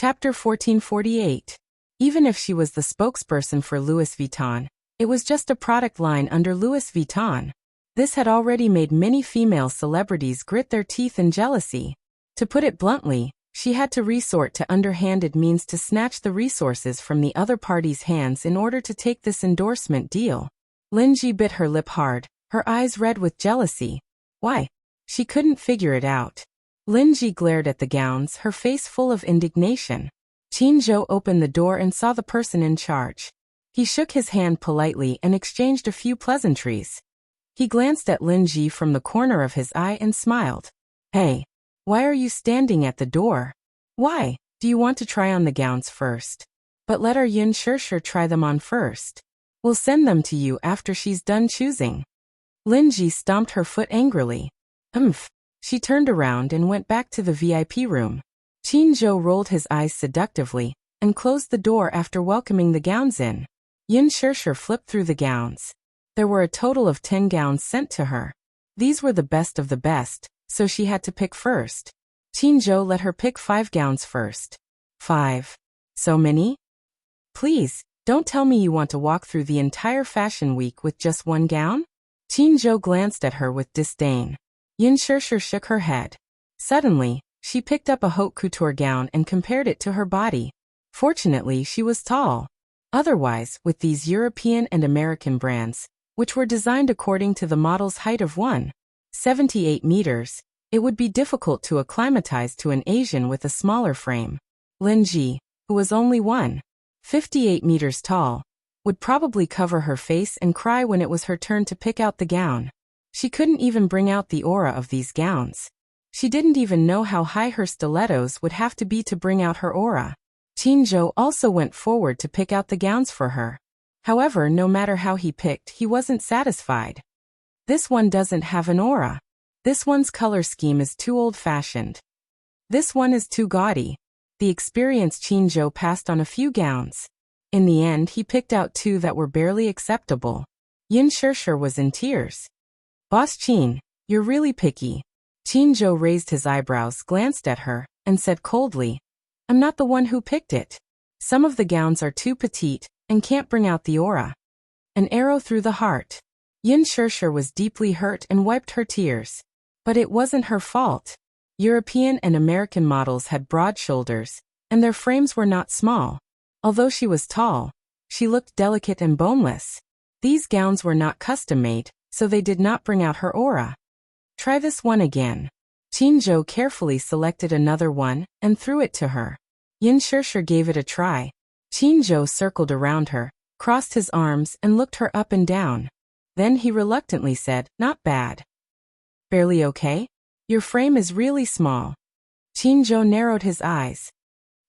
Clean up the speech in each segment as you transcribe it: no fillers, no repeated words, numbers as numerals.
Chapter 1448. Even if she was the spokesperson for Louis Vuitton, it was just a product line under Louis Vuitton. This had already made many female celebrities grit their teeth in jealousy. To put it bluntly, she had to resort to underhanded means to snatch the resources from the other party's hands in order to take this endorsement deal. Linji bit her lip hard, her eyes red with jealousy. Why? She couldn't figure it out. Linji glared at the gowns, her face full of indignation. Qinzhou opened the door and saw the person in charge. He shook his hand politely and exchanged a few pleasantries. He glanced at Linji from the corner of his eye and smiled. Hey, why are you standing at the door? Why? Do you want to try on the gowns first? But let our Yin Shirshir try them on first. We'll send them to you after she's done choosing. Linji stomped her foot angrily. She turned around and went back to the VIP room. Qinzhou rolled his eyes seductively and closed the door after welcoming the gowns in. Yin Shirshir flipped through the gowns. There were a total of 10 gowns sent to her. These were the best of the best, so she had to pick first. Qinzhou let her pick 5 gowns first. 5. So many? Please, don't tell me you want to walk through the entire fashion week with just one gown? Qinzhou glanced at her with disdain. Yin Shirshir shook her head. Suddenly, she picked up a haute couture gown and compared it to her body. Fortunately, she was tall. Otherwise, with these European and American brands, which were designed according to the model's height of 1.78 meters, it would be difficult to acclimatize to an Asian with a smaller frame. Linji, who was only 1.58 meters tall, would probably cover her face and cry when it was her turn to pick out the gown. She couldn't even bring out the aura of these gowns. She didn't even know how high her stilettos would have to be to bring out her aura. Qinzhou also went forward to pick out the gowns for her. However, no matter how he picked, he wasn't satisfied. This one doesn't have an aura. This one's color scheme is too old-fashioned. This one is too gaudy. The experienced Qinzhou passed on a few gowns. In the end, he picked out 2 that were barely acceptable. Yin Shirshir was in tears. Boss Qin, you're really picky. Qinzhou raised his eyebrows, glanced at her, and said coldly, I'm not the one who picked it. Some of the gowns are too petite and can't bring out the aura. An arrow through the heart. Yin Shirshir was deeply hurt and wiped her tears. But it wasn't her fault. European and American models had broad shoulders, and their frames were not small. Although she was tall, she looked delicate and boneless. These gowns were not custom-made, so they did not bring out her aura. Try this one again. Qinzhou carefully selected another one and threw it to her. Yin Shirshir gave it a try. Qinzhou circled around her, crossed his arms and looked her up and down. Then he reluctantly said, not bad. Barely okay? Your frame is really small. Qinzhou narrowed his eyes.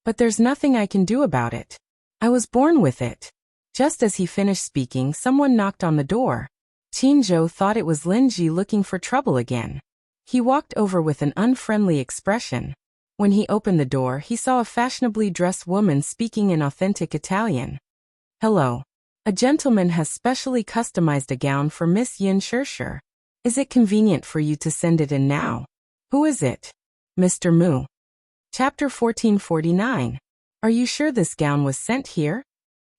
But there's nothing I can do about it. I was born with it. Just as he finished speaking, someone knocked on the door. Qinzhou thought it was Linji looking for trouble again. He walked over with an unfriendly expression. When he opened the door, he saw a fashionably dressed woman speaking in authentic Italian. Hello. A gentleman has specially customized a gown for Miss Yin Shirshir. Is it convenient for you to send it in now? Who is it? Mr. Mu. Chapter 1449. Are you sure this gown was sent here?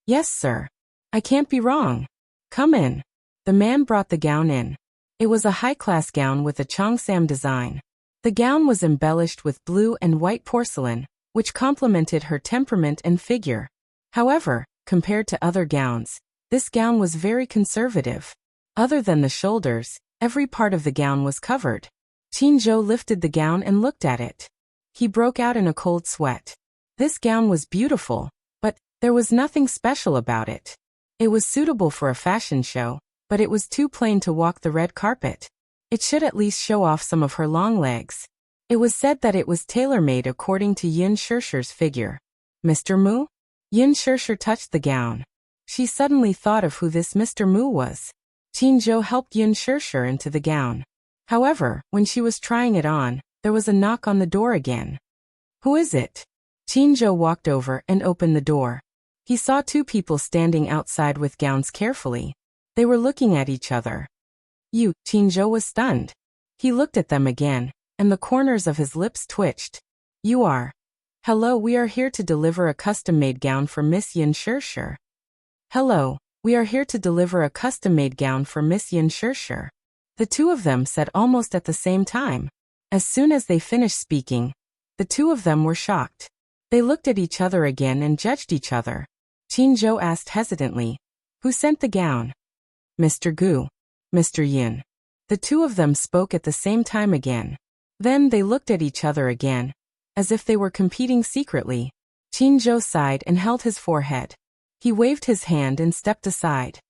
Yes, sir. I can't be wrong. Come in. The man brought the gown in. It was a high-class gown with a cheongsam design. The gown was embellished with blue and white porcelain, which complemented her temperament and figure. However, compared to other gowns, this gown was very conservative. Other than the shoulders, every part of the gown was covered. Qinzhou lifted the gown and looked at it. He broke out in a cold sweat. This gown was beautiful, but there was nothing special about it. It was suitable for a fashion show, but it was too plain to walk the red carpet. It should at least show off some of her long legs. It was said that it was tailor-made according to Yin Shirshir's figure. Mr. Mu? Yin Shirshir touched the gown. She suddenly thought of who this Mr. Mu was. Qinzhou helped Yin Shirshir into the gown. However, when she was trying it on, there was a knock on the door again. Who is it? Qinzhou walked over and opened the door. He saw 2 people standing outside with gowns carefully. They were looking at each other. Qinzhou was stunned. He looked at them again, and the corners of his lips twitched. You are. Hello, we are here to deliver a custom-made gown for Miss Yin Shirshir. Hello, we are here to deliver a custom-made gown for Miss Yin Shirshir. The two of them said almost at the same time. As soon as they finished speaking, the two of them were shocked. They looked at each other again and judged each other. Qinzhou asked hesitantly, "Who sent the gown?" "Mr. Gu." "Mr. Yin." The two of them spoke at the same time again. Then they looked at each other again, as if they were competing secretly. Qinzhou sighed and held his forehead. He waved his hand and stepped aside.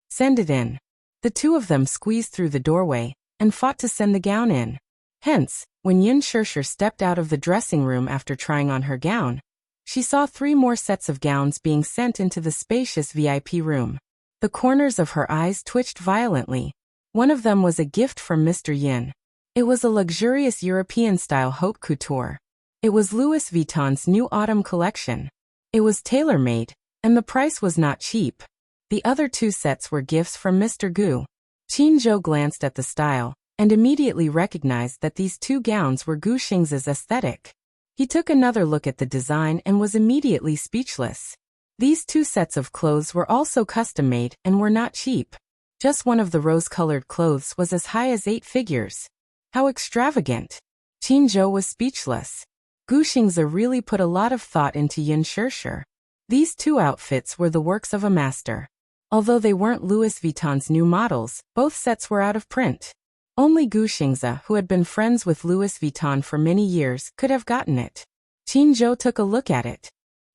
"Send it in." The two of them squeezed through the doorway and fought to send the gown in. Hence, when Yin Shirshir stepped out of the dressing room after trying on her gown, she saw 3 more sets of gowns being sent into the spacious VIP room. The corners of her eyes twitched violently. One of them was a gift from Mr. Yin. It was a luxurious European-style haute couture. It was Louis Vuitton's new autumn collection. It was tailor-made, and the price was not cheap. The other 2 sets were gifts from Mr. Gu. Qinzhou glanced at the style, and immediately recognized that these 2 gowns were Gu Xing's aesthetic. He took another look at the design and was immediately speechless. These 2 sets of clothes were also custom-made and were not cheap. Just one of the rose-colored clothes was as high as 8 figures. How extravagant! Qinzhou was speechless. Gu Xing's really put a lot of thought into Yin Shirshir. These 2 outfits were the works of a master. Although they weren't Louis Vuitton's new models, both sets were out of print. Only Gu Xingza, who had been friends with Louis Vuitton for many years, could have gotten it. Qinzhou took a look at it.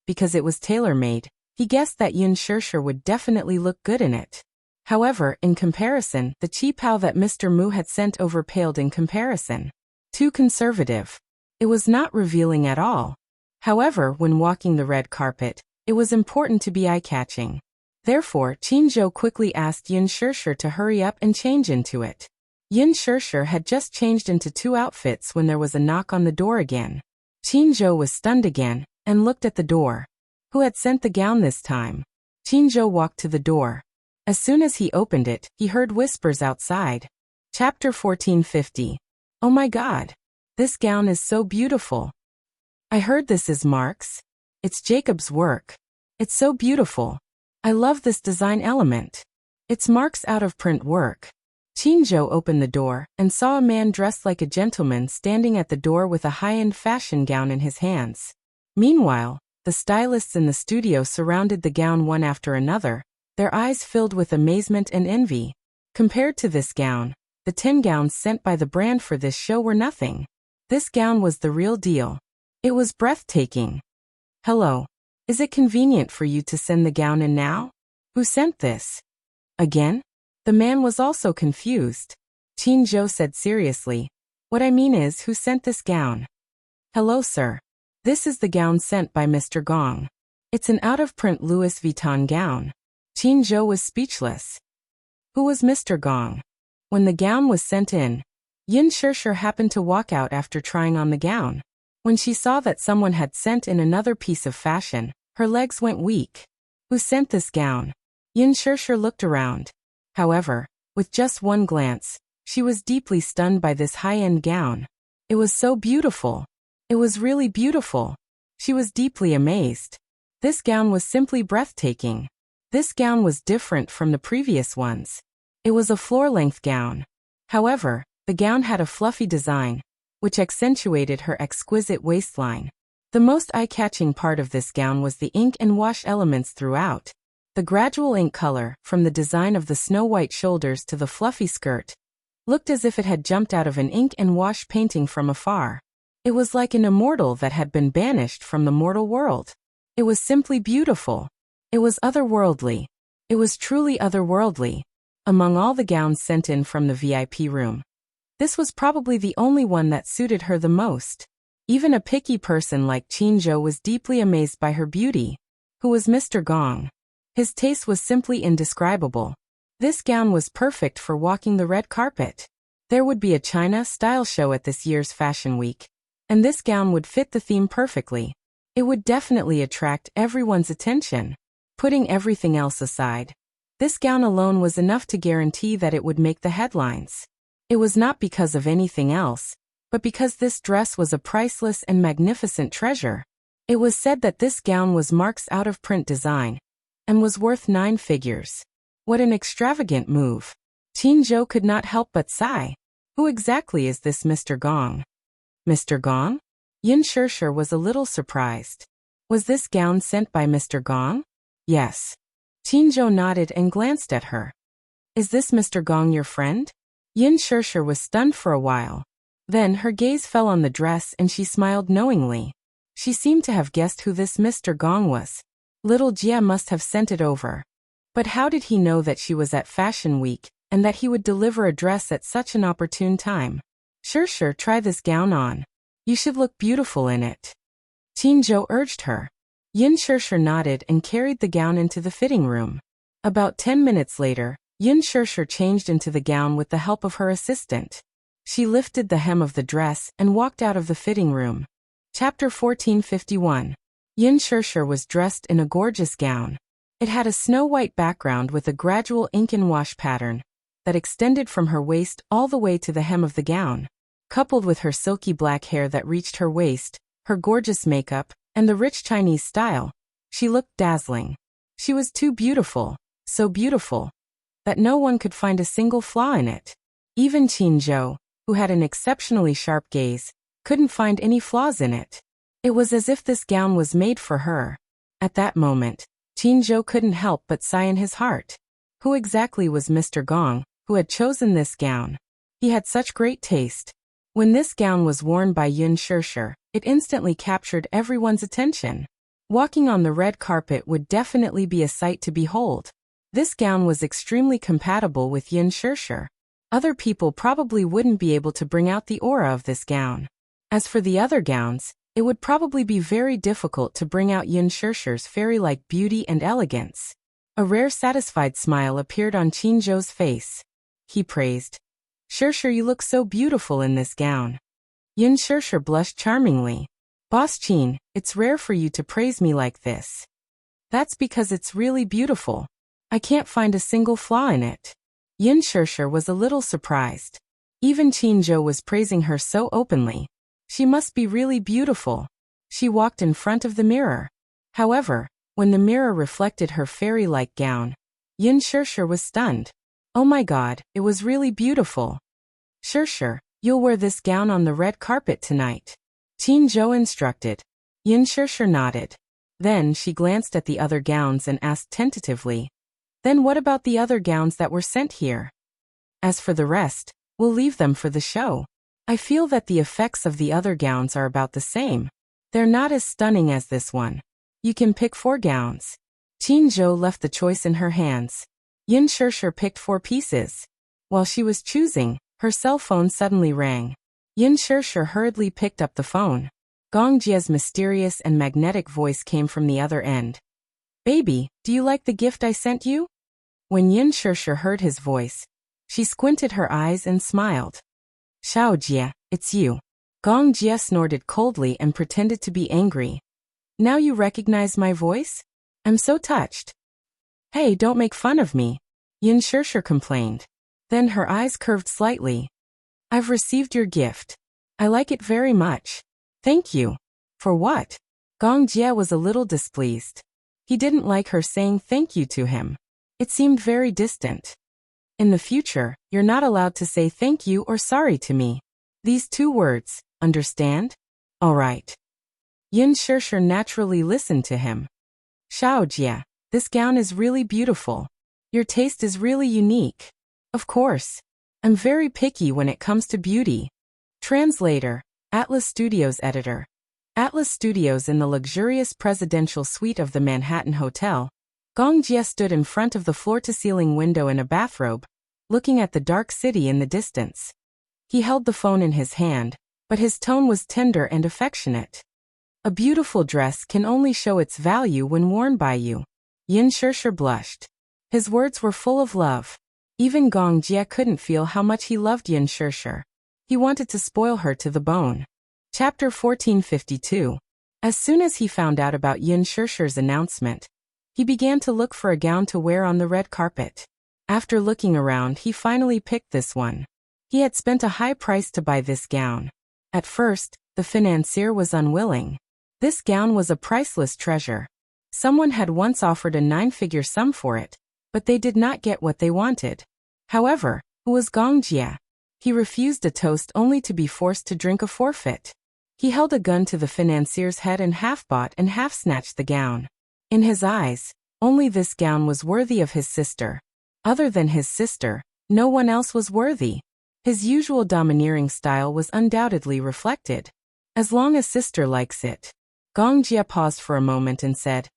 Because it was tailor-made, he guessed that Yin Shirshir would definitely look good in it. However, in comparison, the qipao that Mr. Mu had sent over paled in comparison. Too conservative. It was not revealing at all. However, when walking the red carpet, it was important to be eye-catching. Therefore, Qinzhou quickly asked Yin Shirshir to hurry up and change into it. Yin Shirshir had just changed into 2 outfits when there was a knock on the door again. Qinzhou was stunned again, and looked at the door. Who had sent the gown this time? Qinzhou walked to the door. As soon as he opened it, he heard whispers outside. Chapter 1450. Oh my God! This gown is so beautiful. I heard this is Mark's. It's Jacob's work. It's so beautiful. I love this design element. It's Mark's out-of-print work. Qinzhou opened the door and saw a man dressed like a gentleman standing at the door with a high-end fashion gown in his hands. Meanwhile, the stylists in the studio surrounded the gown one after another, their eyes filled with amazement and envy. Compared to this gown, the 10 gowns sent by the brand for this show were nothing. This gown was the real deal. It was breathtaking. Hello. Is it convenient for you to send the gown in now? Who sent this? Again? The man was also confused. Qinzhou said seriously, "What I mean is, who sent this gown?" "Hello, sir. This is the gown sent by Mr. Gong. It's an out-of-print Louis Vuitton gown." Qinzhou was speechless. Who was Mr. Gong? When the gown was sent in, Yin Shirshir happened to walk out after trying on the gown. When she saw that someone had sent in another piece of fashion, her legs went weak. Who sent this gown? Yin Shirshir looked around. However, with just one glance, she was deeply stunned by this high-end gown. It was so beautiful. It was really beautiful. She was deeply amazed. This gown was simply breathtaking. This gown was different from the previous ones. It was a floor-length gown. However, the gown had a fluffy design, which accentuated her exquisite waistline. The most eye-catching part of this gown was the ink and wash elements throughout. The gradual ink color, from the design of the snow-white shoulders to the fluffy skirt, looked as if it had jumped out of an ink and wash painting from afar. It was like an immortal that had been banished from the mortal world. It was simply beautiful. It was otherworldly. It was truly otherworldly. Among all the gowns sent in from the VIP room, this was probably the only one that suited her the most. Even a picky person like Qinzhou was deeply amazed by her beauty. Who was Mr. Gong? His taste was simply indescribable. This gown was perfect for walking the red carpet. There would be a China style show at this year's Fashion Week, and this gown would fit the theme perfectly. It would definitely attract everyone's attention. Putting everything else aside, this gown alone was enough to guarantee that it would make the headlines. It was not because of anything else, but because this dress was a priceless and magnificent treasure. It was said that this gown was Mark's out-of-print design and was worth 9 figures. What an extravagant move. Qin could not help but sigh. Who exactly is this Mr. Gong? Mr. Gong? Yin Shishir was a little surprised. Was this gown sent by Mr. Gong? Yes. Qin nodded and glanced at her. Is this Mr. Gong your friend? Yin Shishir was stunned for a while. Then her gaze fell on the dress and she smiled knowingly. She seemed to have guessed who this Mr. Gong was. Little Jia must have sent it over. But how did he know that she was at Fashion Week, and that he would deliver a dress at such an opportune time? Shishir, try this gown on. You should look beautiful in it. Qin urged her. Yin Shishir nodded and carried the gown into the fitting room. About 10 minutes later, Yin Shishir changed into the gown with the help of her assistant. She lifted the hem of the dress and walked out of the fitting room. Chapter 1451. Yin Shishir was dressed in a gorgeous gown. It had a snow-white background with a gradual ink and wash pattern that extended from her waist all the way to the hem of the gown. Coupled with her silky black hair that reached her waist, her gorgeous makeup, and the rich Chinese style, she looked dazzling. She was too beautiful, so beautiful, that no one could find a single flaw in it. Even Qin, who had an exceptionally sharp gaze, couldn't find any flaws in it. It was as if this gown was made for her. At that moment, Qin couldn't help but sigh in his heart. Who exactly was Mr. Gong, who had chosen this gown? He had such great taste. When this gown was worn by Yin Shishir, it instantly captured everyone's attention. Walking on the red carpet would definitely be a sight to behold. This gown was extremely compatible with Yin Shishir. Other people probably wouldn't be able to bring out the aura of this gown. As for the other gowns, it would probably be very difficult to bring out Yin Shishir's fairy-like beauty and elegance. A rare satisfied smile appeared on Qin's face. He praised. Shishir, you look so beautiful in this gown. Yin Shishir blushed charmingly. Boss Qin, it's rare for you to praise me like this. That's because it's really beautiful. I can't find a single flaw in it. Yin Shishir was a little surprised. Even Qin was praising her so openly. She must be really beautiful. She walked in front of the mirror. However, when the mirror reflected her fairy-like gown, Yin Shishir was stunned. Oh my god, it was really beautiful. Shishir, you'll wear this gown on the red carpet tonight. Qin instructed. Yin Shishir nodded. Then she glanced at the other gowns and asked tentatively. Then what about the other gowns that were sent here? As for the rest, we'll leave them for the show. I feel that the effects of the other gowns are about the same. They're not as stunning as this one. You can pick 4 gowns. Qin left the choice in her hands. Yin Shishir picked 4 pieces. While she was choosing, her cell phone suddenly rang. Yin Shishir hurriedly picked up the phone. Gong Jia's mysterious and magnetic voice came from the other end. Baby, do you like the gift I sent you? When Yin Shishir heard his voice, she squinted her eyes and smiled. Xiao Jia, it's you. Gong Jia snorted coldly and pretended to be angry. Now you recognize my voice? I'm so touched. Hey, don't make fun of me, Yin Shishir complained. Then her eyes curved slightly. I've received your gift. I like it very much. Thank you. For what? Gong Jia was a little displeased. He didn't like her saying thank you to him. It seemed very distant. In the future, you're not allowed to say thank you or sorry to me. These 2 words, understand? All right. Yin Shishir naturally listened to him. Xiao Jia, this gown is really beautiful. Your taste is really unique. Of course. I'm very picky when it comes to beauty. Translator, Atlas Studios editor. Atlas Studios in the luxurious presidential suite of the Manhattan Hotel. Gong Jia stood in front of the floor-to-ceiling window in a bathrobe, looking at the dark city in the distance. He held the phone in his hand, but his tone was tender and affectionate. A beautiful dress can only show its value when worn by you. Yin Shishir blushed. His words were full of love. Even Gong Jia couldn't feel how much he loved Yin Shishir. He wanted to spoil her to the bone. Chapter 1452. As soon as he found out about Yin Shishir's announcement, he began to look for a gown to wear on the red carpet. After looking around, he finally picked this one. He had spent a high price to buy this gown. At first, the financier was unwilling. This gown was a priceless treasure. Someone had once offered a 9-figure sum for it, but they did not get what they wanted. However, it was Gong Jia. He refused a toast only to be forced to drink a forfeit. He held a gun to the financier's head and half bought and half snatched the gown. In his eyes, only this gown was worthy of his sister. Other than his sister, no one else was worthy. His usual domineering style was undoubtedly reflected. As long as sister likes it. Gong Jia paused for a moment and said,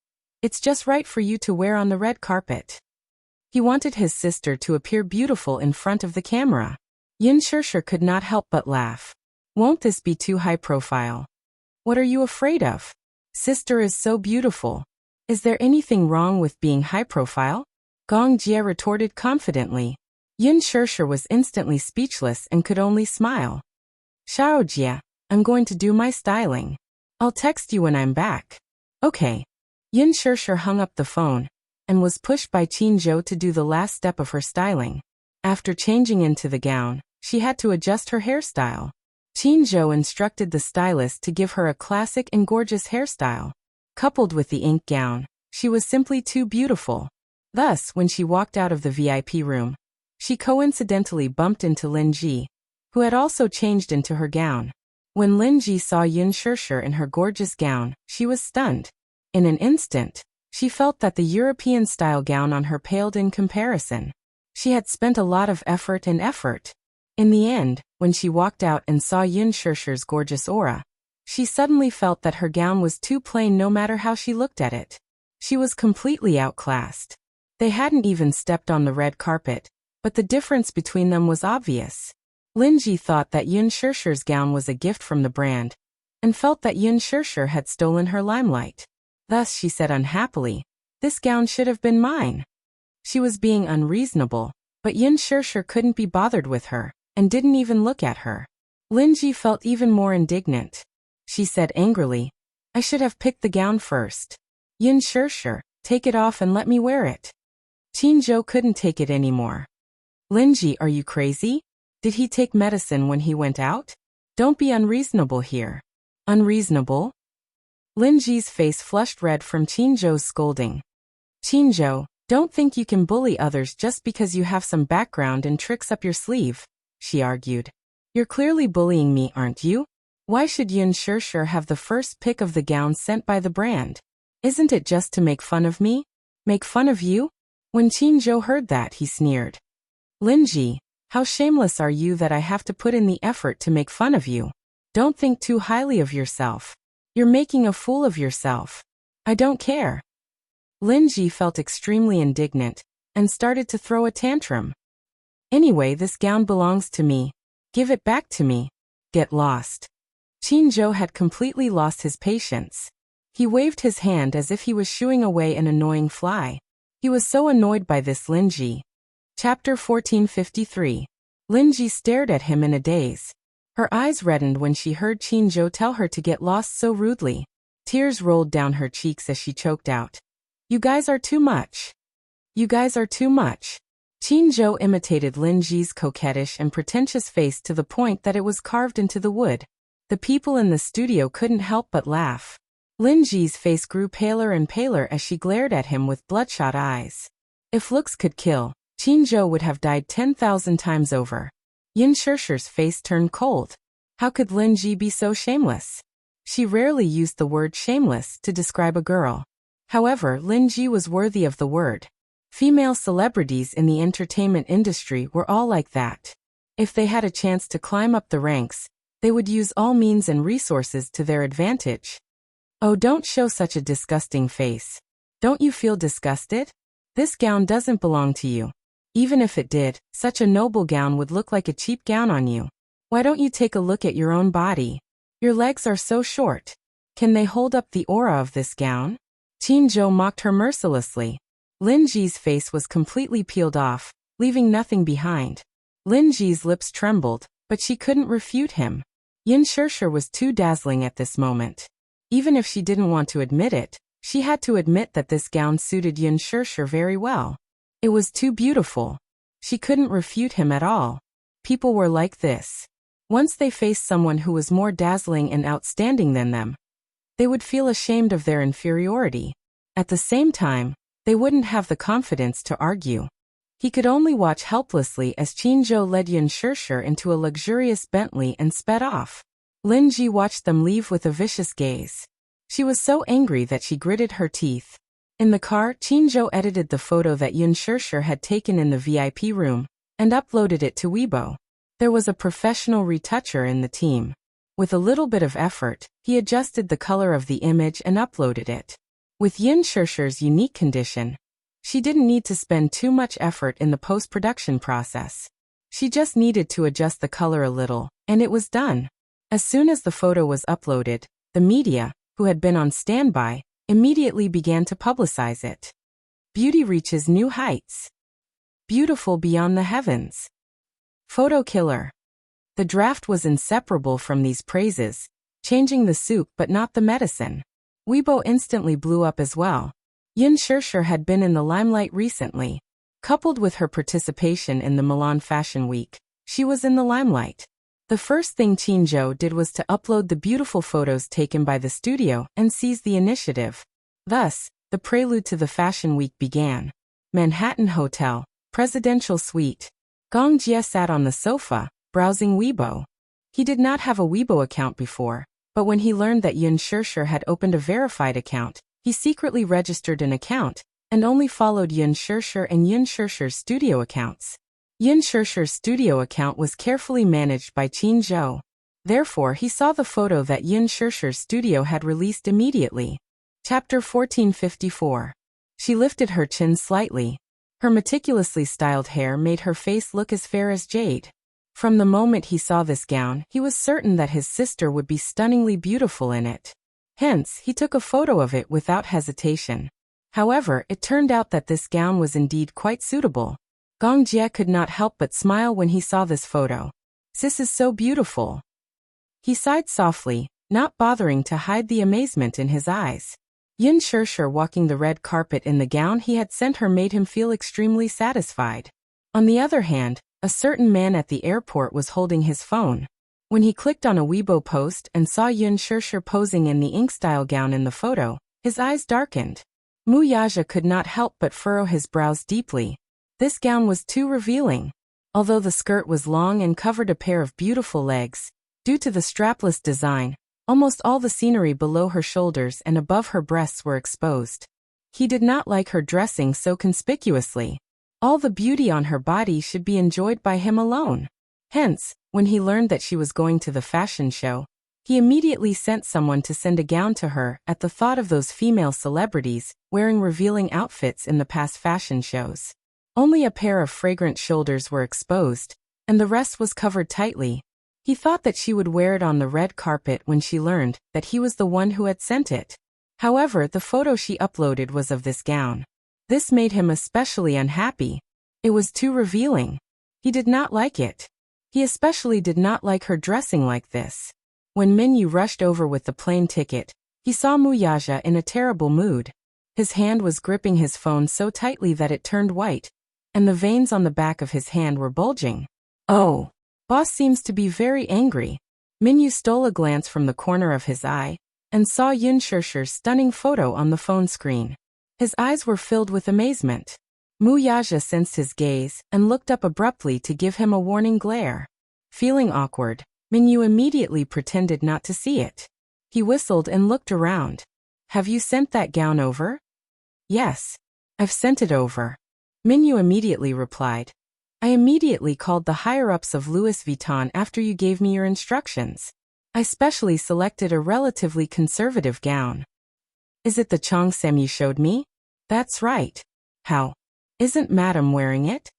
"It's just right for you to wear on the red carpet." He wanted his sister to appear beautiful in front of the camera. Yin Shishir could not help but laugh. "Won't this be too high profile?" "What are you afraid of? Sister is so beautiful. Is there anything wrong with being high profile?" Gong Jia retorted confidently. Yin Shishir was instantly speechless and could only smile. "Xiao Jia, I'm going to do my styling. I'll text you when I'm back." "Okay." Yin Shishir hung up the phone and was pushed by Qin Zhou to do the last step of her styling. After changing into the gown, she had to adjust her hairstyle. Qin Zhou instructed the stylist to give her a classic and gorgeous hairstyle. Coupled with the ink gown, she was simply too beautiful. Thus, when she walked out of the VIP room, she coincidentally bumped into Lin Ji, who had also changed into her gown. When Lin Ji saw Yin Shishir in her gorgeous gown, she was stunned. In an instant, she felt that the European-style gown on her paled in comparison. She had spent a lot of effort. In the end, when she walked out and saw Yin Shishir's gorgeous aura, she suddenly felt that her gown was too plain no matter how she looked at it. She was completely outclassed. They hadn't even stepped on the red carpet, but the difference between them was obvious. Lin Ji thought that Yin Shishir's gown was a gift from the brand, and felt that Yin Shishir had stolen her limelight. Thus she said unhappily, "This gown should have been mine." She was being unreasonable, but Yin Shishir couldn't be bothered with her, and didn't even look at her. Lin Ji felt even more indignant. She said angrily, "I should have picked the gown first. Yin Shishir, take it off and let me wear it." Qin Zhou couldn't take it anymore. "Lin Ji, are you crazy? Did he take medicine when he went out? Don't be unreasonable here." "Unreasonable?" Lin Ji's face flushed red from Qin Zhou's scolding. "Qin Zhou, don't think you can bully others just because you have some background and tricks up your sleeve," she argued. "You're clearly bullying me, aren't you? Why should Yin Shishir have the first pick of the gown sent by the brand? Isn't it just to make fun of me? Make fun of you?" When Qin Zhou heard that, he sneered. "Lin Ji, how shameless are you that I have to put in the effort to make fun of you? Don't think too highly of yourself. You're making a fool of yourself. I don't care." Lin Ji felt extremely indignant and started to throw a tantrum. "Anyway, this gown belongs to me. Give it back to me. Get lost." Qin Zhou had completely lost his patience. He waved his hand as if he was shooing away an annoying fly. He was so annoyed by this Lin Ji. Chapter 1453. Lin Ji stared at him in a daze. Her eyes reddened when she heard Qin Zhou tell her to get lost so rudely. Tears rolled down her cheeks as she choked out, "You guys are too much. You guys are too much." Qin Zhou imitated Lin Ji's coquettish and pretentious face to the point that it was carved into the wood. The people in the studio couldn't help but laugh. Lin Ji's face grew paler and paler as she glared at him with bloodshot eyes. If looks could kill, Qin Zhou would have died 10,000 times over. Yin Shishir's face turned cold. How could Lin Ji be so shameless? She rarely used the word shameless to describe a girl. However, Lin Ji was worthy of the word. Female celebrities in the entertainment industry were all like that. If they had a chance to climb up the ranks, they would use all means and resources to their advantage. "Oh, don't show such a disgusting face. Don't you feel disgusted? This gown doesn't belong to you. Even if it did, such a noble gown would look like a cheap gown on you. Why don't you take a look at your own body? Your legs are so short. Can they hold up the aura of this gown?" Qin Zhou mocked her mercilessly. Lin Ji's face was completely peeled off, leaving nothing behind. Lin Ji's lips trembled, but she couldn't refute him. Yin Shishir was too dazzling at this moment. Even if she didn't want to admit it, she had to admit that this gown suited Yin Shishir very well. It was too beautiful. She couldn't refute him at all. People were like this. Once they faced someone who was more dazzling and outstanding than them, They would feel ashamed of their inferiority. At the same time, they wouldn't have the confidence to argue. He could only watch helplessly as Qinzhou led Yun Shishir into a luxurious Bentley and sped off. Lin Ji watched them leave with a vicious gaze. She was so angry that she gritted her teeth. In the car, Qinzhou edited the photo that Yun Shishir had taken in the VIP room and uploaded it to Weibo. There was a professional retoucher in the team. With a little bit of effort, he adjusted the color of the image and uploaded it. With Yun Shishir's unique condition, she didn't need to spend too much effort in the post-production process. She just needed to adjust the color a little, and it was done. As soon as the photo was uploaded, the media, who had been on standby, immediately began to publicize it. Beauty reaches new heights. Beautiful beyond the heavens. Photo killer. The draft was inseparable from these praises, changing the soup but not the medicine. Weibo instantly blew up as well. Yun Shishir had been in the limelight recently. Coupled with her participation in the Milan Fashion Week, she was in the limelight. The first thing Qinzhou did was to upload the beautiful photos taken by the studio and seize the initiative. Thus, the prelude to the Fashion Week began. Manhattan Hotel, Presidential Suite. Gong Jie sat on the sofa, browsing Weibo. He did not have a Weibo account before, but when he learned that Yun Shishir had opened a verified account, he secretly registered an account and only followed Yun Shishir and Yun Shishir's studio accounts. Yun Shishir's studio account was carefully managed by Qinzhou. Therefore, he saw the photo that Yun Shishir's studio had released immediately. Chapter 1454. She lifted her chin slightly. Her meticulously styled hair made her face look as fair as jade. From the moment he saw this gown, he was certain that his sister would be stunningly beautiful in it. Hence, he took a photo of it without hesitation. However, it turned out that this gown was indeed quite suitable. Gong Jie could not help but smile when he saw this photo. "Sis is so beautiful." He sighed softly, not bothering to hide the amazement in his eyes. Yun Shishir walking the red carpet in the gown he had sent her made him feel extremely satisfied. On the other hand, a certain man at the airport was holding his phone. When he clicked on a Weibo post and saw Yun Shishir posing in the ink-style gown in the photo, his eyes darkened. Mu Yaja could not help but furrow his brows deeply. This gown was too revealing. Although the skirt was long and covered a pair of beautiful legs, due to the strapless design, almost all the scenery below her shoulders and above her breasts were exposed. He did not like her dressing so conspicuously. All the beauty on her body should be enjoyed by him alone. Hence, when he learned that she was going to the fashion show, he immediately sent someone to send a gown to her at the thought of those female celebrities wearing revealing outfits in the past fashion shows. Only a pair of fragrant shoulders were exposed, and the rest was covered tightly. He thought that she would wear it on the red carpet when she learned that he was the one who had sent it. However, the photo she uploaded was of this gown. This made him especially unhappy. It was too revealing. He did not like it. He especially did not like her dressing like this. When Minyu rushed over with the plane ticket, he saw Mu Yaja in a terrible mood. His hand was gripping his phone so tightly that it turned white, and the veins on the back of his hand were bulging. "Oh, boss seems to be very angry." Minyu stole a glance from the corner of his eye and saw Yun Shishir's stunning photo on the phone screen. His eyes were filled with amazement. Mu Yaja sensed his gaze and looked up abruptly to give him a warning glare. Feeling awkward, Minyu immediately pretended not to see it. He whistled and looked around. "Have you sent that gown over?" "Yes, I've sent it over." Minyu immediately replied. "I immediately called the higher-ups of Louis Vuitton after you gave me your instructions. I specially selected a relatively conservative gown." "Is it the cheongsam you showed me?" "That's right." "How? Isn't Madame wearing it?"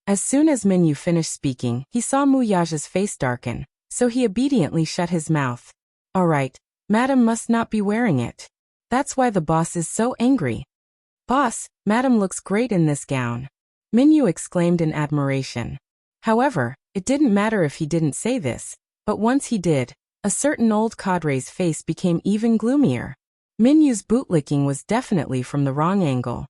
As soon as Minyu finished speaking, he saw Mu Yaja's face darken, so he obediently shut his mouth. "All right, Madame must not be wearing it. That's why the boss is so angry." "Boss, Madame looks great in this gown," Minyu exclaimed in admiration. However, it didn't matter if he didn't say this, but once he did, a certain old cadre's face became even gloomier. Minyu's bootlicking was definitely from the wrong angle.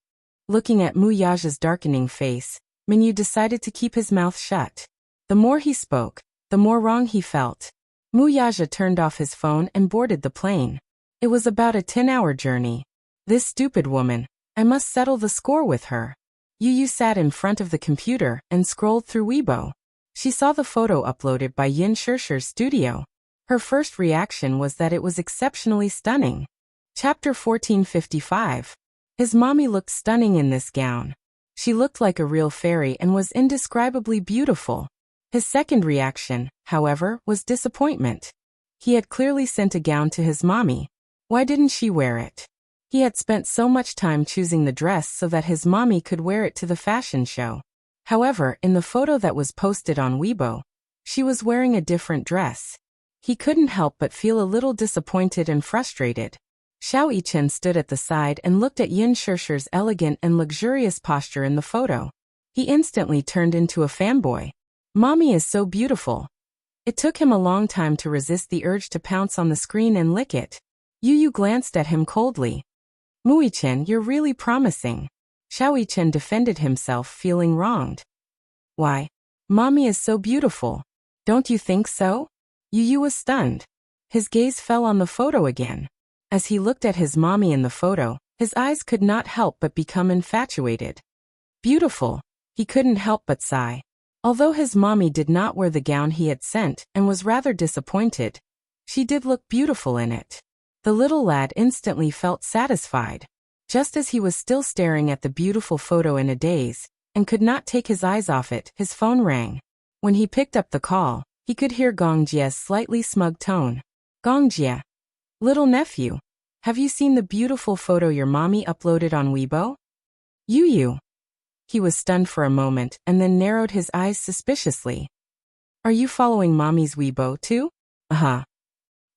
Looking at Mu Yaja's darkening face, Minyu decided to keep his mouth shut. The more he spoke, the more wrong he felt. Mu Yaja turned off his phone and boarded the plane. It was about a 10-hour journey. This stupid woman. I must settle the score with her. Yu sat in front of the computer and scrolled through Weibo. She saw the photo uploaded by Yin Shishir's studio. Her first reaction was that it was exceptionally stunning. Chapter 1455. His mommy looked stunning in this gown. She looked like a real fairy and was indescribably beautiful. His second reaction, however, was disappointment. He had clearly sent a gown to his mommy. Why didn't she wear it? He had spent so much time choosing the dress so that his mommy could wear it to the fashion show. However, in the photo that was posted on Weibo, she was wearing a different dress. He couldn't help but feel a little disappointed and frustrated. Xiao Yichen stood at the side and looked at Yin Shishir's elegant and luxurious posture in the photo. He instantly turned into a fanboy. Mommy is so beautiful. It took him a long time to resist the urge to pounce on the screen and lick it. Yu glanced at him coldly. Muichen, you're really promising. Xiao Yichen defended himself, feeling wronged. Why? Mommy is so beautiful. Don't you think so? Yu was stunned. His gaze fell on the photo again. As he looked at his mommy in the photo, his eyes could not help but become infatuated. Beautiful. He couldn't help but sigh. Although his mommy did not wear the gown he had sent and was rather disappointed, she did look beautiful in it. The little lad instantly felt satisfied. Just as he was still staring at the beautiful photo in a daze, and could not take his eyes off it, his phone rang. When he picked up the call, he could hear Gong Jie's slightly smug tone. Gong Jie. Little nephew. Have you seen the beautiful photo your mommy uploaded on Weibo? Yu. He was stunned for a moment and then narrowed his eyes suspiciously. Are you following mommy's Weibo too?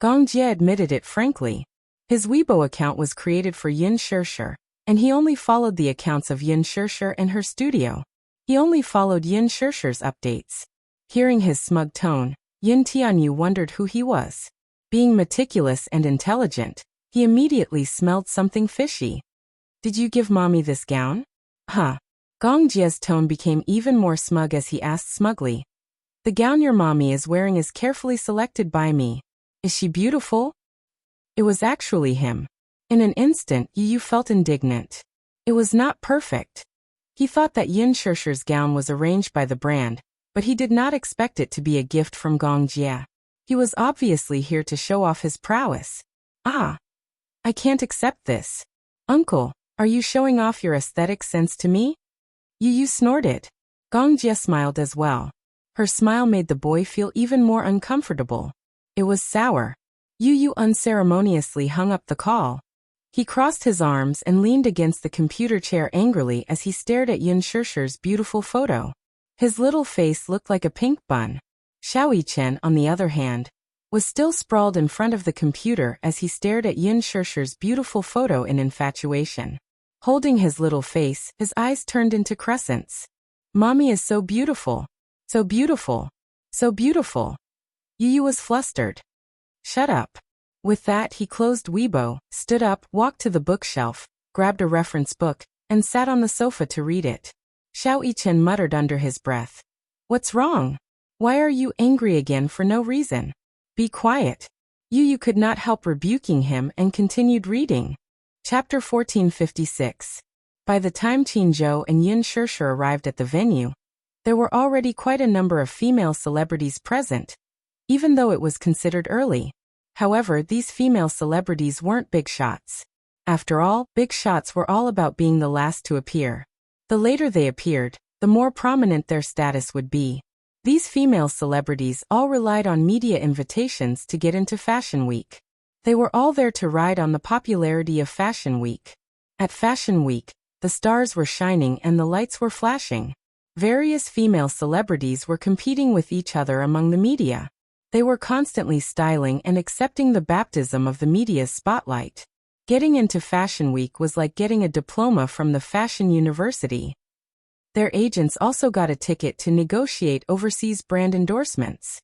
Gong Jie admitted it frankly. His Weibo account was created for Yin Shishir, and he only followed the accounts of Yin Shishir and her studio. He only followed Yin Shishir's updates. Hearing his smug tone, Yin Tianyu wondered who he was. Being meticulous and intelligent, he immediately smelled something fishy. Did you give mommy this gown? Gong Jie's tone became even more smug as he asked smugly. The gown your mommy is wearing is carefully selected by me. Is she beautiful? It was actually him. In an instant, Yu felt indignant. It was not perfect. He thought that Yin Shishir's gown was arranged by the brand, but he did not expect it to be a gift from Gong Jie. He was obviously here to show off his prowess. I can't accept this. Uncle, are you showing off your aesthetic sense to me? Yu snorted. Gong Jie smiled as well. Her smile made the boy feel even more uncomfortable. It was sour. Yu unceremoniously hung up the call. He crossed his arms and leaned against the computer chair angrily as he stared at Yin Shishir's beautiful photo. His little face looked like a pink bun. Xiao Yichen, on the other hand, was still sprawled in front of the computer as he stared at Yin Shishir's beautiful photo in infatuation. Holding his little face, his eyes turned into crescents. Mommy is so beautiful. So beautiful. So beautiful. Yu was flustered. Shut up. With that, he closed Weibo, stood up, walked to the bookshelf, grabbed a reference book, and sat on the sofa to read it. Xiao Yichen muttered under his breath. What's wrong? Why are you angry again for no reason? Be quiet. Yu could not help rebuking him and continued reading. Chapter 1456. By the time Qinzhou and Yin Shishir arrived at the venue, there were already quite a number of female celebrities present, even though it was considered early. However, these female celebrities weren't big shots. After all, big shots were all about being the last to appear. The later they appeared, the more prominent their status would be. These female celebrities all relied on media invitations to get into Fashion Week. They were all there to ride on the popularity of Fashion Week. At Fashion Week, the stars were shining and the lights were flashing. Various female celebrities were competing with each other among the media. They were constantly styling and accepting the baptism of the media's spotlight. Getting into Fashion Week was like getting a diploma from the Fashion University. Their agents also got a ticket to negotiate overseas brand endorsements.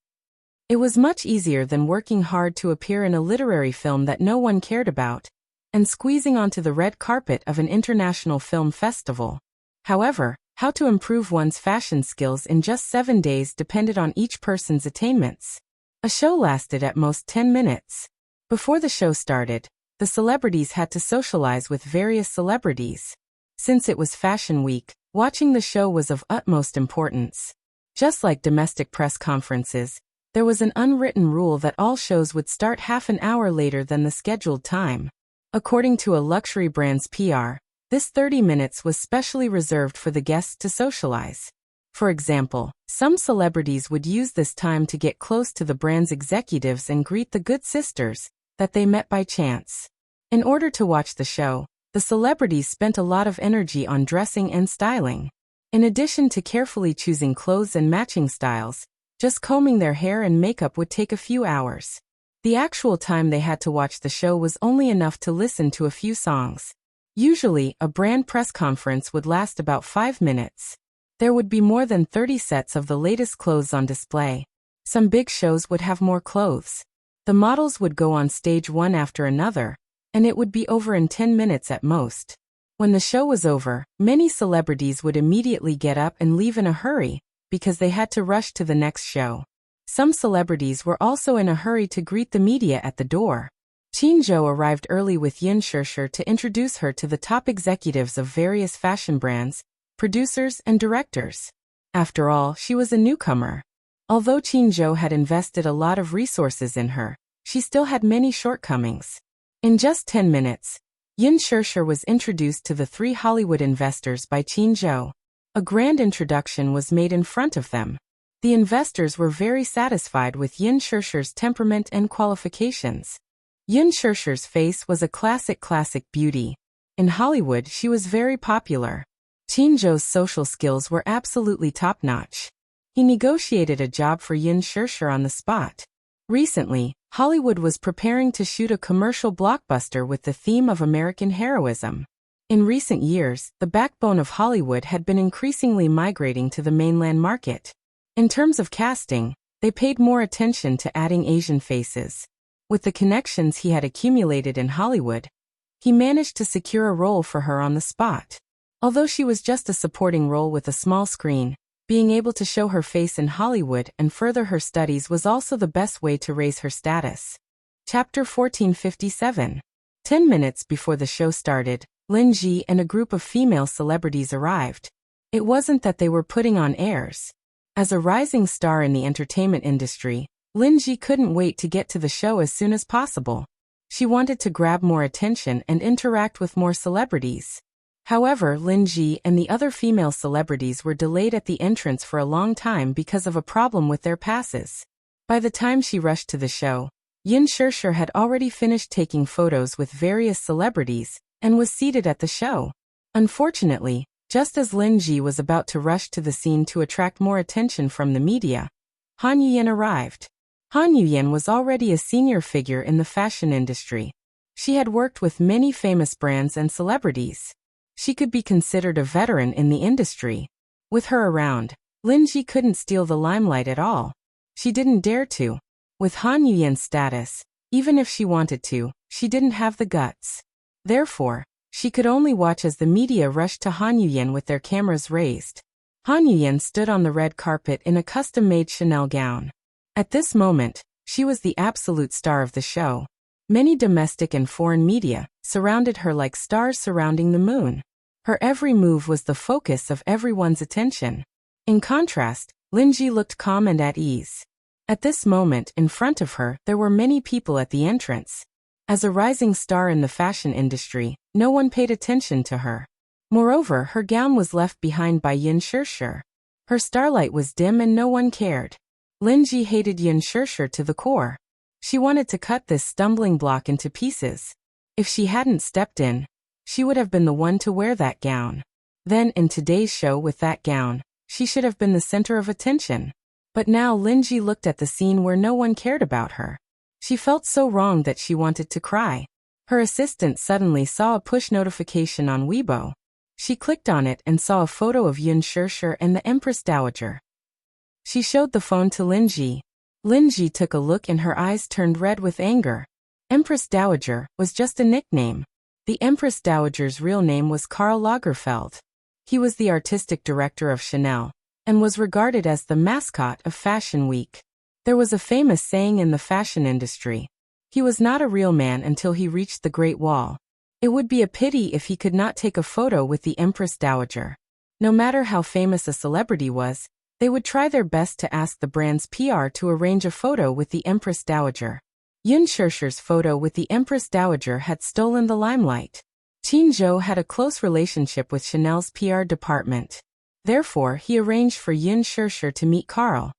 It was much easier than working hard to appear in a literary film that no one cared about, and squeezing onto the red carpet of an international film festival. However, how to improve one's fashion skills in just 7 days depended on each person's attainments. A show lasted at most 10 minutes. Before the show started, the celebrities had to socialize with various celebrities. Since it was Fashion Week, watching the show was of utmost importance. Just like domestic press conferences, there was an unwritten rule that all shows would start half an hour later than the scheduled time. According to a luxury brand's PR, this 30 minutes was specially reserved for the guests to socialize. For example, some celebrities would use this time to get close to the brand's executives and greet the good sisters that they met by chance. In order to watch the show, the celebrities spent a lot of energy on dressing and styling. In addition to carefully choosing clothes and matching styles, just combing their hair and makeup would take a few hours. The actual time they had to watch the show was only enough to listen to a few songs. Usually, a brand press conference would last about 5 minutes. There would be more than 30 sets of the latest clothes on display. Some big shows would have more clothes. The models would go on stage one after another, and it would be over in 10 minutes at most. When the show was over, many celebrities would immediately get up and leave in a hurry, because they had to rush to the next show. Some celebrities were also in a hurry to greet the media at the door. Qin arrived early with Yin Shishir to introduce her to the top executives of various fashion brands, producers and directors. After all, she was a newcomer. Although Qin had invested a lot of resources in her, she still had many shortcomings. In just 10 minutes, Yin Shishir was introduced to the 3 Hollywood investors by Qin. A grand introduction was made in front of them. The investors were very satisfied with Yin Shishir's temperament and qualifications. Yin Shishir's face was a classic beauty. In Hollywood, she was very popular. Qin social skills were absolutely top-notch. He negotiated a job for Yin Shishir on the spot. Recently, Hollywood was preparing to shoot a commercial blockbuster with the theme of American heroism. In recent years, the backbone of Hollywood had been increasingly migrating to the mainland market. In terms of casting, they paid more attention to adding Asian faces. With the connections he had accumulated in Hollywood, he managed to secure a role for her on the spot. Although she was just a supporting role with a small screen, being able to show her face in Hollywood and further her studies was also the best way to raise her status. Chapter 1457. 10 minutes before the show started, Lin Ji and a group of female celebrities arrived. It wasn't that they were putting on airs. As a rising star in the entertainment industry, Lin Ji couldn't wait to get to the show as soon as possible. She wanted to grab more attention and interact with more celebrities. However, Lin Ji and the other female celebrities were delayed at the entrance for a long time because of a problem with their passes. By the time she rushed to the show, Yin Shishir had already finished taking photos with various celebrities and was seated at the show. Unfortunately, just as Lin Ji was about to rush to the scene to attract more attention from the media, Han Yuyan arrived. Han Yuyan was already a senior figure in the fashion industry. She had worked with many famous brands and celebrities. She could be considered a veteran in the industry. With her around, Lin Ji couldn't steal the limelight at all. She didn't dare to. With Han Yuyan's status, even if she wanted to, she didn't have the guts. Therefore, she could only watch as the media rushed to Han Yuyan with their cameras raised. Han Yuyan stood on the red carpet in a custom-made Chanel gown. At this moment, she was the absolute star of the show. Many domestic and foreign media surrounded her like stars surrounding the moon. Her every move was the focus of everyone's attention. In contrast, Lin Ji looked calm and at ease. At this moment, in front of her, there were many people at the entrance. As a rising star in the fashion industry, no one paid attention to her. Moreover, her gown was left behind by Yin Shishir. Her starlight was dim and no one cared. Lin Ji hated Yin Shishir to the core. She wanted to cut this stumbling block into pieces. If she hadn't stepped in, she would have been the one to wear that gown. Then, in today's show with that gown, she should have been the center of attention. But now Lin Ji looked at the scene where no one cared about her. She felt so wrong that she wanted to cry. Her assistant suddenly saw a push notification on Weibo. She clicked on it and saw a photo of Yin Shishir and the Empress Dowager. She showed the phone to Lin Ji. Lin Ji took a look and her eyes turned red with anger. Empress Dowager was just a nickname. The Empress Dowager's real name was Karl Lagerfeld. He was the artistic director of Chanel, and was regarded as the mascot of Fashion Week. There was a famous saying in the fashion industry: He was not a real man until he reached the Great Wall. It would be a pity if he could not take a photo with the Empress Dowager. No matter how famous a celebrity was, they would try their best to ask the brand's PR to arrange a photo with the Empress Dowager. Yun Shishir's photo with the Empress Dowager had stolen the limelight. Qin Zhou had a close relationship with Chanel's PR department. Therefore, he arranged for Yun Shishir to meet Carl.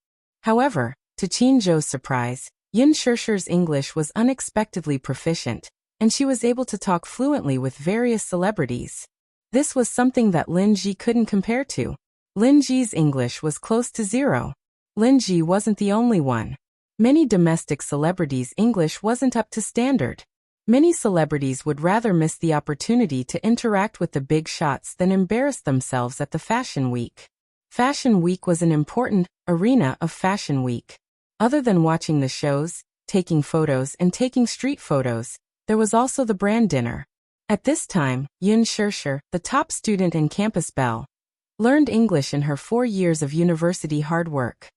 However, to Qin Zhou's surprise, Yun Shishir's English was unexpectedly proficient, and she was able to talk fluently with various celebrities. This was something that Lin Ji couldn't compare to. Lin Ji's English was close to zero. Lin Ji wasn't the only one. Many domestic celebrities' English wasn't up to standard. Many celebrities would rather miss the opportunity to interact with the big shots than embarrass themselves at the Fashion Week. Fashion Week was an important arena of Fashion Week. Other than watching the shows, taking photos and taking street photos, there was also the brand dinner. At this time, Yun Shishir, the top student in Campus Belle, learned English in her 4 years of university hard work.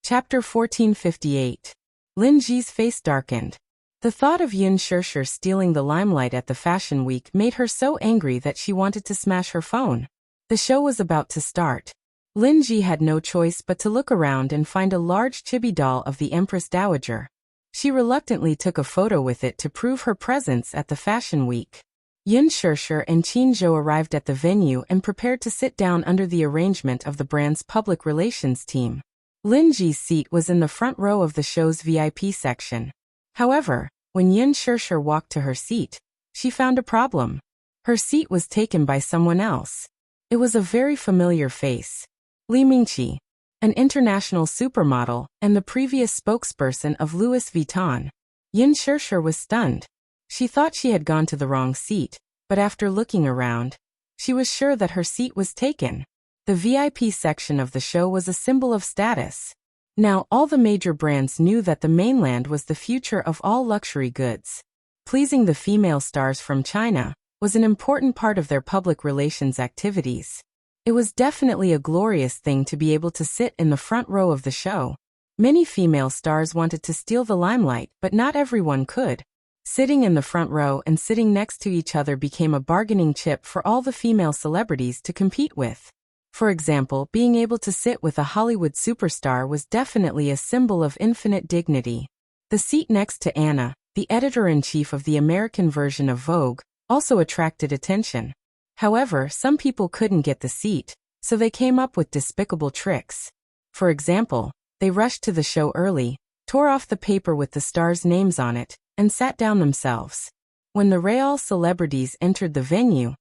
Chapter 1458. Lin Ji's face darkened. The thought of Yun Shishir stealing the limelight at the Fashion Week made her so angry that she wanted to smash her phone. The show was about to start. Lin Ji had no choice but to look around and find a large chibi doll of the Empress Dowager. She reluctantly took a photo with it to prove her presence at the Fashion Week. Yun Shishir and Qin Zhou arrived at the venue and prepared to sit down under the arrangement of the brand's public relations team. Lin Ji's seat was in the front row of the show's VIP section. However, when Yun Shishir walked to her seat, she found a problem. Her seat was taken by someone else. It was a very familiar face. Li Mingqi, an international supermodel and the previous spokesperson of Louis Vuitton. Yun Shishir was stunned. She thought she had gone to the wrong seat, but after looking around, she was sure that her seat was taken. The VIP section of the show was a symbol of status. Now all the major brands knew that the mainland was the future of all luxury goods. Pleasing the female stars from China was an important part of their public relations activities. It was definitely a glorious thing to be able to sit in the front row of the show. Many female stars wanted to steal the limelight, but not everyone could. Sitting in the front row and sitting next to each other became a bargaining chip for all the female celebrities to compete with. For example, being able to sit with a Hollywood superstar was definitely a symbol of infinite dignity. The seat next to Anna, the editor-in-chief of the American version of Vogue, also attracted attention. However, some people couldn't get the seat, so they came up with despicable tricks. For example, they rushed to the show early, tore off the paper with the stars' names on it, and sat down themselves. When the real celebrities entered the venue,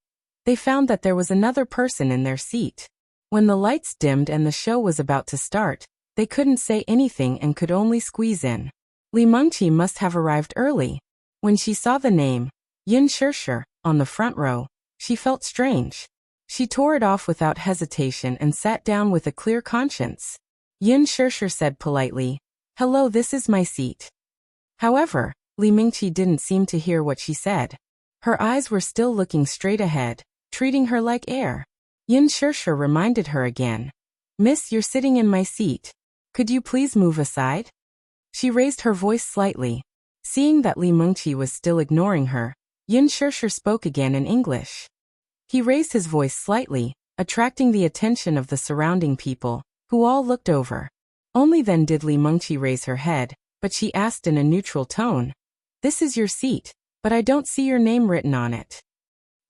they found that there was another person in their seat. When the lights dimmed and the show was about to start, they couldn't say anything and could only squeeze in. Li Mingqi must have arrived early. When she saw the name, Yun Shishir, on the front row, she felt strange. She tore it off without hesitation and sat down with a clear conscience. Yun Shishir said politely, "Hello, this is my seat." However, Li Mingqi didn't seem to hear what she said. Her eyes were still looking straight ahead, treating her like air. Yun Shishir reminded her again, "Miss, you're sitting in my seat. Could you please move aside?" She raised her voice slightly. Seeing that Li Mingqi was still ignoring her, Yun Shishir spoke again in English. He raised his voice slightly, attracting the attention of the surrounding people, who all looked over. Only then did Li Mingqi raise her head, but she asked in a neutral tone, "This is your seat, but I don't see your name written on it."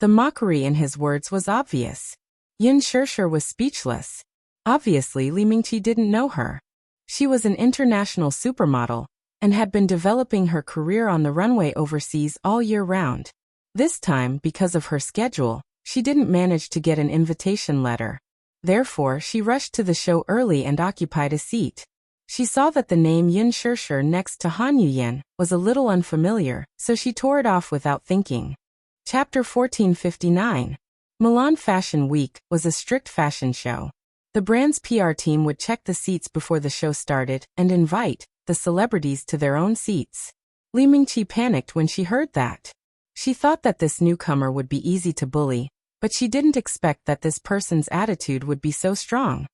The mockery in his words was obvious. Yun Shishir was speechless. Obviously, Li Mingqi didn't know her. She was an international supermodel, and had been developing her career on the runway overseas all year round. This time, because of her schedule, she didn't manage to get an invitation letter. Therefore, she rushed to the show early and occupied a seat. She saw that the name Yun Shishir next to Han Yuyan was a little unfamiliar, so she tore it off without thinking. Chapter 1459. Milan Fashion Week was a strict fashion show. The brand's PR team would check the seats before the show started and invite the celebrities to their own seats. Li Mingqi panicked when she heard that. She thought that this newcomer would be easy to bully, but she didn't expect that this person's attitude would be so strong.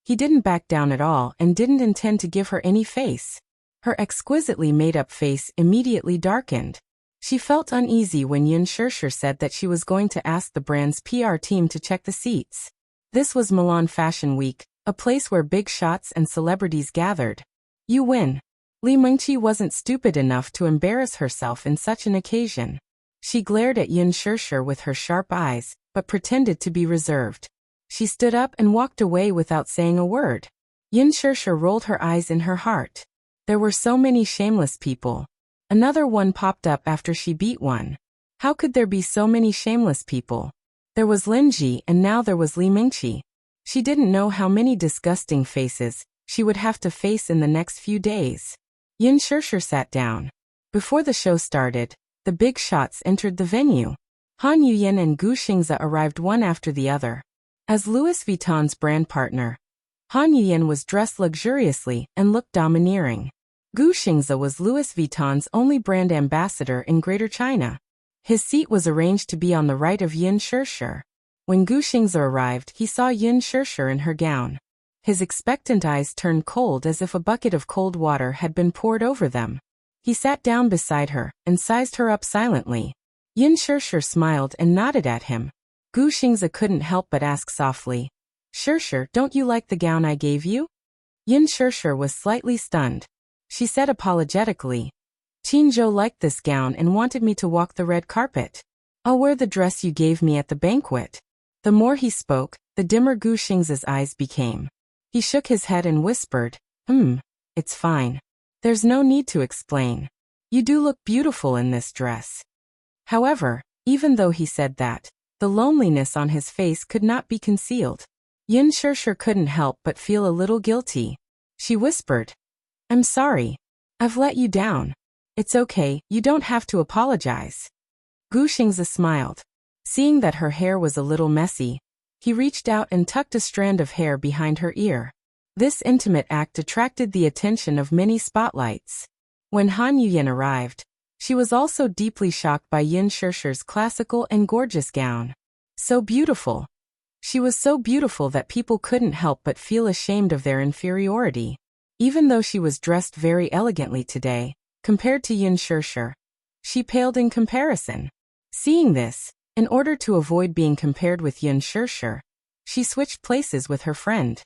He didn't back down at all and didn't intend to give her any face. Her exquisitely made-up face immediately darkened. She felt uneasy when Yin Shirshir said that she was going to ask the brand's PR team to check the seats. This was Milan Fashion Week, a place where big shots and celebrities gathered. You win. Li Mengqi wasn't stupid enough to embarrass herself in such an occasion. She glared at Yin Shirshir with her sharp eyes, but pretended to be reserved. She stood up and walked away without saying a word. Yin Shirshir rolled her eyes in her heart. There were so many shameless people. Another one popped up after she beat one. How could there be so many shameless people? There was Linji and now there was Li Mingqi. She didn't know how many disgusting faces she would have to face in the next few days. Yin Shirshir sat down. Before the show started, the big shots entered the venue. Han Yuyan and Gu Xingze arrived one after the other. As Louis Vuitton's brand partner, Han Yuyan was dressed luxuriously and looked domineering. Gu Xingze was Louis Vuitton's only brand ambassador in Greater China. His seat was arranged to be on the right of Yin Shirshir. When Gu Xingze arrived, he saw Yin Shirshir in her gown. His expectant eyes turned cold as if a bucket of cold water had been poured over them. He sat down beside her and sized her up silently. Yin Shirshir smiled and nodded at him. Gu Xingze couldn't help but ask softly, "Shirshir, don't you like the gown I gave you?" Yin Shirshir was slightly stunned. She said apologetically, "Qinzhou liked this gown and wanted me to walk the red carpet. I'll wear the dress you gave me at the banquet." The more he spoke, the dimmer Gu Xingze's eyes became. He shook his head and whispered, It's fine. There's no need to explain. You do look beautiful in this dress." However, even though he said that, the loneliness on his face could not be concealed. Yin Shirshir couldn't help but feel a little guilty. She whispered, "I'm sorry. I've let you down. It's okay, you don't have to apologize." Gu Xingze smiled. Seeing that her hair was a little messy, he reached out and tucked a strand of hair behind her ear. This intimate act attracted the attention of many spotlights. When Han Yuyan arrived, she was also deeply shocked by Yin Shirshir's classical and gorgeous gown. So beautiful. She was so beautiful that people couldn't help but feel ashamed of their inferiority. Even though she was dressed very elegantly today, compared to Yin Shirshir, she paled in comparison. Seeing this, in order to avoid being compared with Yin Shirshir, she switched places with her friend.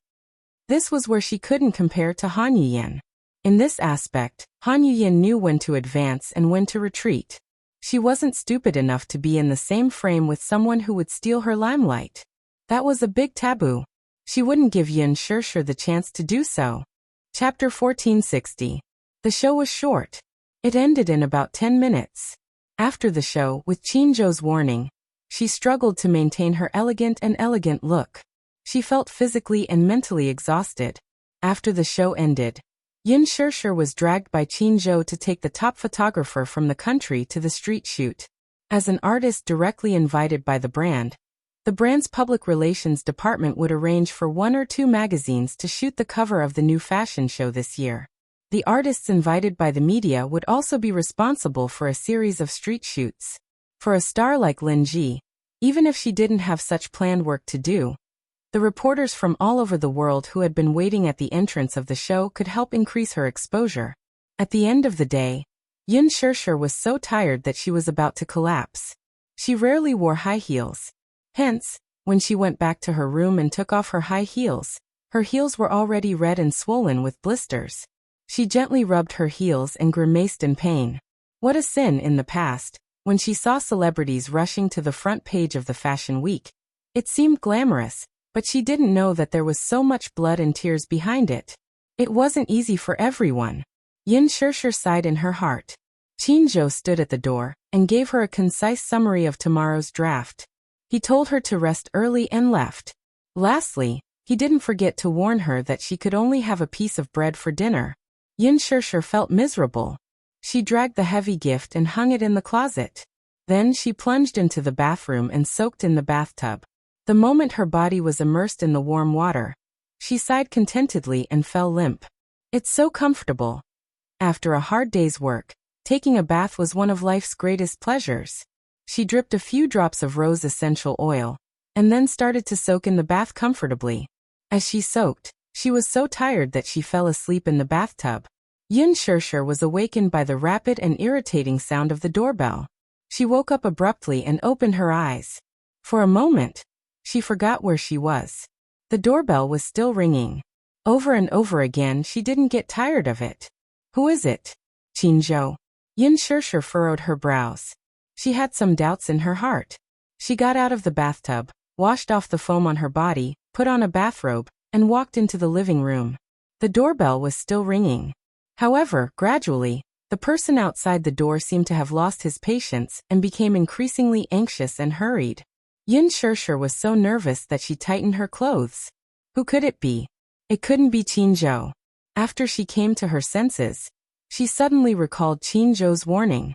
This was where she couldn't compare to Han Yuyan. In this aspect, Han Yuyan knew when to advance and when to retreat. She wasn't stupid enough to be in the same frame with someone who would steal her limelight. That was a big taboo. She wouldn't give Yin Shirshir the chance to do so. Chapter 1460. The show was short. It ended in about 10 minutes. After the show, with Qinzhou's warning, she struggled to maintain her elegant look. She felt physically and mentally exhausted. After the show ended, Yin Shirshir was dragged by Qinzhou to take the top photographer from the country to the street shoot. As an artist directly invited by the brand's public relations department would arrange for 1 or 2 magazines to shoot the cover of the new fashion show this year. The artists invited by the media would also be responsible for a series of street shoots. For a star like Lin Ji, even if she didn't have such planned work to do, the reporters from all over the world who had been waiting at the entrance of the show could help increase her exposure. At the end of the day, Yin Shirshir was so tired that she was about to collapse. She rarely wore high heels. Hence, when she went back to her room and took off her high heels, her heels were already red and swollen with blisters. She gently rubbed her heels and grimaced in pain. What a sin in the past, when she saw celebrities rushing to the front page of the Fashion Week. It seemed glamorous, but she didn't know that there was so much blood and tears behind it. It wasn't easy for everyone. Yin Shirshir sighed in her heart. Qinzhou stood at the door and gave her a concise summary of tomorrow's draft. He told her to rest early and left. Lastly, he didn't forget to warn her that she could only have a piece of bread for dinner. Yin Shirshir felt miserable. She dragged the heavy gift and hung it in the closet. Then she plunged into the bathroom and soaked in the bathtub. The moment her body was immersed in the warm water, she sighed contentedly and fell limp. It's so comfortable. After a hard day's work, taking a bath was one of life's greatest pleasures. She dripped a few drops of rose essential oil, and then started to soak in the bath comfortably. As she soaked, she was so tired that she fell asleep in the bathtub. Yin Shirshir was awakened by the rapid and irritating sound of the doorbell. She woke up abruptly and opened her eyes. For a moment, she forgot where she was. The doorbell was still ringing. Over and over again, she didn't get tired of it. Who is it? Qinzhou. Yin Shirshir furrowed her brows. She had some doubts in her heart. She got out of the bathtub, washed off the foam on her body, put on a bathrobe, and walked into the living room. The doorbell was still ringing. However, gradually, the person outside the door seemed to have lost his patience and became increasingly anxious and hurried. Yin Shirshir was so nervous that she tightened her clothes. Who could it be? It couldn't be Qinzhou. After she came to her senses, she suddenly recalled Qinzhou's warning.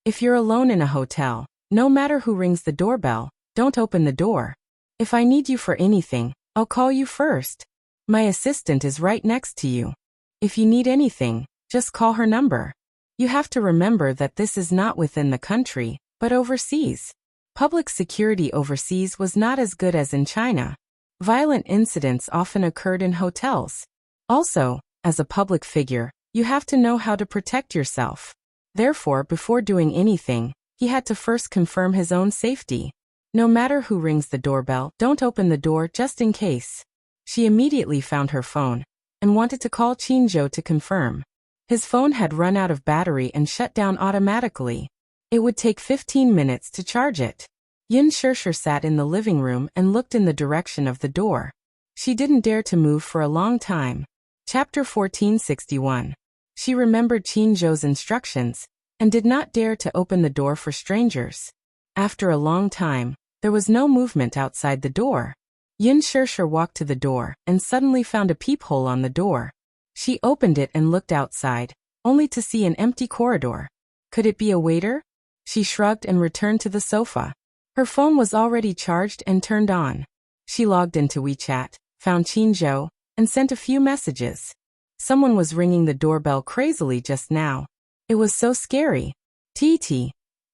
If you're alone in a hotel, no matter who rings the doorbell, don't open the door. If I need you for anything, I'll call you first. My assistant is right next to you. If you need anything, just call her number. You have to remember that this is not within the country, but overseas. Public security overseas was not as good as in China. Violent incidents often occurred in hotels. Also, as a public figure, you have to know how to protect yourself. Therefore, before doing anything, he had to first confirm his own safety. No matter who rings the doorbell, don't open the door just in case. She immediately found her phone and wanted to call Qinzhou to confirm. His phone had run out of battery and shut down automatically. It would take 15 minutes to charge it. Yin Shirshir sat in the living room and looked in the direction of the door. She didn't dare to move for a long time. Chapter 1461. She remembered Qinzhou's instructions and did not dare to open the door for strangers. After a long time, there was no movement outside the door. Yin Shirshir walked to the door and suddenly found a peephole on the door. She opened it and looked outside, only to see an empty corridor. Could it be a waiter? She shrugged and returned to the sofa. Her phone was already charged and turned on. She logged into WeChat, found Qinzhou, and sent a few messages. Someone was ringing the doorbell crazily just now. It was so scary. TT.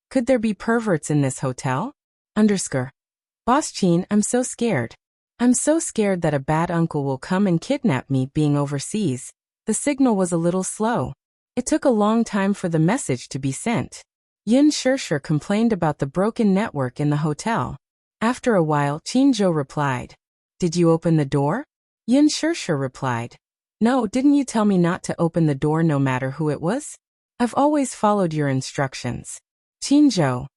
Could there be perverts in this hotel? Boss Qin, I'm so scared. I'm so scared that a bad uncle will come and kidnap me being overseas. The signal was a little slow. It took a long time for the message to be sent. Yin Shirshir complained about the broken network in the hotel. After a while, Qinzhou replied. Did you open the door? Yin Shirshir replied. No, didn't you tell me not to open the door no matter who it was? I've always followed your instructions. Qinzhou.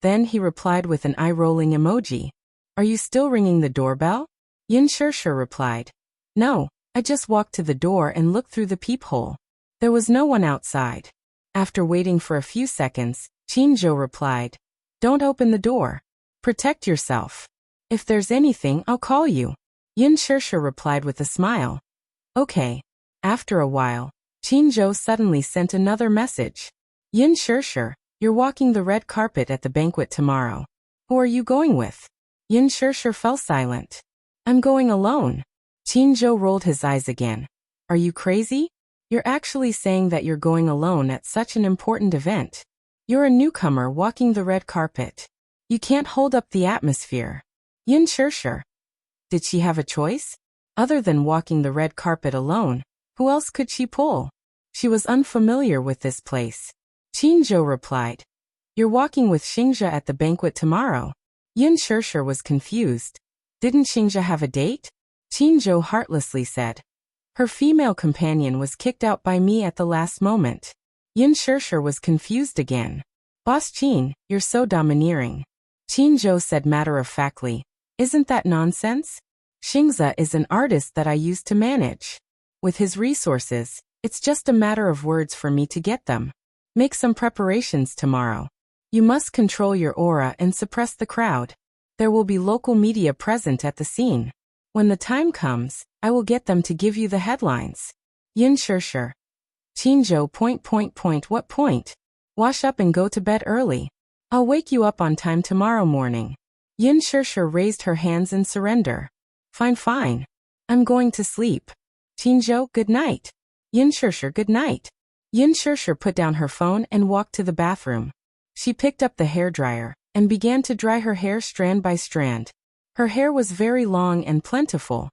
Then he replied with an eye-rolling emoji. Are you still ringing the doorbell? Yin Shirshir replied. No, I just walked to the door and looked through the peephole. There was no one outside. After waiting for a few seconds, Qinzhou replied. Don't open the door. Protect yourself. If there's anything, I'll call you. Yin Shirshir replied with a smile. Okay. After a while, Qinzhou suddenly sent another message. Yin Shirshir, you're walking the red carpet at the banquet tomorrow. Who are you going with? Yin Shirshir fell silent. I'm going alone. Qinzhou rolled his eyes again. Are you crazy? You're actually saying that you're going alone at such an important event. You're a newcomer walking the red carpet. You can't hold up the atmosphere. Yin Shirshir. Did she have a choice? Other than walking the red carpet alone, who else could she pull? She was unfamiliar with this place. Qinzhou replied. You're walking with Xingzhe at the banquet tomorrow. Yin Shirshir was confused. Didn't Xingzhe have a date? Qinzhou heartlessly said. Her female companion was kicked out by me at the last moment. Yin Shirshir was confused again. Boss Qin, you're so domineering. Qinzhou said matter-of-factly. Isn't that nonsense? Xingzhe is an artist that I used to manage. With his resources, it's just a matter of words for me to get them. Make some preparations tomorrow. You must control your aura and suppress the crowd. There will be local media present at the scene. When the time comes, I will get them to give you the headlines. Yin Shirshir. Qinzhou. What point? Wash up and go to bed early. I'll wake you up on time tomorrow morning. Yin Shirshir raised her hands in surrender. Fine. I'm going to sleep. Qinzhou, good night. Yin Shirshir, good night. Yin Shirshir put down her phone and walked to the bathroom. She picked up the hairdryer and began to dry her hair strand by strand. Her hair was very long and plentiful.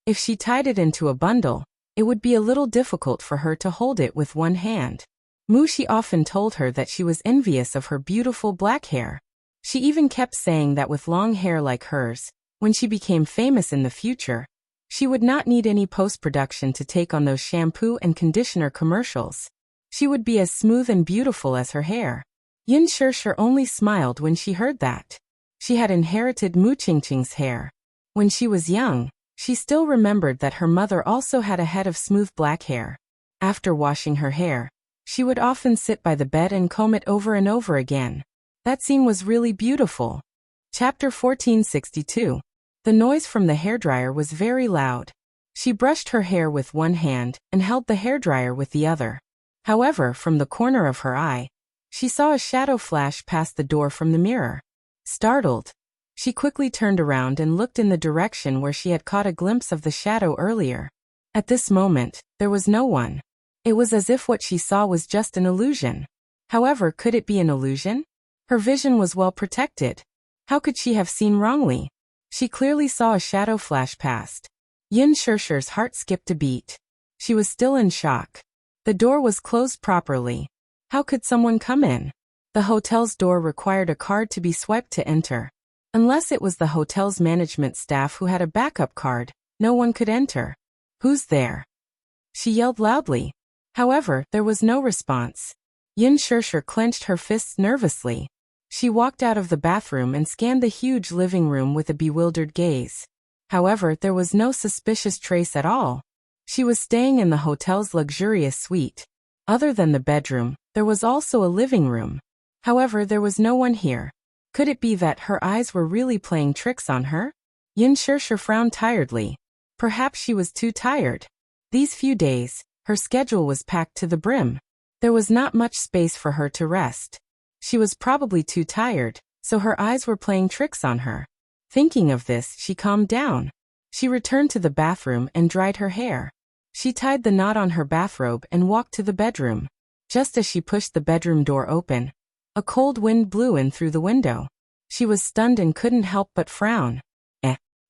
If she tied it into a bundle, it would be a little difficult for her to hold it with one hand. Mushi often told her that she was envious of her beautiful black hair. She even kept saying that with long hair like hers, when she became famous in the future, she would not need any post-production to take on those shampoo and conditioner commercials. She would be as smooth and beautiful as her hair. Yin Shirshir only smiled when she heard that. She had inherited Mu Qingqing's hair. When she was young, she still remembered that her mother also had a head of smooth black hair. After washing her hair, she would often sit by the bed and comb it over and over again. That scene was really beautiful. Chapter 1462. The noise from the hairdryer was very loud. She brushed her hair with one hand and held the hairdryer with the other. However, from the corner of her eye, she saw a shadow flash past the door from the mirror. Startled, she quickly turned around and looked in the direction where she had caught a glimpse of the shadow earlier. At this moment, there was no one. It was as if what she saw was just an illusion. However, could it be an illusion? Her vision was well protected. How could she have seen wrongly? She clearly saw a shadow flash past. Yin Shirshir's heart skipped a beat. She was still in shock. The door was closed properly. How could someone come in? The hotel's door required a card to be swiped to enter. Unless it was the hotel's management staff who had a backup card, no one could enter. Who's there? She yelled loudly. However, there was no response. Yin Shirshir clenched her fists nervously. She walked out of the bathroom and scanned the huge living room with a bewildered gaze. However, there was no suspicious trace at all. She was staying in the hotel's luxurious suite. Other than the bedroom, there was also a living room. However, there was no one here. Could it be that her eyes were really playing tricks on her? Yin Shirshir frowned tiredly. Perhaps she was too tired. These few days, her schedule was packed to the brim. There was not much space for her to rest. She was probably too tired, so her eyes were playing tricks on her. Thinking of this, she calmed down. She returned to the bathroom and dried her hair. She tied the knot on her bathrobe and walked to the bedroom. Just as she pushed the bedroom door open, a cold wind blew in through the window. She was stunned and couldn't help but frown.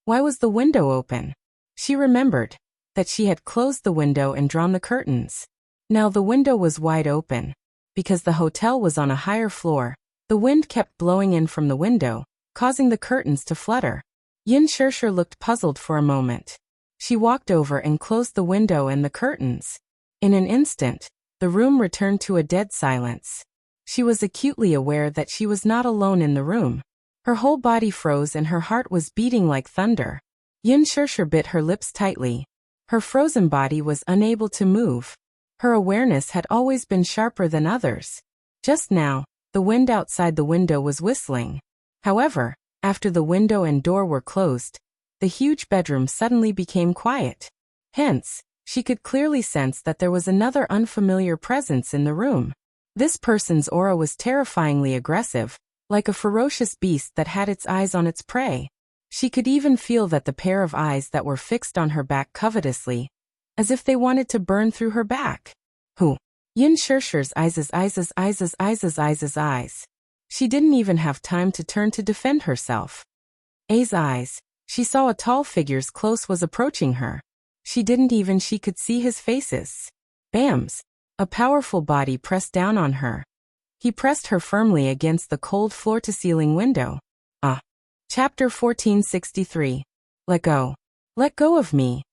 Why was the window open? She remembered that she had closed the window and drawn the curtains. Now the window was wide open. Because the hotel was on a higher floor, the wind kept blowing in from the window, causing the curtains to flutter. Yin Shirshir looked puzzled for a moment. She walked over and closed the window and the curtains. In an instant, the room returned to a dead silence. She was acutely aware that she was not alone in the room. Her whole body froze and her heart was beating like thunder. Yin Shirshir bit her lips tightly. Her frozen body was unable to move. Her awareness had always been sharper than others. Just now, the wind outside the window was whistling. However, after the window and door were closed, the huge bedroom suddenly became quiet. Hence, she could clearly sense that there was another unfamiliar presence in the room. This person's aura was terrifyingly aggressive, like a ferocious beast that had its eyes on its prey. She could even feel that the pair of eyes that were fixed on her back covetously, as if they wanted to burn through her back. Who? Yin Shirshir's eyes. She didn't even have time to turn to defend herself. Eyes. She saw a tall figure's close was approaching her. She could see his faces. Bams! A powerful body pressed down on her. He pressed her firmly against the cold floor-to-ceiling window. Chapter 1463. Let go. Let go of me.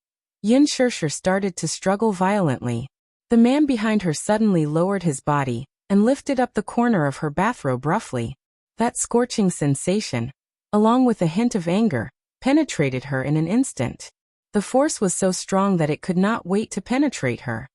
Yin Shirshir started to struggle violently. The man behind her suddenly lowered his body and lifted up the corner of her bathrobe roughly. That scorching sensation, along with a hint of anger, penetrated her in an instant. The force was so strong that it could not wait to penetrate her.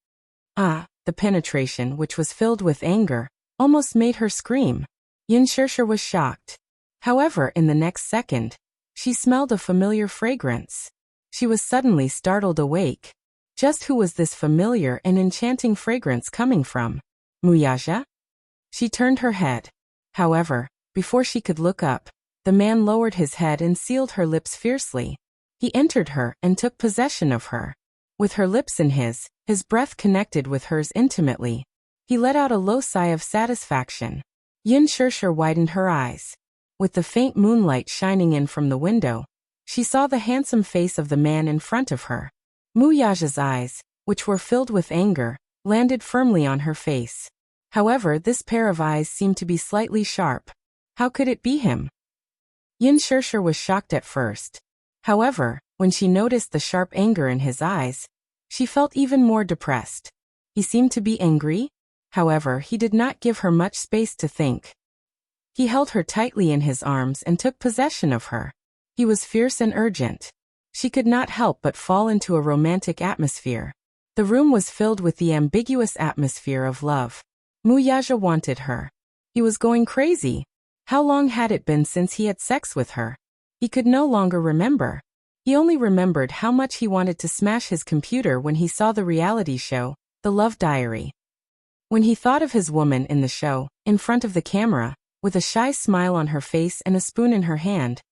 The penetration, which was filled with anger, almost made her scream. Yin Shirshir was shocked. However, in the next second, she smelled a familiar fragrance. She was suddenly startled awake. Just who was this familiar and enchanting fragrance coming from? Muyaja? She turned her head. However, before she could look up, the man lowered his head and sealed her lips fiercely. He entered her and took possession of her. With her lips in his breath connected with hers intimately. He let out a low sigh of satisfaction. Yin Shirshir widened her eyes. With the faint moonlight shining in from the window, she saw the handsome face of the man in front of her. Muyaja's eyes, which were filled with anger, landed firmly on her face. However, this pair of eyes seemed to be slightly sharp. How could it be him? Yin Shirshir was shocked at first. However, when she noticed the sharp anger in his eyes, she felt even more depressed. He seemed to be angry. However, he did not give her much space to think. He held her tightly in his arms and took possession of her. He was fierce and urgent. She could not help but fall into a romantic atmosphere. The room was filled with the ambiguous atmosphere of love. Muyaja wanted her. He was going crazy. How long had it been since he had sex with her? He could no longer remember. He only remembered how much he wanted to smash his computer when he saw the reality show, The Love Diary. When he thought of his woman in the show, in front of the camera, with a shy smile on her face and a spoon in her hand,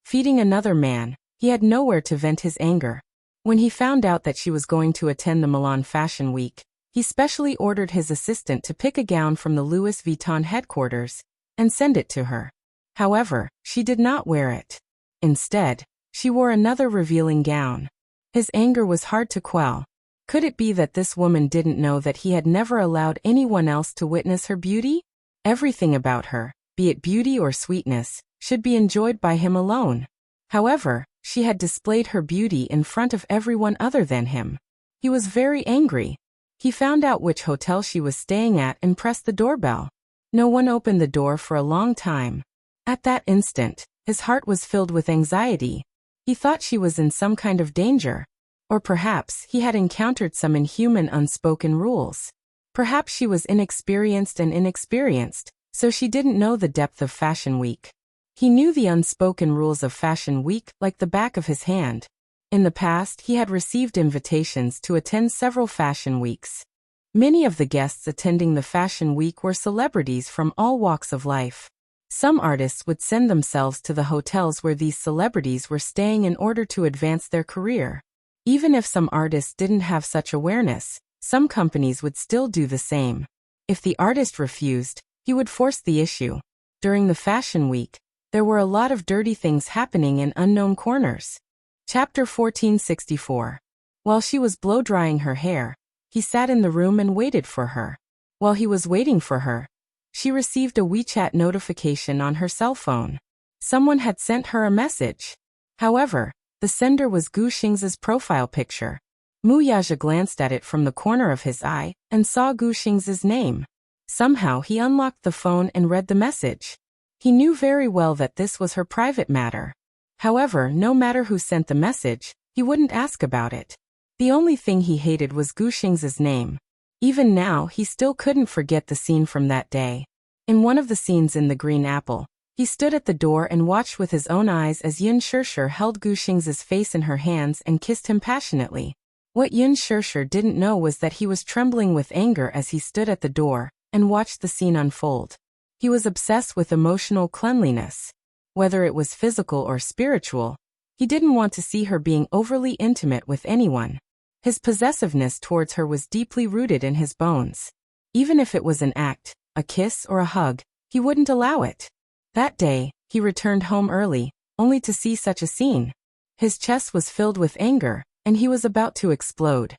feeding another man, he had nowhere to vent his anger. When he found out that she was going to attend the Milan Fashion Week, he specially ordered his assistant to pick a gown from the Louis Vuitton headquarters and send it to her. However, she did not wear it. Instead, she wore another revealing gown. His anger was hard to quell. Could it be that this woman didn't know that he had never allowed anyone else to witness her beauty? Everything about her, be it beauty or sweetness, should be enjoyed by him alone. However, she had displayed her beauty in front of everyone other than him. He was very angry. He found out which hotel she was staying at and pressed the doorbell. No one opened the door for a long time. At that instant, his heart was filled with anxiety. He thought she was in some kind of danger. Or perhaps he had encountered some inhuman unspoken rules. Perhaps she was inexperienced, so she didn't know the depth of Fashion Week. He knew the unspoken rules of Fashion Week like the back of his hand. In the past, he had received invitations to attend several Fashion Weeks. Many of the guests attending the Fashion Week were celebrities from all walks of life. Some artists would send themselves to the hotels where these celebrities were staying in order to advance their career. Even if some artists didn't have such awareness, some companies would still do the same. If the artist refused, he would force the issue. During the Fashion Week, there were a lot of dirty things happening in unknown corners. Chapter 1464. While she was blow-drying her hair, he sat in the room and waited for her. While he was waiting for her, she received a WeChat notification on her cell phone. Someone had sent her a message. However, the sender was Gu Xing's profile picture. Muyaja glanced at it from the corner of his eye and saw Gu Xing's name. Somehow he unlocked the phone and read the message. He knew very well that this was her private matter. However, no matter who sent the message, he wouldn't ask about it. The only thing he hated was Gu Xing's name. Even now, he still couldn't forget the scene from that day. In one of the scenes in The Green Apple, he stood at the door and watched with his own eyes as Yin Shirshir held Gu Xing's face in her hands and kissed him passionately. What Yin Shirshir didn't know was that he was trembling with anger as he stood at the door and watched the scene unfold. He was obsessed with emotional cleanliness. Whether it was physical or spiritual, he didn't want to see her being overly intimate with anyone. His possessiveness towards her was deeply rooted in his bones. Even if it was an act, a kiss or a hug, he wouldn't allow it. That day, he returned home early, only to see such a scene. His chest was filled with anger, and he was about to explode.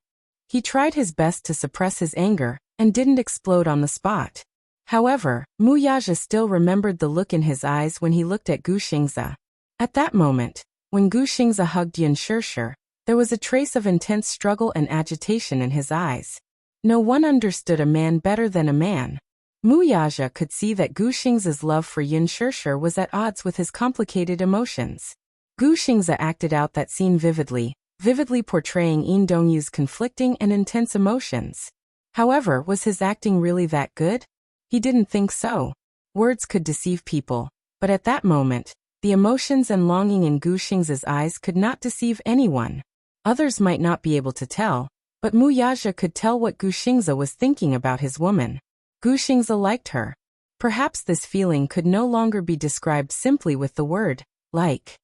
He tried his best to suppress his anger, and didn't explode on the spot. However, Muyaja still remembered the look in his eyes when he looked at Gu Xingze. At that moment, when Gu Xingze hugged Yin Shirshir, there was a trace of intense struggle and agitation in his eyes. No one understood a man better than a man. Muyaja could see that Gu Xingze's love for Yin Shirshir was at odds with his complicated emotions. Gu Xingze acted out that scene vividly portraying Yin Dongyu's conflicting and intense emotions. However, was his acting really that good? He didn't think so. Words could deceive people, but at that moment, the emotions and longing in Gu Xingze's eyes could not deceive anyone. Others might not be able to tell, but Muyaja could tell what Gu Xingze was thinking about his woman. Gu Xingze liked her. Perhaps this feeling could no longer be described simply with the word, like.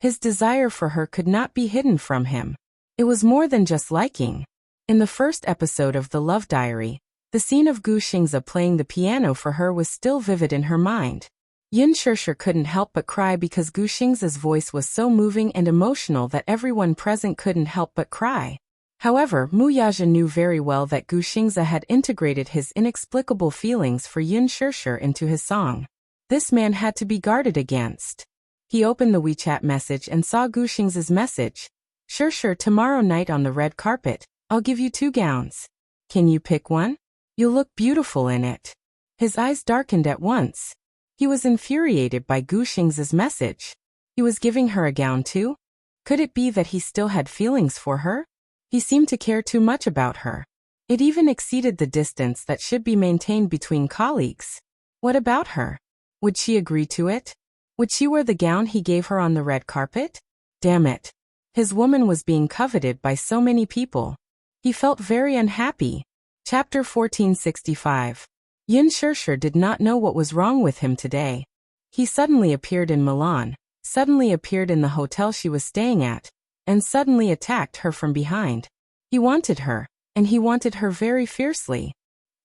His desire for her could not be hidden from him. It was more than just liking. In the first episode of The Love Diary, the scene of Gu Xingze playing the piano for her was still vivid in her mind. Yin Shirshir couldn't help but cry because Gu Xingze's voice was so moving and emotional that everyone present couldn't help but cry. However, Muyaja knew very well that Gu Xingze had integrated his inexplicable feelings for Yin Shishir into his song. This man had to be guarded against. He opened the WeChat message and saw Gu Xingze's message. Shishir, tomorrow night on the red carpet, I'll give you 2 gowns. Can you pick one? You'll look beautiful in it. His eyes darkened at once. He was infuriated by Gu Xingze's message. He was giving her a gown too? Could it be that he still had feelings for her? He seemed to care too much about her. It even exceeded the distance that should be maintained between colleagues. What about her? Would she agree to it? Would she wear the gown he gave her on the red carpet? Damn it. His woman was being coveted by so many people. He felt very unhappy. Chapter 1465. Yin Shishir did not know what was wrong with him today. He suddenly appeared in Milan, suddenly appeared in the hotel she was staying at, and suddenly attacked her from behind. He wanted her, and he wanted her very fiercely.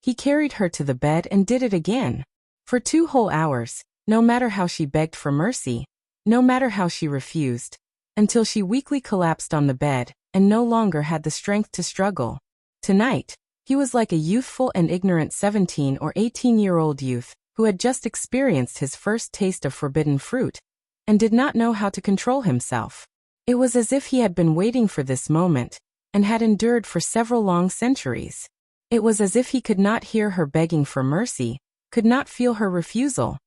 He carried her to the bed and did it again. For 2 whole hours, no matter how she begged for mercy, no matter how she refused, until she weakly collapsed on the bed and no longer had the strength to struggle. Tonight, he was like a youthful and ignorant 17 or 18-year-old youth who had just experienced his first taste of forbidden fruit and did not know how to control himself. It was as if he had been waiting for this moment and had endured for several long centuries. It was as if he could not hear her begging for mercy, could not feel her refusal.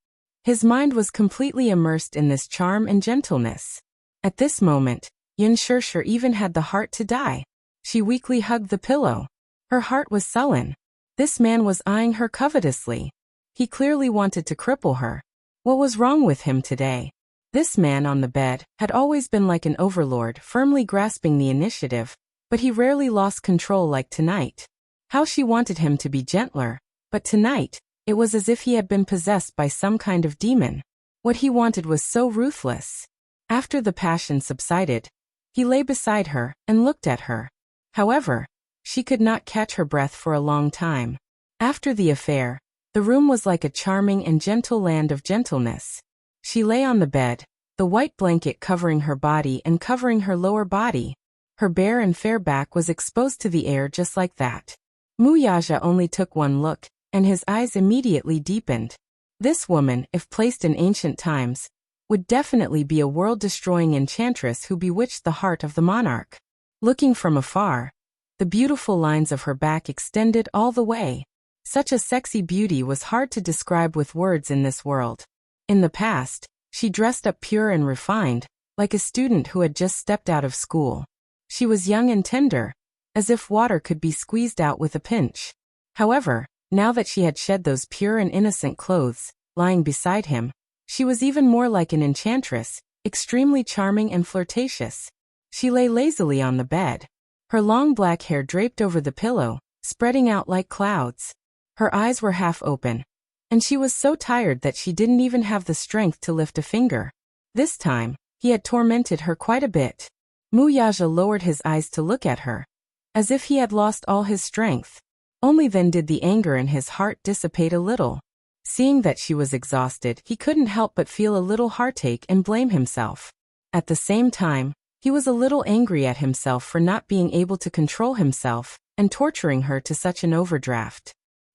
His mind was completely immersed in this charm and gentleness. At this moment, Yin Shishir even had the heart to die. She weakly hugged the pillow. Her heart was sullen. This man was eyeing her covetously. He clearly wanted to cripple her. What was wrong with him today? This man on the bed had always been like an overlord firmly grasping the initiative, but he rarely lost control like tonight. How she wanted him to be gentler, but tonight, it was as if he had been possessed by some kind of demon. What he wanted was so ruthless. After the passion subsided, he lay beside her and looked at her. However, she could not catch her breath for a long time. After the affair, the room was like a charming and gentle land of gentleness. She lay on the bed, the white blanket covering her body and covering her lower body. Her bare and fair back was exposed to the air just like that. Muyaja only took one look, and his eyes immediately deepened. This woman, if placed in ancient times, would definitely be a world-destroying enchantress who bewitched the heart of the monarch. Looking from afar, the beautiful lines of her back extended all the way. Such a sexy beauty was hard to describe with words in this world. In the past, she dressed up pure and refined, like a student who had just stepped out of school. She was young and tender, as if water could be squeezed out with a pinch. However, now that she had shed those pure and innocent clothes, lying beside him, she was even more like an enchantress, extremely charming and flirtatious. She lay lazily on the bed. Her long black hair draped over the pillow, spreading out like clouds. Her eyes were half open, and she was so tired that she didn't even have the strength to lift a finger. This time, he had tormented her quite a bit. Muyaja lowered his eyes to look at her, as if he had lost all his strength. Only then did the anger in his heart dissipate a little. Seeing that she was exhausted, he couldn't help but feel a little heartache and blame himself. At the same time, he was a little angry at himself for not being able to control himself and torturing her to such an overdraft.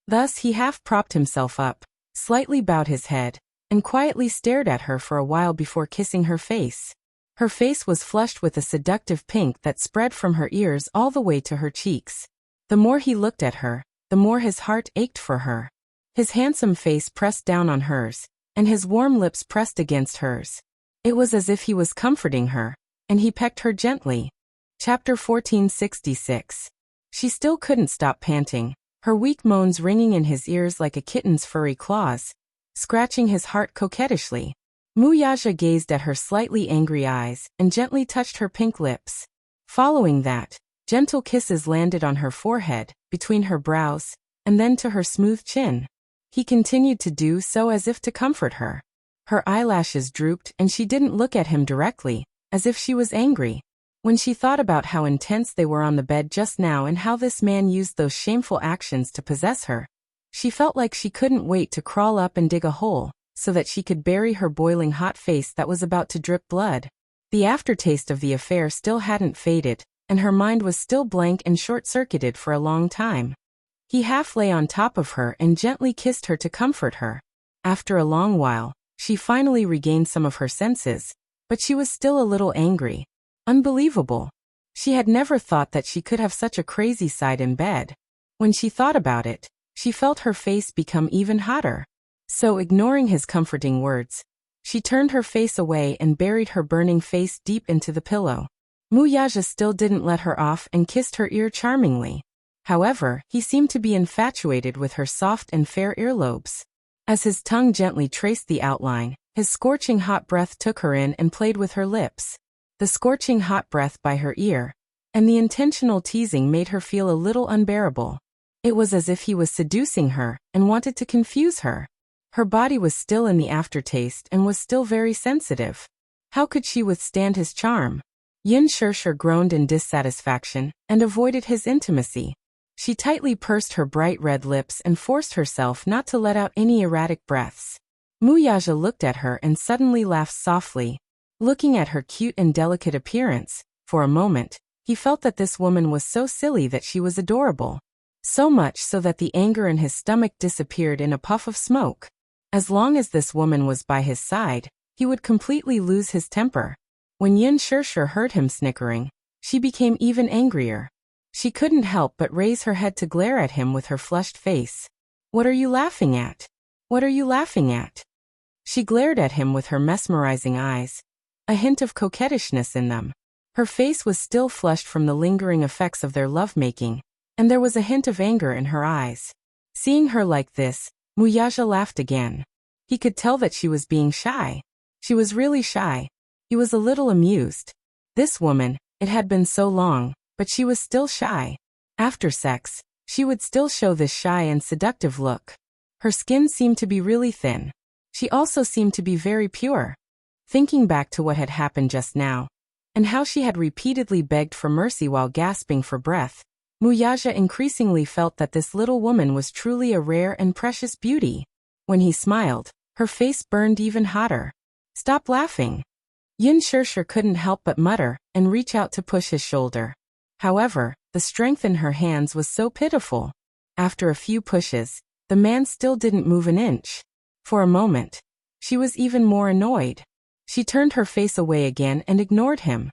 Thus he half propped himself up, slightly bowed his head, and quietly stared at her for a while before kissing her face. Her face was flushed with a seductive pink that spread from her ears all the way to her cheeks. The more he looked at her, the more his heart ached for her. His handsome face pressed down on hers, and his warm lips pressed against hers. It was as if he was comforting her, and he pecked her gently. Chapter 1466. She still couldn't stop panting, her weak moans ringing in his ears like a kitten's furry claws, scratching his heart coquettishly. Muyaja gazed at her slightly angry eyes and gently touched her pink lips. Following that, gentle kisses landed on her forehead, between her brows, and then to her smooth chin. He continued to do so as if to comfort her. Her eyelashes drooped and she didn't look at him directly, as if she was angry. When she thought about how intense they were on the bed just now and how this man used those shameful actions to possess her, she felt like she couldn't wait to crawl up and dig a hole, so that she could bury her boiling hot face that was about to drip blood. The aftertaste of the affair still hadn't faded, and her mind was still blank and short-circuited for a long time. He half lay on top of her and gently kissed her to comfort her. After a long while, she finally regained some of her senses, but she was still a little angry. Unbelievable. She had never thought that she could have such a crazy side in bed. When she thought about it, she felt her face become even hotter. So, ignoring his comforting words, she turned her face away and buried her burning face deep into the pillow. Muyaja still didn't let her off and kissed her ear charmingly. However, he seemed to be infatuated with her soft and fair earlobes. As his tongue gently traced the outline, his scorching hot breath took her in and played with her lips. The scorching hot breath by her ear, and the intentional teasing made her feel a little unbearable. It was as if he was seducing her and wanted to confuse her. Her body was still in the aftertaste and was still very sensitive. How could she withstand his charm? Yin Shirshir groaned in dissatisfaction and avoided his intimacy. She tightly pursed her bright red lips and forced herself not to let out any erratic breaths. Muyaja looked at her and suddenly laughed softly. Looking at her cute and delicate appearance, for a moment, he felt that this woman was so silly that she was adorable. So much so that the anger in his stomach disappeared in a puff of smoke. As long as this woman was by his side, he would completely lose his temper. When Yin Shirshir heard him snickering, she became even angrier. She couldn't help but raise her head to glare at him with her flushed face. "What are you laughing at? What are you laughing at?" She glared at him with her mesmerizing eyes, a hint of coquettishness in them. Her face was still flushed from the lingering effects of their lovemaking, and there was a hint of anger in her eyes. Seeing her like this, Muyaja laughed again. He could tell that she was being shy. She was really shy. He was a little amused. This woman, it had been so long, but she was still shy. After sex, she would still show this shy and seductive look. Her skin seemed to be really thin. She also seemed to be very pure. Thinking back to what had happened just now, and how she had repeatedly begged for mercy while gasping for breath, Muyaja increasingly felt that this little woman was truly a rare and precious beauty. When he smiled, her face burned even hotter. "Stop laughing." Yin Shirshir couldn't help but mutter and reach out to push his shoulder. However, the strength in her hands was so pitiful. After a few pushes, the man still didn't move an inch. For a moment, she was even more annoyed. She turned her face away again and ignored him.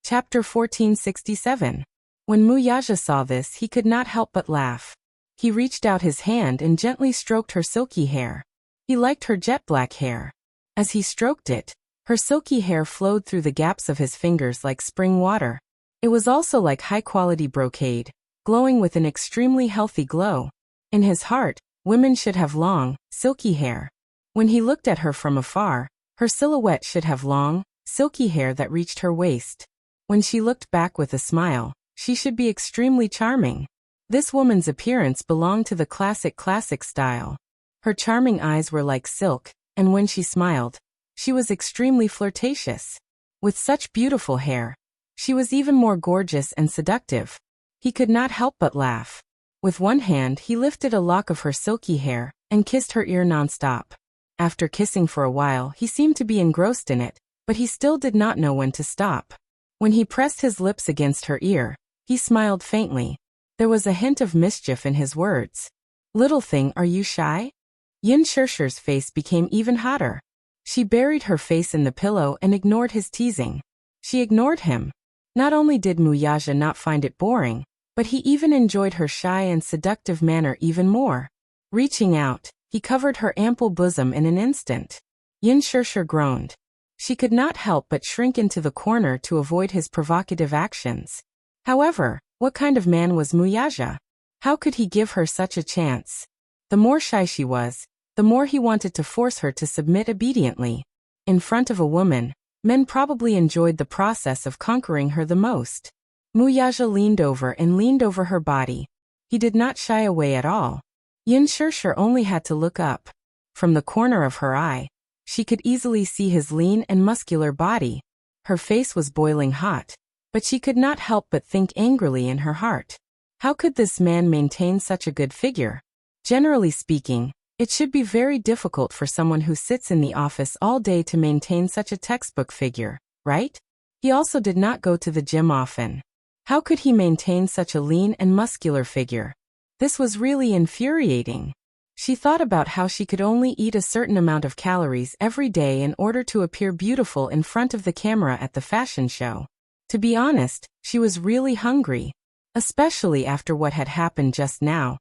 Chapter 1467. When Muyaja saw this, he could not help but laugh. He reached out his hand and gently stroked her silky hair. He liked her jet black hair. As he stroked it, her silky hair flowed through the gaps of his fingers like spring water. It was also like high-quality brocade, glowing with an extremely healthy glow. In his heart, women should have long, silky hair. When he looked at her from afar, her silhouette should have long, silky hair that reached her waist. When she looked back with a smile, she should be extremely charming. This woman's appearance belonged to the classic style. Her charming eyes were like silk, and when she smiled, she was extremely flirtatious. With such beautiful hair, she was even more gorgeous and seductive. He could not help but laugh. With one hand he lifted a lock of her silky hair and kissed her ear nonstop. After kissing for a while, he seemed to be engrossed in it, but he still did not know when to stop. When he pressed his lips against her ear, he smiled faintly. There was a hint of mischief in his words. "Little thing, are you shy?" Yin Shirshir's face became even hotter. She buried her face in the pillow and ignored his teasing. She ignored him. Not only did Muyaja not find it boring, but he even enjoyed her shy and seductive manner even more. Reaching out, he covered her ample bosom in an instant. Yin Shirshir groaned. She could not help but shrink into the corner to avoid his provocative actions. However, what kind of man was Muyaja? How could he give her such a chance? The more shy she was, the more he wanted to force her to submit obediently. In front of a woman, men probably enjoyed the process of conquering her the most. Muyaja leaned over her body. He did not shy away at all. Yin Shirshir only had to look up. From the corner of her eye, she could easily see his lean and muscular body. Her face was boiling hot, but she could not help but think angrily in her heart. How could this man maintain such a good figure? Generally speaking, it should be very difficult for someone who sits in the office all day to maintain such a textbook figure, right? He also did not go to the gym often. How could he maintain such a lean and muscular figure? This was really infuriating. She thought about how she could only eat a certain amount of calories every day in order to appear beautiful in front of the camera at the fashion show. To be honest, she was really hungry, especially after what had happened just now.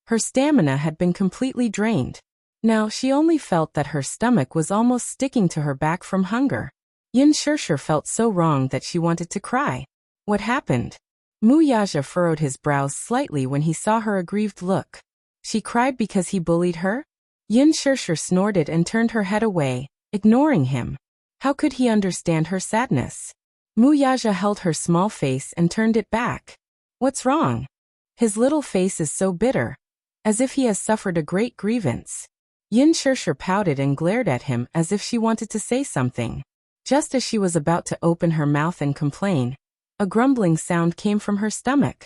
Her stamina had been completely drained. Now she only felt that her stomach was almost sticking to her back from hunger. Yin Shirshir felt so wrong that she wanted to cry. What happened? Mu Yaja furrowed his brows slightly when he saw her aggrieved look. She cried because he bullied her? Yin Shirshir snorted and turned her head away, ignoring him. How could he understand her sadness? Mu Yaja held her small face and turned it back. What's wrong? His little face is so bitter, as if he has suffered a great grievance. Yin Shirshir pouted and glared at him as if she wanted to say something. Just as she was about to open her mouth and complain, a grumbling sound came from her stomach.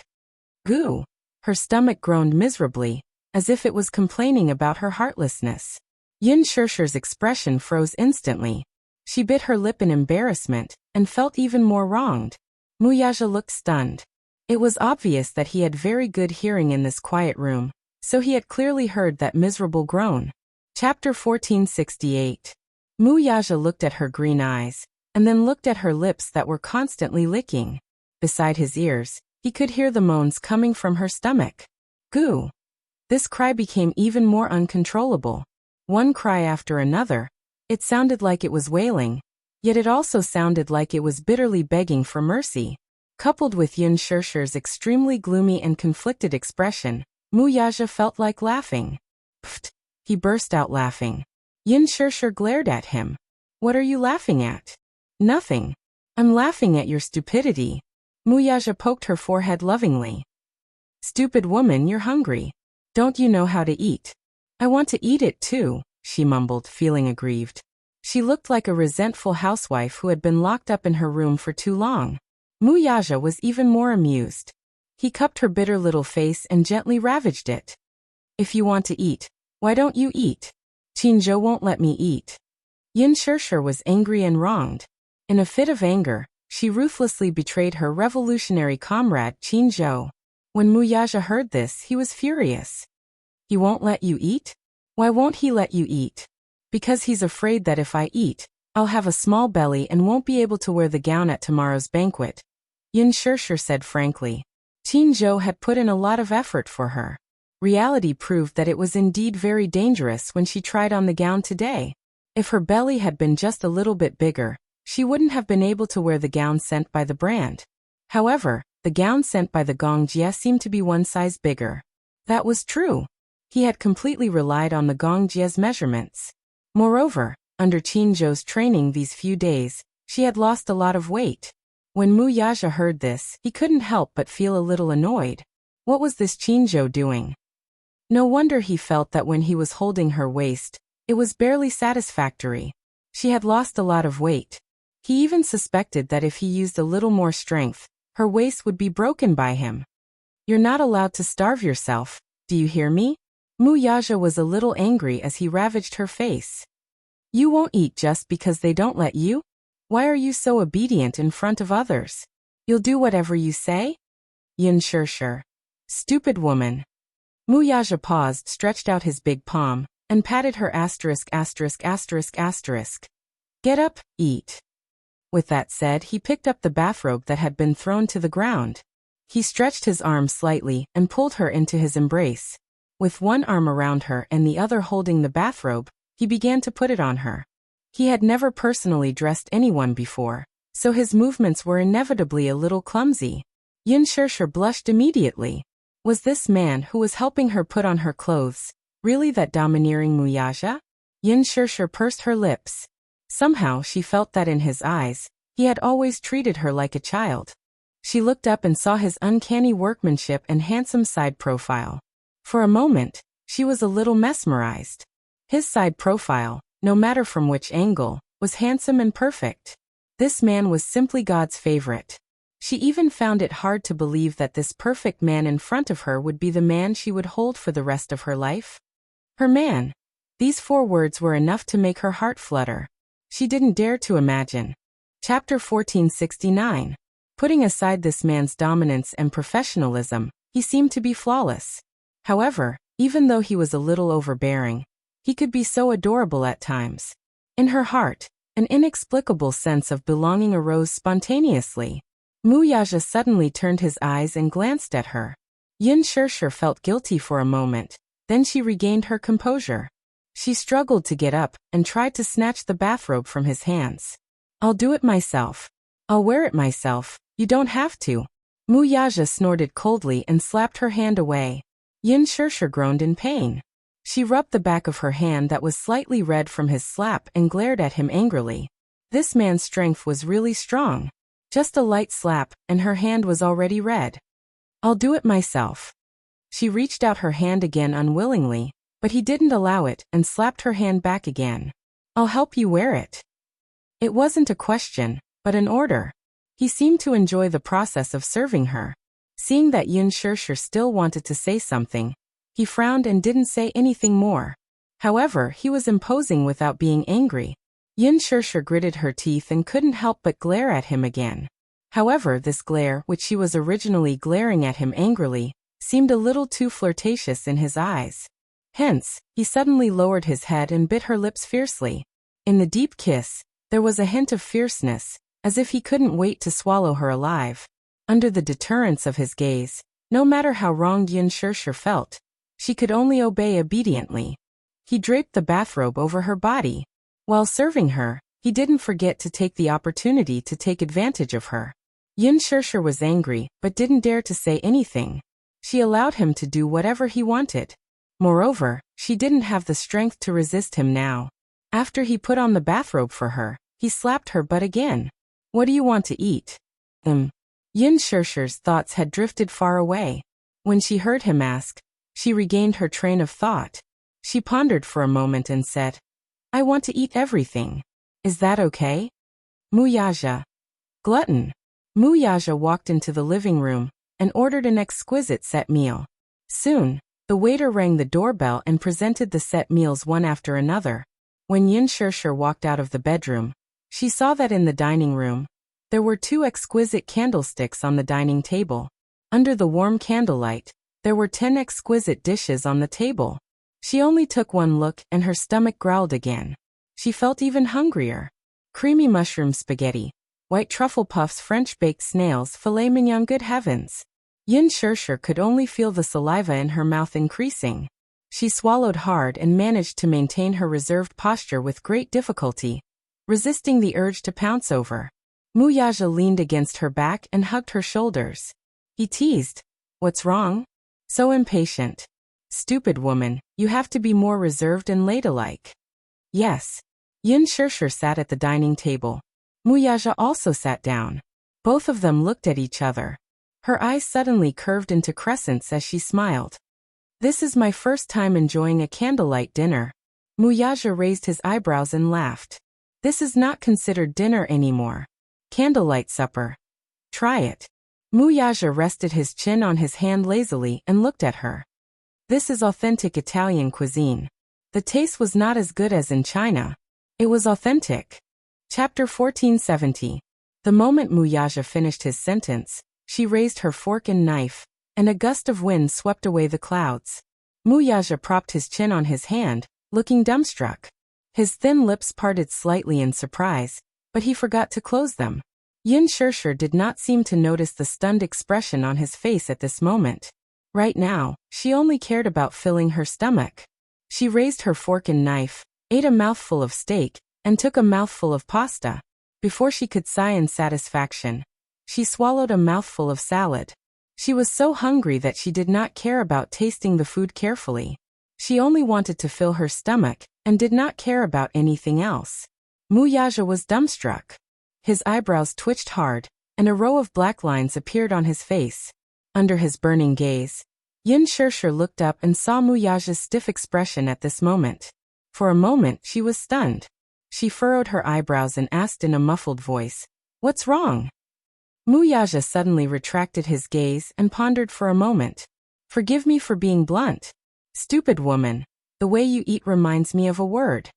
Goo! Her stomach groaned miserably, as if it was complaining about her heartlessness. Yin Shirshir's expression froze instantly. She bit her lip in embarrassment, and felt even more wronged. Mu Yaja looked stunned. It was obvious that he had very good hearing in this quiet room, so he had clearly heard that miserable groan. Chapter 1468. Mu Yaja looked at her green eyes, and then looked at her lips that were constantly licking. Beside his ears, he could hear the moans coming from her stomach. Goo! This cry became even more uncontrollable. One cry after another. It sounded like it was wailing, yet it also sounded like it was bitterly begging for mercy. Coupled with Yin Shirshir's extremely gloomy and conflicted expression, Mu Yaja felt like laughing. Pfft! He burst out laughing. Yin Shirshir glared at him. What are you laughing at? Nothing. I'm laughing at your stupidity. Mu Yaja poked her forehead lovingly. Stupid woman, you're hungry. Don't you know how to eat? I want to eat it too, she mumbled, feeling aggrieved. She looked like a resentful housewife who had been locked up in her room for too long. Mu Yaja was even more amused. He cupped her bitter little face and gently ravaged it. If you want to eat, why don't you eat? Qinzhou won't let me eat. Yin Shirshir was angry and wronged. In a fit of anger, she ruthlessly betrayed her revolutionary comrade Qinzhou. When Mu Yaja heard this, he was furious. He won't let you eat? Why won't he let you eat? Because he's afraid that if I eat, I'll have a small belly and won't be able to wear the gown at tomorrow's banquet. Yin Shirshir said frankly. Qinzhou had put in a lot of effort for her. Reality proved that it was indeed very dangerous when she tried on the gown today. If her belly had been just a little bit bigger, she wouldn't have been able to wear the gown sent by the brand. However, the gown sent by the Gongjie seemed to be one size bigger. That was true. He had completely relied on the Gongjie's measurements. Moreover, under Qinzhou's training these few days, she had lost a lot of weight. When Mu Yaja heard this, he couldn't help but feel a little annoyed. What was this Qinzhou doing? No wonder he felt that when he was holding her waist, it was barely satisfactory. She had lost a lot of weight. He even suspected that if he used a little more strength, her waist would be broken by him. You're not allowed to starve yourself, do you hear me? Mu Yaja was a little angry as he ravaged her face. You won't eat just because they don't let you? Why are you so obedient in front of others? You'll do whatever you say? Yin Shirshir. Stupid woman. Mu Yaja paused, stretched out his big palm, and patted her asterisk. Get up, eat. With that said, he picked up the bathrobe that had been thrown to the ground. He stretched his arm slightly and pulled her into his embrace. With one arm around her and the other holding the bathrobe, he began to put it on her. He had never personally dressed anyone before, so his movements were inevitably a little clumsy. Yin Shirshir blushed immediately. Was this man who was helping her put on her clothes really that domineering Mu Yaja? Yin Shirshir pursed her lips. Somehow she felt that in his eyes, he had always treated her like a child. She looked up and saw his uncanny workmanship and handsome side profile. For a moment, she was a little mesmerized. His side profile, no matter from which angle, was handsome and perfect. This man was simply God's favorite. She even found it hard to believe that this perfect man in front of her would be the man she would hold for the rest of her life. Her man. These 4 words were enough to make her heart flutter. She didn't dare to imagine. Chapter 1469. Putting aside this man's dominance and professionalism, he seemed to be flawless. However, even though he was a little overbearing, he could be so adorable at times. In her heart, an inexplicable sense of belonging arose spontaneously. Muyaja suddenly turned his eyes and glanced at her. Yin Shirshir felt guilty for a moment, then she regained her composure. She struggled to get up and tried to snatch the bathrobe from his hands. "I'll do it myself. I'll wear it myself, you don't have to." Muyaja snorted coldly and slapped her hand away. Yin Shirshir groaned in pain. She rubbed the back of her hand that was slightly red from his slap and glared at him angrily. This man's strength was really strong. Just a light slap, and her hand was already red. "I'll do it myself." She reached out her hand again unwillingly, but he didn't allow it and slapped her hand back again. "I'll help you wear it." It wasn't a question, but an order. He seemed to enjoy the process of serving her. Seeing that Yin Shirshir still wanted to say something, he frowned and didn't say anything more. However, he was imposing without being angry. Yin Shirshir gritted her teeth and couldn't help but glare at him again. However, this glare, which she was originally glaring at him angrily, seemed a little too flirtatious in his eyes. Hence, he suddenly lowered his head and bit her lips fiercely. In the deep kiss, there was a hint of fierceness, as if he couldn't wait to swallow her alive. Under the deterrence of his gaze, no matter how wronged Yin Shirshir felt, she could only obey obediently. He draped the bathrobe over her body. While serving her, he didn't forget to take the opportunity to take advantage of her. Yin Shirshir was angry, but didn't dare to say anything. She allowed him to do whatever he wanted. Moreover, she didn't have the strength to resist him now. After he put on the bathrobe for her, he slapped her butt again. "What do you want to eat?" Yin Shirshir's thoughts had drifted far away. When she heard him ask, she regained her train of thought. She pondered for a moment and said, "I want to eat everything. Is that okay?" Muyaja. Glutton. Muyaja walked into the living room and ordered an exquisite set meal. Soon, the waiter rang the doorbell and presented the set meals one after another. When Yin Shirshir walked out of the bedroom, she saw that in the dining room, there were 2 exquisite candlesticks on the dining table. Under the warm candlelight, there were 10 exquisite dishes on the table. She only took one look and her stomach growled again. She felt even hungrier. Creamy mushroom spaghetti, white truffle puffs, French baked snails, filet mignon, good heavens. Yin Shirshir could only feel the saliva in her mouth increasing. She swallowed hard and managed to maintain her reserved posture with great difficulty, resisting the urge to pounce over. Muyaja leaned against her back and hugged her shoulders. He teased, "What's wrong? So impatient. Stupid woman, you have to be more reserved and ladylike." "Yes." Yin Shirshir sat at the dining table. Muyaja also sat down. Both of them looked at each other. Her eyes suddenly curved into crescents as she smiled. "This is my first time enjoying a candlelight dinner." Muyaja raised his eyebrows and laughed. "This is not considered dinner anymore. Candlelight supper. Try it." Muyaja rested his chin on his hand lazily and looked at her. "This is authentic Italian cuisine. The taste was not as good as in China. It was authentic." Chapter 1470. The moment Muyaja finished his sentence, she raised her fork and knife, and a gust of wind swept away the clouds. Muyaja propped his chin on his hand, looking dumbstruck. His thin lips parted slightly in surprise, but he forgot to close them. Yin Shirshir did not seem to notice the stunned expression on his face at this moment. Right now, she only cared about filling her stomach. She raised her fork and knife, ate a mouthful of steak, and took a mouthful of pasta. Before she could sigh in satisfaction, she swallowed a mouthful of salad. She was so hungry that she did not care about tasting the food carefully. She only wanted to fill her stomach, and did not care about anything else. Muyaja was dumbstruck. His eyebrows twitched hard, and a row of black lines appeared on his face. Under his burning gaze, Yin Shirshir looked up and saw Muyaja's stiff expression at this moment. For a moment she was stunned. She furrowed her eyebrows and asked in a muffled voice, "What's wrong?" Muyaja suddenly retracted his gaze and pondered for a moment. "Forgive me for being blunt. Stupid woman, the way you eat reminds me of a word."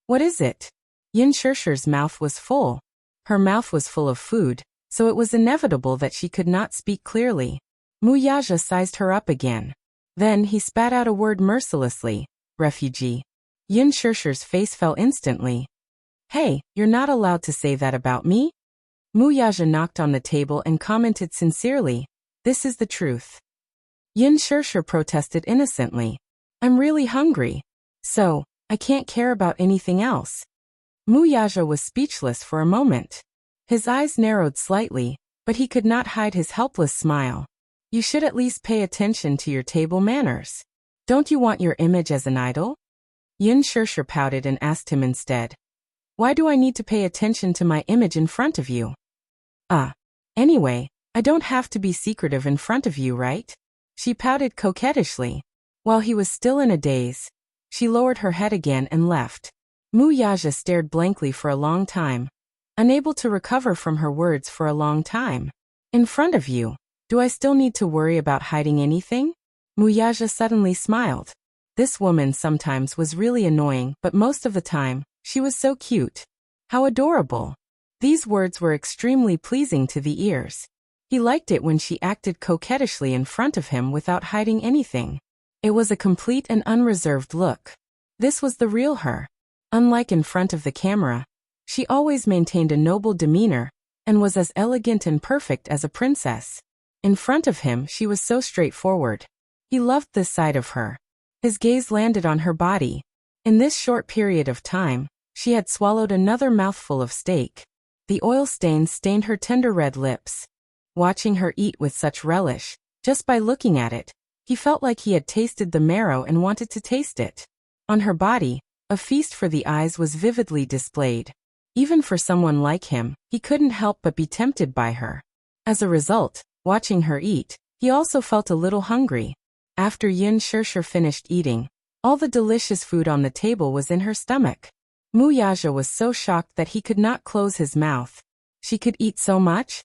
"What is it?" Yin Shirshir's mouth was full. Her mouth was full of food, so it was inevitable that she could not speak clearly. Muyaja sized her up again. Then he spat out a word mercilessly, refugee. Yin Shirshir's face fell instantly. Hey, you're not allowed to say that about me? Muyaja knocked on the table and commented sincerely, this is the truth. Yin Shirshir protested innocently. I'm really hungry. So, I can't care about anything else. Muyaja was speechless for a moment. His eyes narrowed slightly, but he could not hide his helpless smile. You should at least pay attention to your table manners. Don't you want your image as an idol? Yin Shirshir pouted and asked him instead. Why do I need to pay attention to my image in front of you? Anyway, I don't have to be secretive in front of you, right? She pouted coquettishly. While he was still in a daze, she lowered her head again and left. Muyaja stared blankly for a long time, unable to recover from her words for a long time. In front of you, do I still need to worry about hiding anything? Muyaja suddenly smiled. This woman sometimes was really annoying, but most of the time, she was so cute. How adorable. These words were extremely pleasing to the ears. He liked it when she acted coquettishly in front of him without hiding anything. It was a complete and unreserved look. This was the real her. Unlike in front of the camera, she always maintained a noble demeanor and was as elegant and perfect as a princess. In front of him, she was so straightforward. He loved this side of her. His gaze landed on her body. In this short period of time, she had swallowed another mouthful of steak. The oil stains stained her tender red lips. Watching her eat with such relish, just by looking at it, he felt like he had tasted the marrow and wanted to taste it. On her body, a feast for the eyes was vividly displayed. Even for someone like him, he couldn't help but be tempted by her. As a result, watching her eat, he also felt a little hungry. After Yin Shirshir finished eating, all the delicious food on the table was in her stomach. Muyaja was so shocked that he could not close his mouth. She could eat so much?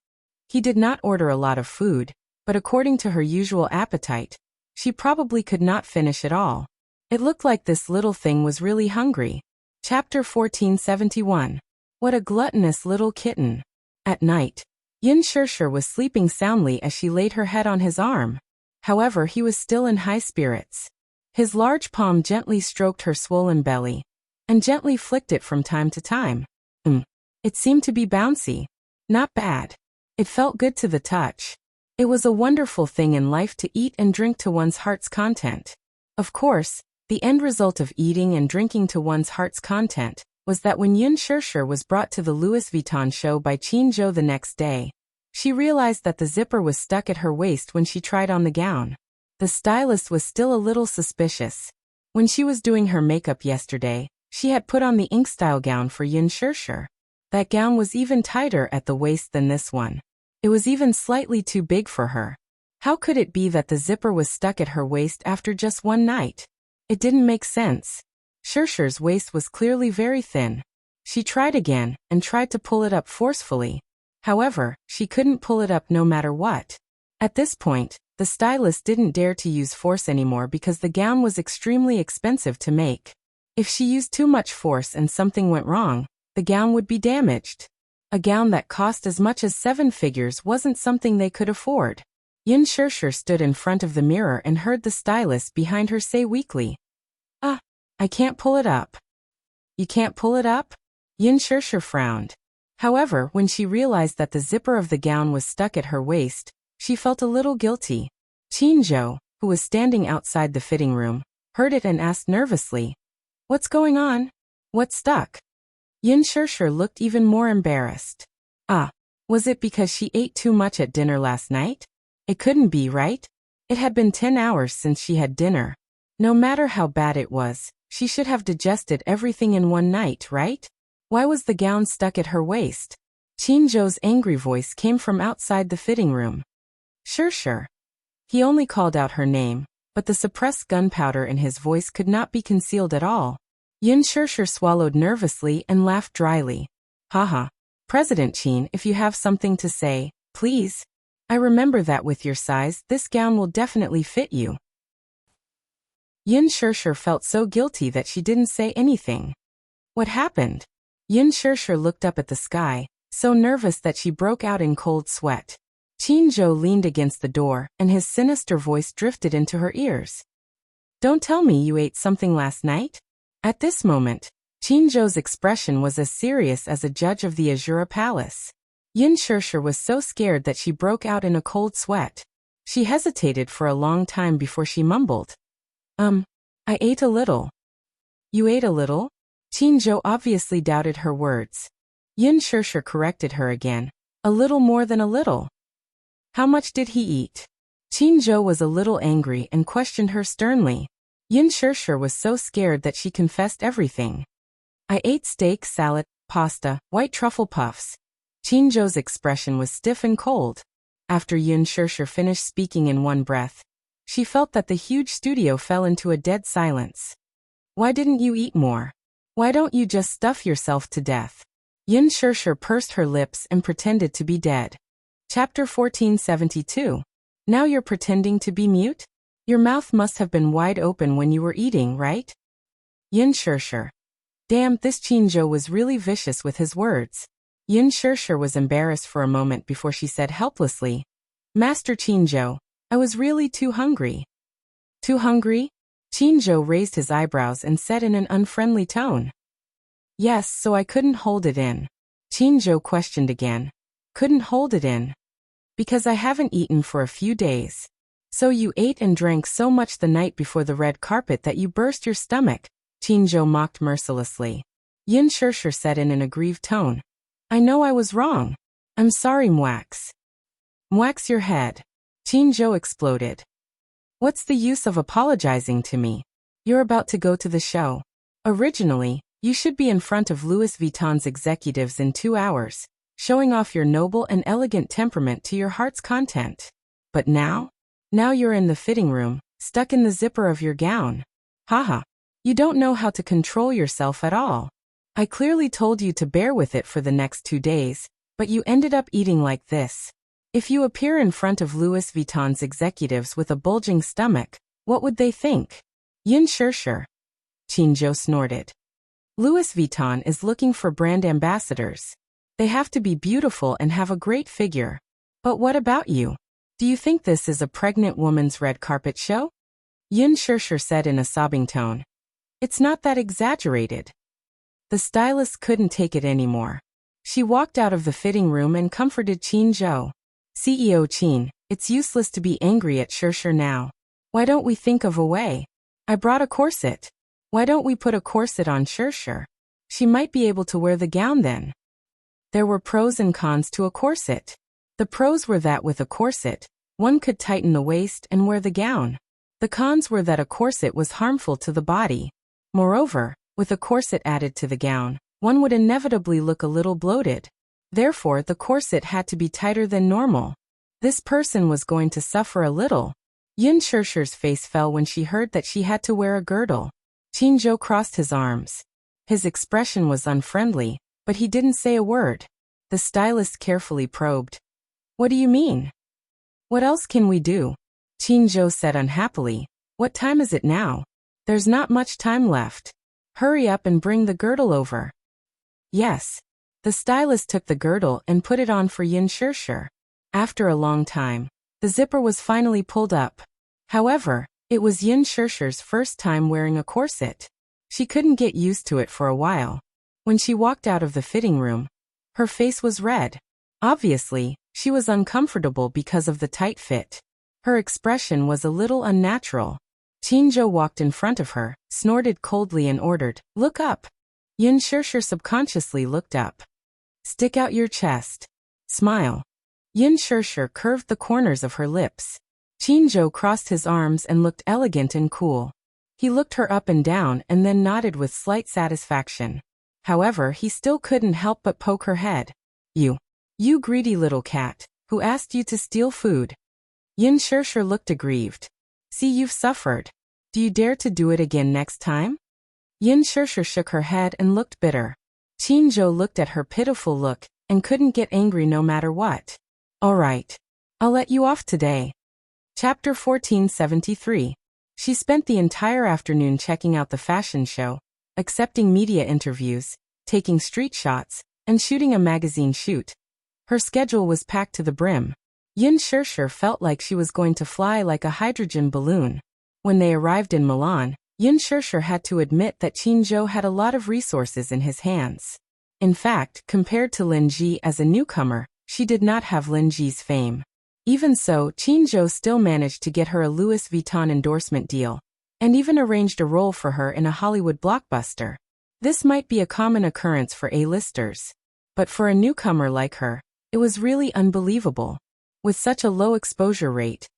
He did not order a lot of food, but according to her usual appetite, she probably could not finish it all. It looked like this little thing was really hungry. Chapter 1471. What a gluttonous little kitten. At night, Yin Shirshir was sleeping soundly as she laid her head on his arm. However, he was still in high spirits. His large palm gently stroked her swollen belly, and gently flicked it from time to time. It seemed to be bouncy. Not bad. It felt good to the touch. It was a wonderful thing in life to eat and drink to one's heart's content. Of course, the end result of eating and drinking to one's heart's content was that when Yin Shirshir was brought to the Louis Vuitton show by Qin Zhou the next day, she realized that the zipper was stuck at her waist when she tried on the gown. The stylist was still a little suspicious. When she was doing her makeup yesterday, she had put on the ink-style gown for Yin Shirshir. That gown was even tighter at the waist than this one. It was even slightly too big for her. How could it be that the zipper was stuck at her waist after just one night? It didn't make sense. Shirshir's waist was clearly very thin. She tried again, and tried to pull it up forcefully. However, she couldn't pull it up no matter what. At this point, the stylist didn't dare to use force anymore because the gown was extremely expensive to make. If she used too much force and something went wrong, the gown would be damaged. A gown that cost as much as 7 figures wasn't something they could afford. Yin Shirshir stood in front of the mirror and heard the stylist behind her say weakly, I can't pull it up. You can't pull it up? Yin Shirshir frowned. However, when she realized that the zipper of the gown was stuck at her waist, she felt a little guilty. Qin Zhou, who was standing outside the fitting room, heard it and asked nervously, What's going on? What's stuck? Yin Shirshir looked even more embarrassed. Was it because she ate too much at dinner last night? It couldn't be, right? It had been 10 hours since she had dinner. No matter how bad it was, she should have digested everything in one night, right? Why was the gown stuck at her waist? Qin Zhou's angry voice came from outside the fitting room. Shirshir. He only called out her name, but the suppressed gunpowder in his voice could not be concealed at all. Yin Shirshir swallowed nervously and laughed dryly. Haha. President Qin, if you have something to say, please. I remember that with your size, this gown will definitely fit you. Yin Shirshir felt so guilty that she didn't say anything. What happened? Yin Shirshir looked up at the sky, so nervous that she broke out in cold sweat. Qin leaned against the door, and his sinister voice drifted into her ears. Don't tell me you ate something last night? At this moment, Qin expression was as serious as a judge of the Azura Palace. Yin Shirshir was so scared that she broke out in a cold sweat. She hesitated for a long time before she mumbled. I ate a little. You ate a little? Qin obviously doubted her words. Yin Shirshir corrected her again. A little more than a little. How much did he eat? Qin was a little angry and questioned her sternly. Yin Shirshir was so scared that she confessed everything. I ate steak, salad, pasta, white truffle puffs. Qin expression was stiff and cold. After Yin Shirshir finished speaking in one breath, she felt that the huge studio fell into a dead silence. Why didn't you eat more? Why don't you just stuff yourself to death? Yin Shirshir pursed her lips and pretended to be dead. Chapter 1472. Now you're pretending to be mute? Your mouth must have been wide open when you were eating, right? Yin Shirshir. Damn, this Qin was really vicious with his words. Yin Shirshir was embarrassed for a moment before she said helplessly, Master Qin, I was really too hungry. Too hungry? Qin raised his eyebrows and said in an unfriendly tone. Yes, so I couldn't hold it in. Qin questioned again. Couldn't hold it in. Because I haven't eaten for a few days. So you ate and drank so much the night before the red carpet that you burst your stomach, Qin mocked mercilessly. Yin Shirshir said in an aggrieved tone. I know I was wrong. I'm sorry, Mwax. Mwax your head. Qin exploded. What's the use of apologizing to me? You're about to go to the show. Originally, you should be in front of Louis Vuitton's executives in 2 hours, showing off your noble and elegant temperament to your heart's content. But now you're in the fitting room, stuck in the zipper of your gown. Haha. You don't know how to control yourself at all. I clearly told you to bear with it for the next 2 days, but you ended up eating like this. If you appear in front of Louis Vuitton's executives with a bulging stomach, what would they think? Yin Shirshir. Qin snorted. Louis Vuitton is looking for brand ambassadors. They have to be beautiful and have a great figure. But what about you? Do you think this is a pregnant woman's red carpet show? Yin Shirshir said in a sobbing tone. It's not that exaggerated. The stylist couldn't take it anymore. She walked out of the fitting room and comforted Qin. CEO Qin, it's useless to be angry at Shirshir now. Why don't we think of a way? I brought a corset. Why don't we put a corset on Shirshir? She might be able to wear the gown then. There were pros and cons to a corset. The pros were that with a corset, one could tighten the waist and wear the gown. The cons were that a corset was harmful to the body. Moreover, with a corset added to the gown, one would inevitably look a little bloated. Therefore, the corset had to be tighter than normal. This person was going to suffer a little. Yin Shirshir's face fell when she heard that she had to wear a girdle. Qin crossed his arms. His expression was unfriendly, but he didn't say a word. The stylist carefully probed. What do you mean? What else can we do? Qin said unhappily. What time is it now? There's not much time left. Hurry up and bring the girdle over. Yes. The stylist took the girdle and put it on for Yin Shirshir. After a long time, the zipper was finally pulled up. However, it was Yin Shirshir's first time wearing a corset. She couldn't get used to it for a while. When she walked out of the fitting room, her face was red. Obviously, she was uncomfortable because of the tight fit. Her expression was a little unnatural. Qin walked in front of her, snorted coldly and ordered, "Look up." Yin Shirshir subconsciously looked up. "Stick out your chest. Smile." Yin Shirshir curved the corners of her lips. Qin crossed his arms and looked elegant and cool. He looked her up and down and then nodded with slight satisfaction. However, he still couldn't help but poke her head. You greedy little cat, who asked you to steal food?" Yin Shirshir looked aggrieved. "See, you've suffered. Do you dare to do it again next time?" Yin Shirshir shook her head and looked bitter. Qin looked at her pitiful look and couldn't get angry no matter what. "All right. I'll let you off today." Chapter 1473. She spent the entire afternoon checking out the fashion show, accepting media interviews, taking street shots, and shooting a magazine shoot. Her schedule was packed to the brim. Yin Shirshir felt like she was going to fly like a hydrogen balloon. When they arrived in Milan, Yin Shirshir had to admit that Qin Zhou had a lot of resources in his hands. In fact, compared to Lin Ji as a newcomer, she did not have Lin Ji's fame. Even so, Qin Zhou still managed to get her a Louis Vuitton endorsement deal, and even arranged a role for her in a Hollywood blockbuster. This might be a common occurrence for A-listers, but for a newcomer like her, it was really unbelievable. With such a low exposure rate,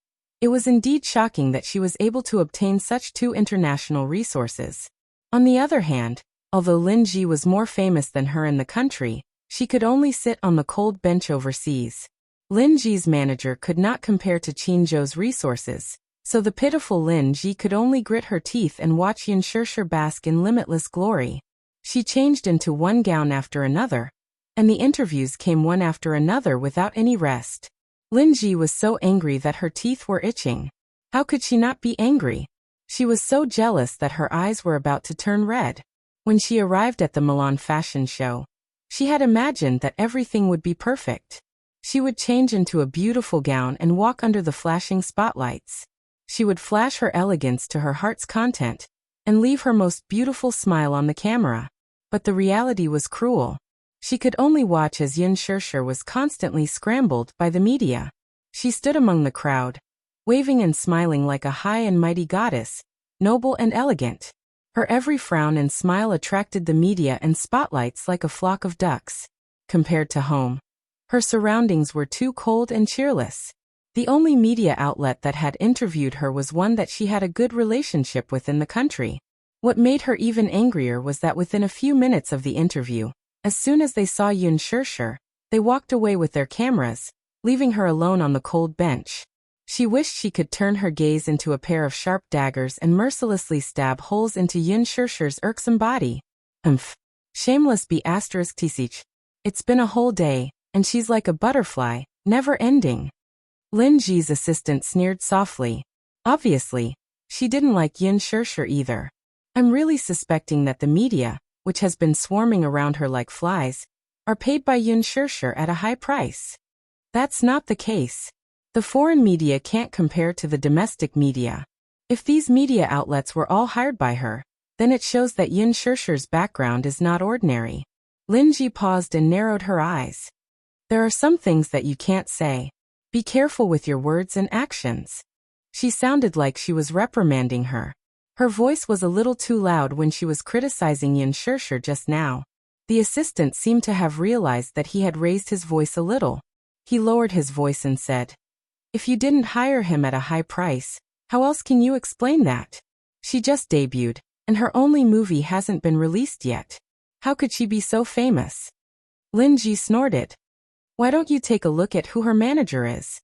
it was indeed shocking that she was able to obtain such two international resources. On the other hand, although Lin Ji was more famous than her in the country, she could only sit on the cold bench overseas. Lin Ji's manager could not compare to Qin Zhou's resources, so the pitiful Lin Ji could only grit her teeth and watch Yin Shirshir bask in limitless glory. She changed into one gown after another, and the interviews came one after another without any rest. Lin Ji was so angry that her teeth were itching. How could she not be angry? She was so jealous that her eyes were about to turn red. When she arrived at the Milan fashion show, she had imagined that everything would be perfect. She would change into a beautiful gown and walk under the flashing spotlights. She would flash her elegance to her heart's content and leave her most beautiful smile on the camera. But the reality was cruel. She could only watch as Yin Shirshir was constantly scrambled by the media. She stood among the crowd, waving and smiling like a high and mighty goddess, noble and elegant. Her every frown and smile attracted the media and spotlights like a flock of ducks. Compared to home, her surroundings were too cold and cheerless. The only media outlet that had interviewed her was one that she had a good relationship with in the country. What made her even angrier was that within a few minutes of the interview, as soon as they saw Yin Shirshir, they walked away with their cameras, leaving her alone on the cold bench. She wished she could turn her gaze into a pair of sharp daggers and mercilessly stab holes into Yin Shirshir's irksome body. Shameless be *tch. It's been a whole day, and she's like a butterfly, never ending. Lin Ji's assistant sneered softly. Obviously, she didn't like Yin Shirshir either. I'm really suspecting that the media, which has been swarming around her like flies, are paid by Yin Shirshir at a high price. That's not the case. The foreign media can't compare to the domestic media. If these media outlets were all hired by her, then it shows that Yin Shirshir's background is not ordinary. Lin Ji paused and narrowed her eyes. There are some things that you can't say. Be careful with your words and actions. She sounded like she was reprimanding her. Her voice was a little too loud when she was criticizing Yin Shirshir just now. The assistant seemed to have realized that he had raised his voice a little. He lowered his voice and said, "If you didn't hire him at a high price, how else can you explain that? She just debuted, and her only movie hasn't been released yet. How could she be so famous?" Lin Ji snorted. "Why don't you take a look at who her manager is?"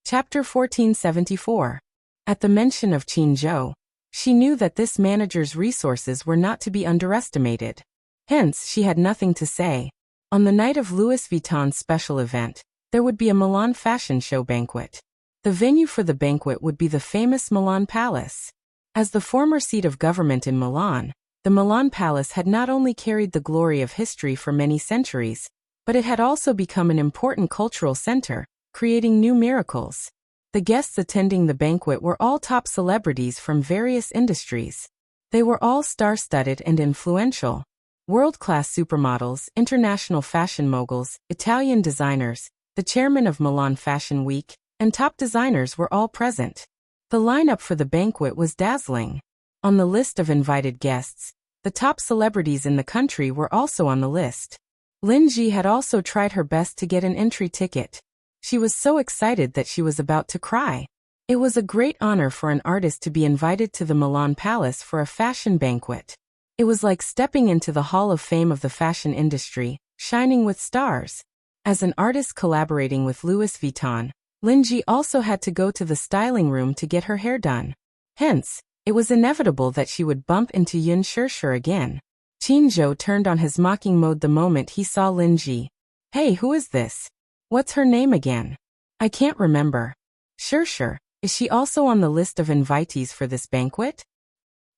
Chapter 1474. At the mention of Qin Zhou, she knew that this manager's resources were not to be underestimated. Hence, she had nothing to say. On the night of Louis Vuitton's special event, there would be a Milan fashion show banquet. The venue for the banquet would be the famous Milan Palace. As the former seat of government in Milan, the Milan Palace had not only carried the glory of history for many centuries, but it had also become an important cultural center, creating new miracles. The guests attending the banquet were all top celebrities from various industries. They were all star-studded and influential. World-class supermodels, international fashion moguls, Italian designers, the chairman of Milan Fashion Week, and top designers were all present. The lineup for the banquet was dazzling. On the list of invited guests, the top celebrities in the country were also on the list. Lin Ji had also tried her best to get an entry ticket. She was so excited that she was about to cry. It was a great honor for an artist to be invited to the Milan Palace for a fashion banquet. It was like stepping into the Hall of Fame of the fashion industry, shining with stars. As an artist collaborating with Louis Vuitton, Lin Ji also had to go to the styling room to get her hair done. Hence, it was inevitable that she would bump into Yin Shirshir again. Qin Zhou turned on his mocking mode the moment he saw Lin Ji. "Hey, who is this? What's her name again? I can't remember. Shirshir, is she also on the list of invitees for this banquet?"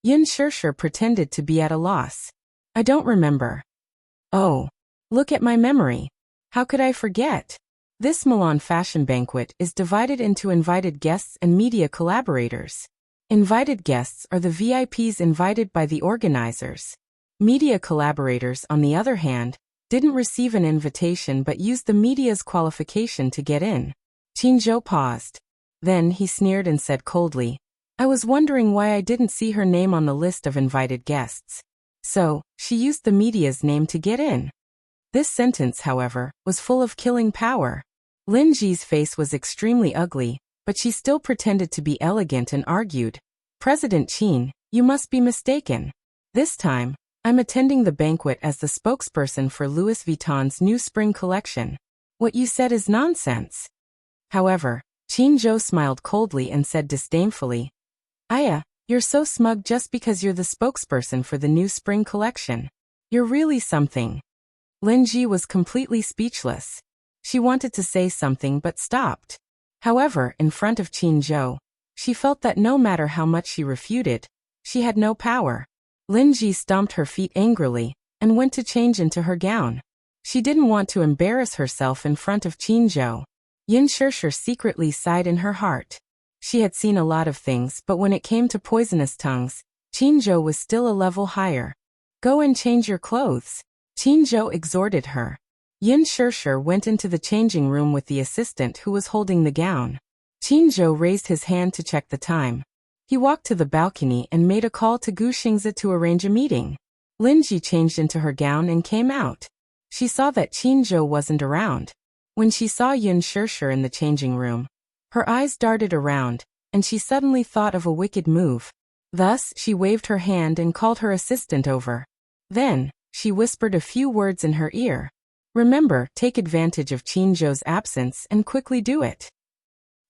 Yin Shirshir pretended to be at a loss. "I don't remember." "Oh." Look at my memory. How could I forget? This Milan fashion banquet is divided into invited guests and media collaborators. Invited guests are the VIPs invited by the organizers. Media collaborators, on the other hand, didn't receive an invitation but used the media's qualification to get in. Qinzhou paused. Then he sneered and said coldly, I was wondering why I didn't see her name on the list of invited guests. So, she used the media's name to get in. This sentence, however, was full of killing power. Lin Ji's face was extremely ugly, but she still pretended to be elegant and argued, President Qin, you must be mistaken. This time, I'm attending the banquet as the spokesperson for Louis Vuitton's new spring collection. What you said is nonsense. However, Qinzhou smiled coldly and said disdainfully, Aya, you're so smug just because you're the spokesperson for the new spring collection. You're really something. Lin Ji was completely speechless. She wanted to say something but stopped. However, in front of Qinzhou, she felt that no matter how much she refuted, she had no power. Lin Ji stomped her feet angrily and went to change into her gown. She didn't want to embarrass herself in front of Qinzhou. Yin Shishir secretly sighed in her heart. She had seen a lot of things, but when it came to poisonous tongues, Qinzhou was still a level higher. Go and change your clothes. Qinzhou exhorted her. Yin Shishir went into the changing room with the assistant who was holding the gown. Qinzhou raised his hand to check the time. He walked to the balcony and made a call to Gu Xingzi to arrange a meeting. Lin Ji changed into her gown and came out. She saw that Qinzhou wasn't around. When she saw Yin Shishir in the changing room, her eyes darted around, and she suddenly thought of a wicked move. Thus, she waved her hand and called her assistant over. Then, she whispered a few words in her ear. Remember, take advantage of Qinzhou's absence and quickly do it.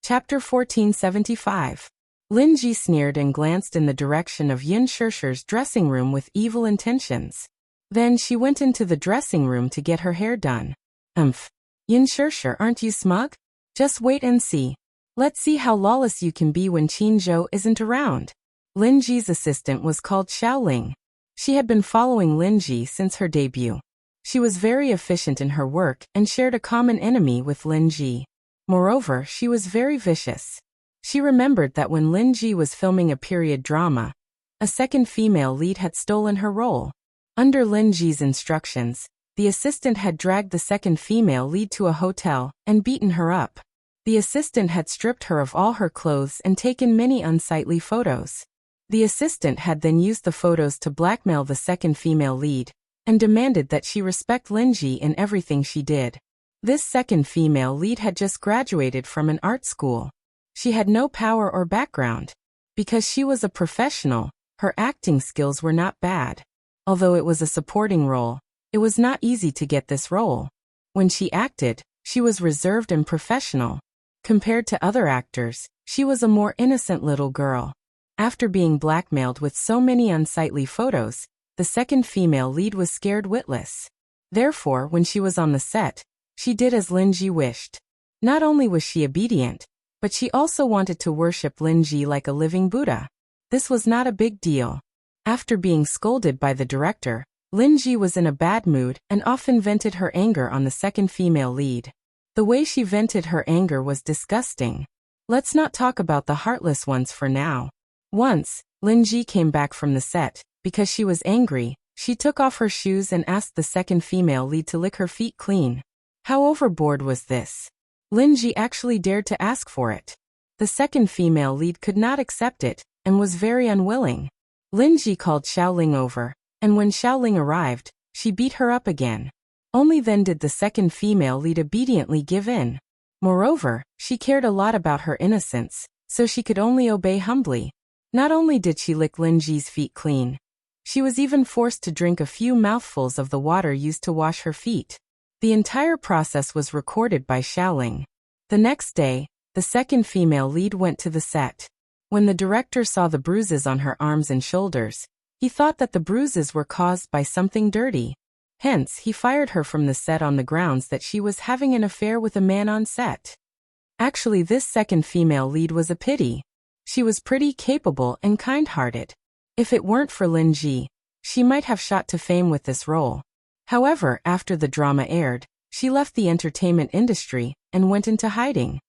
Chapter 1475. Lin Ji sneered and glanced in the direction of Yin Shishir's dressing room with evil intentions. Then she went into the dressing room to get her hair done. Yin Shishir, aren't you smug? Just wait and see. Let's see how lawless you can be when Qinzhou isn't around. Lin Ji's assistant was called Xiaoling. She had been following Lin Ji since her debut. She was very efficient in her work and shared a common enemy with Lin Ji. Moreover, she was very vicious. She remembered that when Lin Ji was filming a period drama, a second female lead had stolen her role. Under Lin Ji's instructions, the assistant had dragged the second female lead to a hotel and beaten her up. The assistant had stripped her of all her clothes and taken many unsightly photos. The assistant had then used the photos to blackmail the second female lead and demanded that she respect Lin Ji in everything she did. This second female lead had just graduated from an art school. She had no power or background. Because she was a professional, her acting skills were not bad. Although it was a supporting role, it was not easy to get this role. When she acted, she was reserved and professional. Compared to other actors, she was a more innocent little girl. After being blackmailed with so many unsightly photos, the second female lead was scared witless. Therefore, when she was on the set, she did as Lin Ji wished. Not only was she obedient, but she also wanted to worship Lin Ji like a living Buddha. This was not a big deal. After being scolded by the director, Lin Ji was in a bad mood and often vented her anger on the second female lead. The way she vented her anger was disgusting. Let's not talk about the heartless ones for now. Once, Lin Ji came back from the set. Because she was angry, she took off her shoes and asked the second female lead to lick her feet clean. How overboard was this? Lin Ji actually dared to ask for it. The second female lead could not accept it and was very unwilling. Lin Ji called Xiaoling over, and when Xiaoling arrived, she beat her up again. Only then did the second female lead obediently give in. Moreover, she cared a lot about her innocence, so she could only obey humbly. Not only did she lick Lin Ji's feet clean, she was even forced to drink a few mouthfuls of the water used to wash her feet. The entire process was recorded by Xiaoling. The next day, the second female lead went to the set. When the director saw the bruises on her arms and shoulders, he thought that the bruises were caused by something dirty. Hence, he fired her from the set on the grounds that she was having an affair with a man on set. Actually, this second female lead was a pity. She was pretty capable and kind-hearted. If it weren't for Lin Ji, she might have shot to fame with this role. However, after the drama aired, she left the entertainment industry and went into hiding.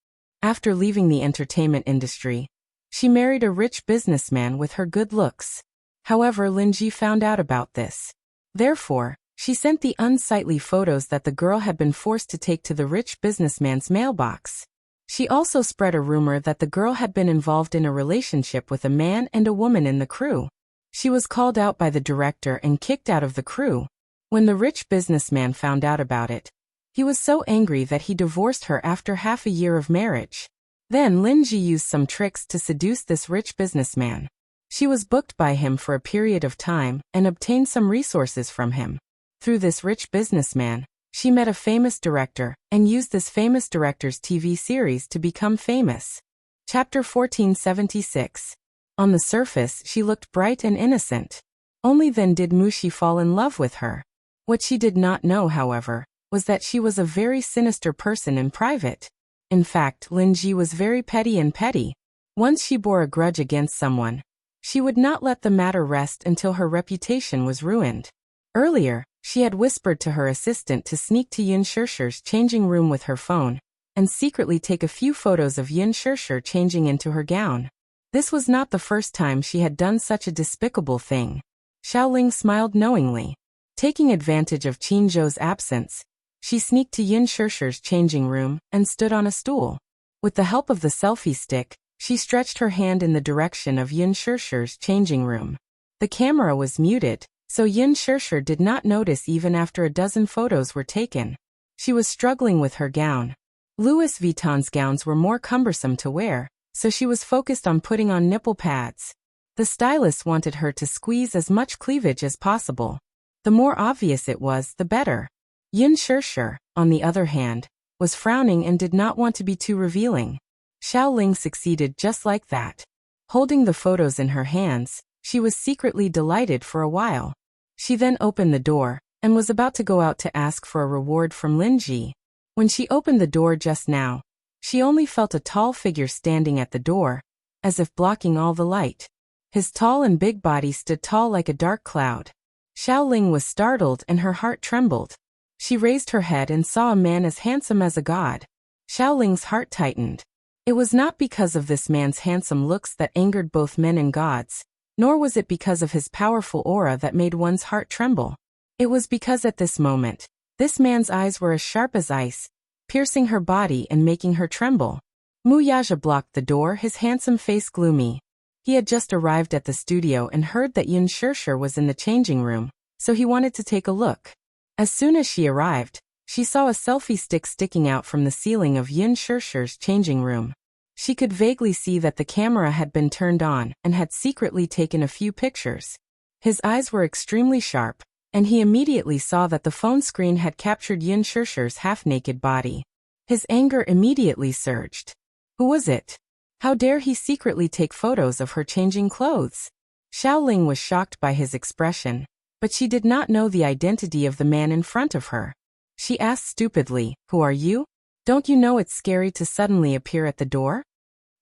After leaving the entertainment industry, she married a rich businessman with her good looks. However, Lin Ji found out about this. Therefore, she sent the unsightly photos that the girl had been forced to take to the rich businessman's mailbox. She also spread a rumor that the girl had been involved in a relationship with a man and a woman in the crew. She was called out by the director and kicked out of the crew. When the rich businessman found out about it, he was so angry that he divorced her after half a year of marriage. Then Lin Ji used some tricks to seduce this rich businessman. She was booked by him for a period of time and obtained some resources from him. Through this rich businessman, she met a famous director and used this famous director's TV series to become famous. Chapter 1476. On the surface, she looked bright and innocent. Only then did Mushi fall in love with her. What she did not know, however, was that she was a very sinister person in private. In fact, Lin Ji was very petty and petty. Once she bore a grudge against someone, she would not let the matter rest until her reputation was ruined. Earlier, she had whispered to her assistant to sneak to Yin Shishir's changing room with her phone and secretly take a few photos of Yin Shishir changing into her gown. This was not the first time she had done such a despicable thing. Xiaoling smiled knowingly. Taking advantage of Qin Zhou's absence, she sneaked to Yin Shishir's changing room and stood on a stool. With the help of the selfie stick, she stretched her hand in the direction of Yin Shishir's changing room. The camera was muted, so Yin Shishir did not notice even after a dozen photos were taken. She was struggling with her gown. Louis Vuitton's gowns were more cumbersome to wear, so she was focused on putting on nipple pads. The stylist wanted her to squeeze as much cleavage as possible. The more obvious it was, the better. Yin Shishir, on the other hand, was frowning and did not want to be too revealing. Xiaoling succeeded just like that. Holding the photos in her hands, she was secretly delighted for a while. She then opened the door and was about to go out to ask for a reward from Lin Ji. When she opened the door just now, she only felt a tall figure standing at the door, as if blocking all the light. His tall and big body stood tall like a dark cloud. Xiaoling was startled and her heart trembled. She raised her head and saw a man as handsome as a god. Xiaoling's heart tightened. It was not because of this man's handsome looks that angered both men and gods, nor was it because of his powerful aura that made one's heart tremble. It was because at this moment, this man's eyes were as sharp as ice, piercing her body and making her tremble. Mu Yaja blocked the door, his handsome face gloomy. He had just arrived at the studio and heard that Yin Shishir was in the changing room, so he wanted to take a look. As soon as she arrived, she saw a selfie stick sticking out from the ceiling of Yin Shishir's changing room. She could vaguely see that the camera had been turned on and had secretly taken a few pictures. His eyes were extremely sharp, and he immediately saw that the phone screen had captured Yin Shishir's half-naked body. His anger immediately surged. Who was it? How dare he secretly take photos of her changing clothes? Xiaoling was shocked by his expression, but she did not know the identity of the man in front of her. She asked stupidly, "Who are you? Don't you know it's scary to suddenly appear at the door?"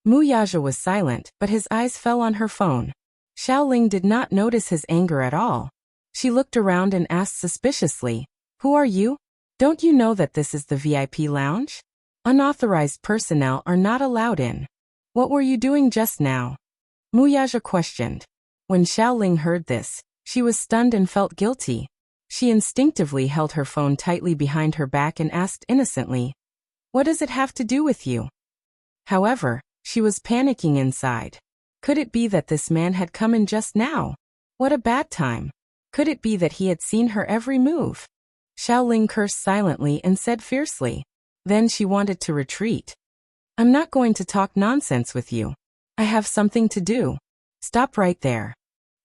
Mu Yaja was silent, but his eyes fell on her phone. Xiaoling did not notice his anger at all. She looked around and asked suspiciously, "Who are you? Don't you know that this is the VIP lounge? Unauthorized personnel are not allowed in. What were you doing just now?" Mu Yaja questioned. When Xiaoling heard this, she was stunned and felt guilty. She instinctively held her phone tightly behind her back and asked innocently, "What does it have to do with you?" However, she was panicking inside. Could it be that this man had come in just now? What a bad time. Could it be that he had seen her every move? Xiaoling cursed silently and said fiercely. Then she wanted to retreat. "I'm not going to talk nonsense with you. I have something to do. Stop right there."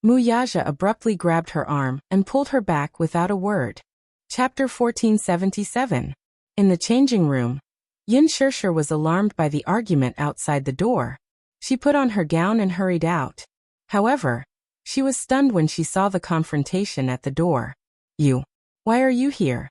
Mu Yaja abruptly grabbed her arm and pulled her back without a word. Chapter 1477. In the changing room, Yin Shishir was alarmed by the argument outside the door. She put on her gown and hurried out. However, she was stunned when she saw the confrontation at the door. "You. Why are you here?"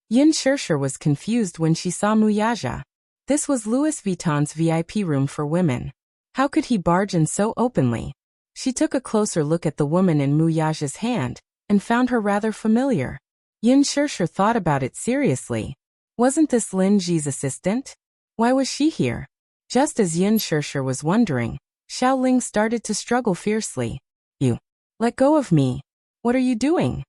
Yin Shishir was confused when she saw Mu Yaja. This was Louis Vuitton's VIP room for women. How could he barge in so openly? She took a closer look at the woman in Mu Yaja's hand and found her rather familiar. Yin Shirshir thought about it seriously. Wasn't this Lin Ji's assistant? Why was she here? Just as Yin Shirshir was wondering, Xiao Ling started to struggle fiercely. You. Let go of me. What are you doing?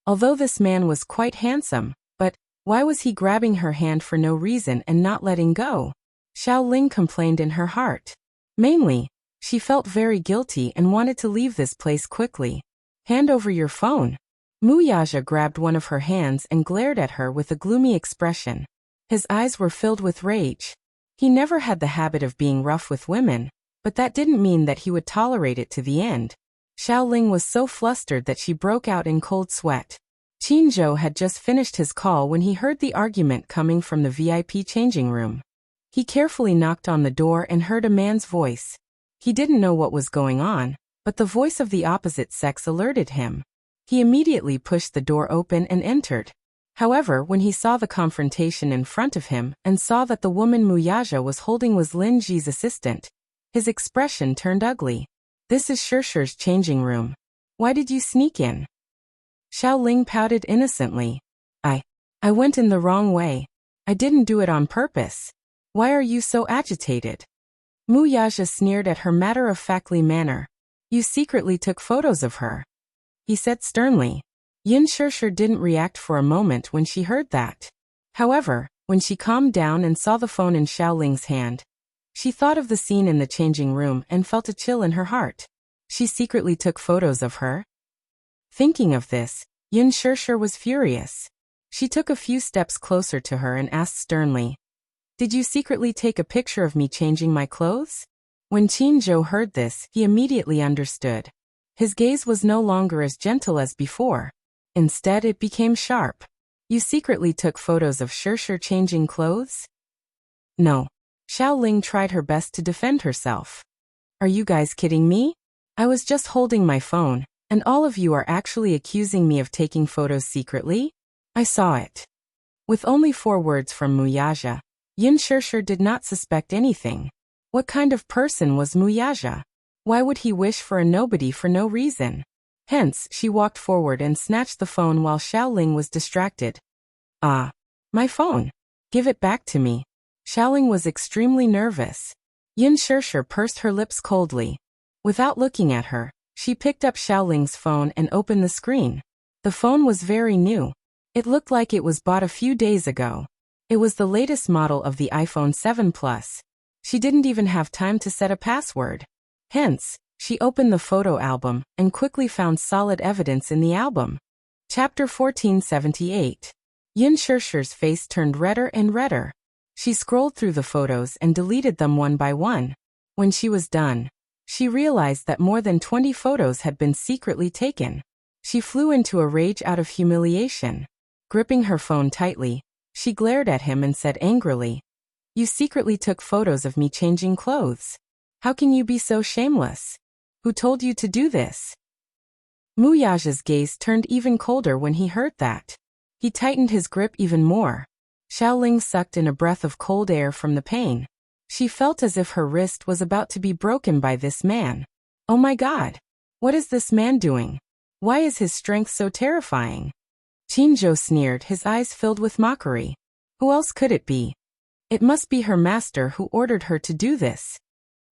Although this man was quite handsome, but why was he grabbing her hand for no reason and not letting go? Xiao Ling complained in her heart. Mainly, she felt very guilty and wanted to leave this place quickly. Hand over your phone. Muyaja grabbed one of her hands and glared at her with a gloomy expression. His eyes were filled with rage. He never had the habit of being rough with women, but that didn't mean that he would tolerate it to the end. Xiao Ling was so flustered that she broke out in cold sweat. Qinzhou had just finished his call when he heard the argument coming from the VIP changing room. He carefully knocked on the door and heard a man's voice. He didn't know what was going on, but the voice of the opposite sex alerted him. He immediately pushed the door open and entered. However, when he saw the confrontation in front of him and saw that the woman Muyaja was holding was Lin Ji's assistant, his expression turned ugly. This is Shirshir's changing room. Why did you sneak in? Xiao Ling pouted innocently. I went in the wrong way. I didn't do it on purpose. Why are you so agitated? Muyaja sneered at her matter-of-factly manner. You secretly took photos of her, he said sternly. Yin Shirshir didn't react for a moment when she heard that. However, when she calmed down and saw the phone in Xiao Ling's hand, she thought of the scene in the changing room and felt a chill in her heart. She secretly took photos of her? Thinking of this, Yin Shirshir was furious. She took a few steps closer to her and asked sternly, Did you secretly take a picture of me changing my clothes? When Qinzhou heard this, he immediately understood. His gaze was no longer as gentle as before. Instead, it became sharp. You secretly took photos of Shirshir changing clothes? No. Xiao Ling tried her best to defend herself. Are you guys kidding me? I was just holding my phone, and all of you are actually accusing me of taking photos secretly? I saw it. With only 4 words from Muyaja, Yin Shirshir did not suspect anything. What kind of person was Muyaja? Why would he wish for a nobody for no reason? Hence, she walked forward and snatched the phone while Xiao Ling was distracted. Ah, my phone. Give it back to me. Xiao Ling was extremely nervous. Yin Shirshir pursed her lips coldly. Without looking at her, she picked up Xiao Ling's phone and opened the screen. The phone was very new. It looked like it was bought a few days ago. It was the latest model of the iPhone 7 Plus. She didn't even have time to set a password. Hence, she opened the photo album and quickly found solid evidence in the album. Chapter 1478. Yin Shirshir's face turned redder and redder. She scrolled through the photos and deleted them one by one. When she was done, she realized that more than 20 photos had been secretly taken. She flew into a rage out of humiliation. Gripping her phone tightly, she glared at him and said angrily, You secretly took photos of me changing clothes. How can you be so shameless? Who told you to do this? Muyaja's gaze turned even colder when he heard that. He tightened his grip even more. Xiao Ling sucked in a breath of cold air from the pain. She felt as if her wrist was about to be broken by this man. Oh my God! What is this man doing? Why is his strength so terrifying? Qinzhou sneered, his eyes filled with mockery. Who else could it be? It must be her master who ordered her to do this.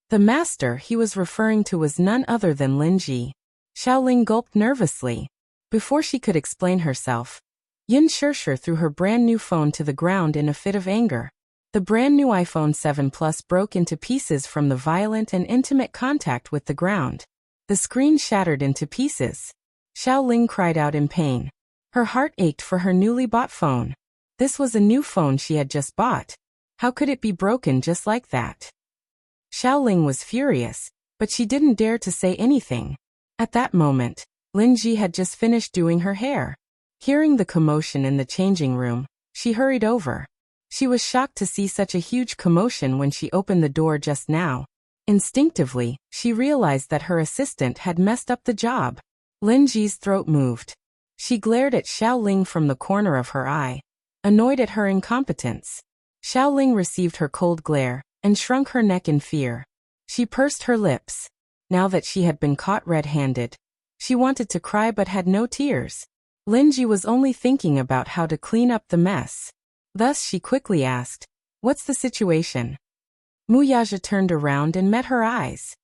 The master he was referring to was none other than Lin Ji. Xiao Ling gulped nervously. Before she could explain herself, Yin Shirshir threw her brand new phone to the ground in a fit of anger. The brand new iPhone 7 Plus broke into pieces from the violent and intimate contact with the ground. The screen shattered into pieces. Xiao Ling cried out in pain. Her heart ached for her newly bought phone. This was a new phone she had just bought. How could it be broken just like that? Xiao Ling was furious, but she didn't dare to say anything. At that moment, Lin Ji had just finished doing her hair. Hearing the commotion in the changing room, she hurried over. She was shocked to see such a huge commotion when she opened the door just now. Instinctively, she realized that her assistant had messed up the job. Lin Ji's throat moved. She glared at Xiao Ling from the corner of her eye, annoyed at her incompetence. Xiao Ling received her cold glare and shrunk her neck in fear. She pursed her lips. Now that she had been caught red-handed, she wanted to cry but had no tears. Linji was only thinking about how to clean up the mess. Thus she quickly asked, "What's the situation?" Muyaja turned around and met her eyes.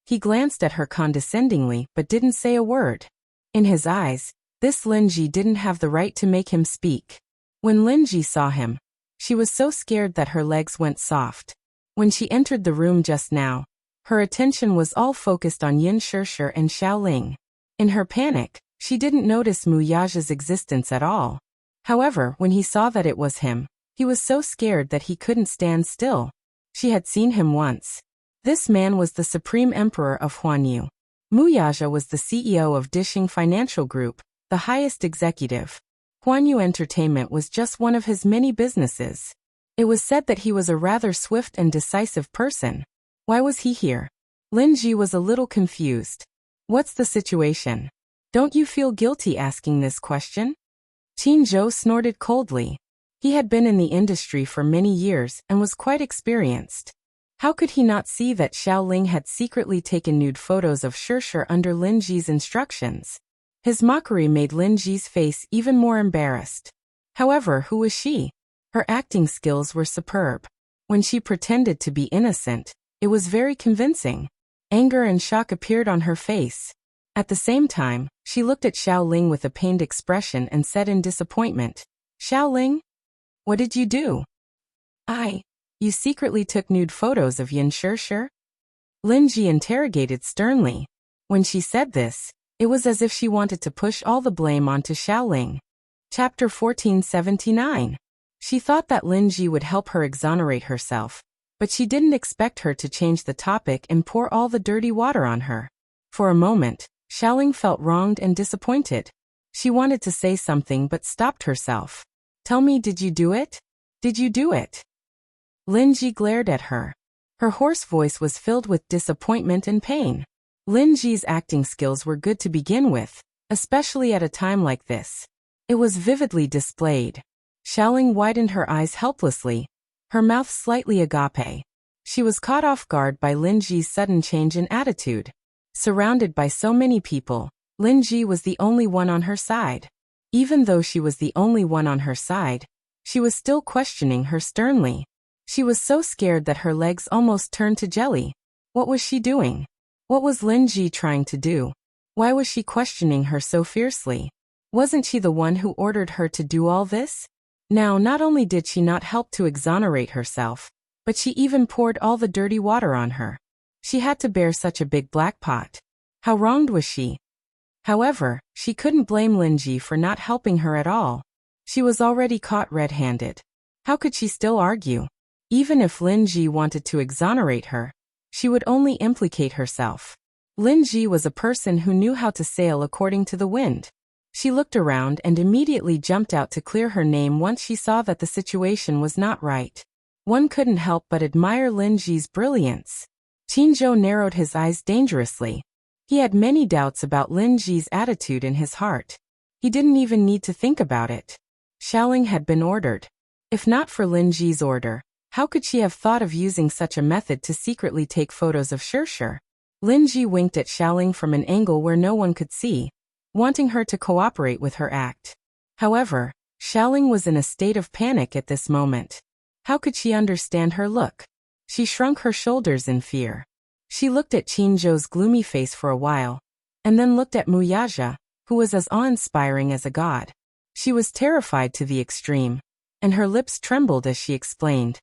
He glanced at her condescendingly but didn't say a word. In his eyes, this Linji didn't have the right to make him speak. When Linji saw him, she was so scared that her legs went soft. When she entered the room just now, her attention was all focused on Yin Shishir and Xiaoling. In her panic, she didn't notice Muyaja's existence at all. However, when he saw that it was him, he was so scared that he couldn't stand still. She had seen him once. This man was the Supreme Emperor of Huanyu. Muyaja was the CEO of Dishing Financial Group, the highest executive. Huanyu Entertainment was just one of his many businesses. It was said that he was a rather swift and decisive person. Why was he here? Linji was a little confused. What's the situation? Don't you feel guilty asking this question? Qin Zhou snorted coldly. He had been in the industry for many years and was quite experienced. How could he not see that Xiaoling had secretly taken nude photos of Shishir under Linji's instructions? His mockery made Linji's face even more embarrassed. However, who was she? Her acting skills were superb. When she pretended to be innocent, it was very convincing. Anger and shock appeared on her face. At the same time, she looked at Xiaoling with a pained expression and said in disappointment, "Xiaoling? What did you do?" You secretly took nude photos of Yin Shishir?" Linji interrogated sternly. When she said this, it was as if she wanted to push all the blame onto Xiaoling. Chapter 1479. She thought that Linji would help her exonerate herself, but she didn't expect her to change the topic and pour all the dirty water on her. For a moment, Xiaoling felt wronged and disappointed. She wanted to say something but stopped herself. "Tell me, did you do it? Did you do it?" Linji glared at her. Her hoarse voice was filled with disappointment and pain. Linji's acting skills were good to begin with, especially at a time like this. It was vividly displayed. Xiaoling widened her eyes helplessly, her mouth slightly agape. She was caught off guard by Linji's sudden change in attitude. Surrounded by so many people, Linji was the only one on her side. Even though she was the only one on her side, she was still questioning her sternly. She was so scared that her legs almost turned to jelly. What was she doing? What was Linji trying to do? Why was she questioning her so fiercely? Wasn't she the one who ordered her to do all this? Now, not only did she not help to exonerate herself, but she even poured all the dirty water on her. She had to bear such a big black pot. How wronged was she? However, she couldn't blame Linji for not helping her at all. She was already caught red-handed. How could she still argue? Even if Linji wanted to exonerate her, she would only implicate herself. Linji was a person who knew how to sail according to the wind. She looked around and immediately jumped out to clear her name once she saw that the situation was not right. One couldn't help but admire Linji's brilliance. Qinzhou narrowed his eyes dangerously. He had many doubts about Linji's attitude in his heart. He didn't even need to think about it. Xiaoling had been ordered. If not for Linji's order, how could she have thought of using such a method to secretly take photos of Shishir? Linji winked at Xiaoling from an angle where no one could see, wanting her to cooperate with her act. However, Xiaoling was in a state of panic at this moment. How could she understand her look? She shrunk her shoulders in fear. She looked at Qinzhou's gloomy face for a while, and then looked at Muyaja, who was as awe-inspiring as a god. She was terrified to the extreme, and her lips trembled as she explained.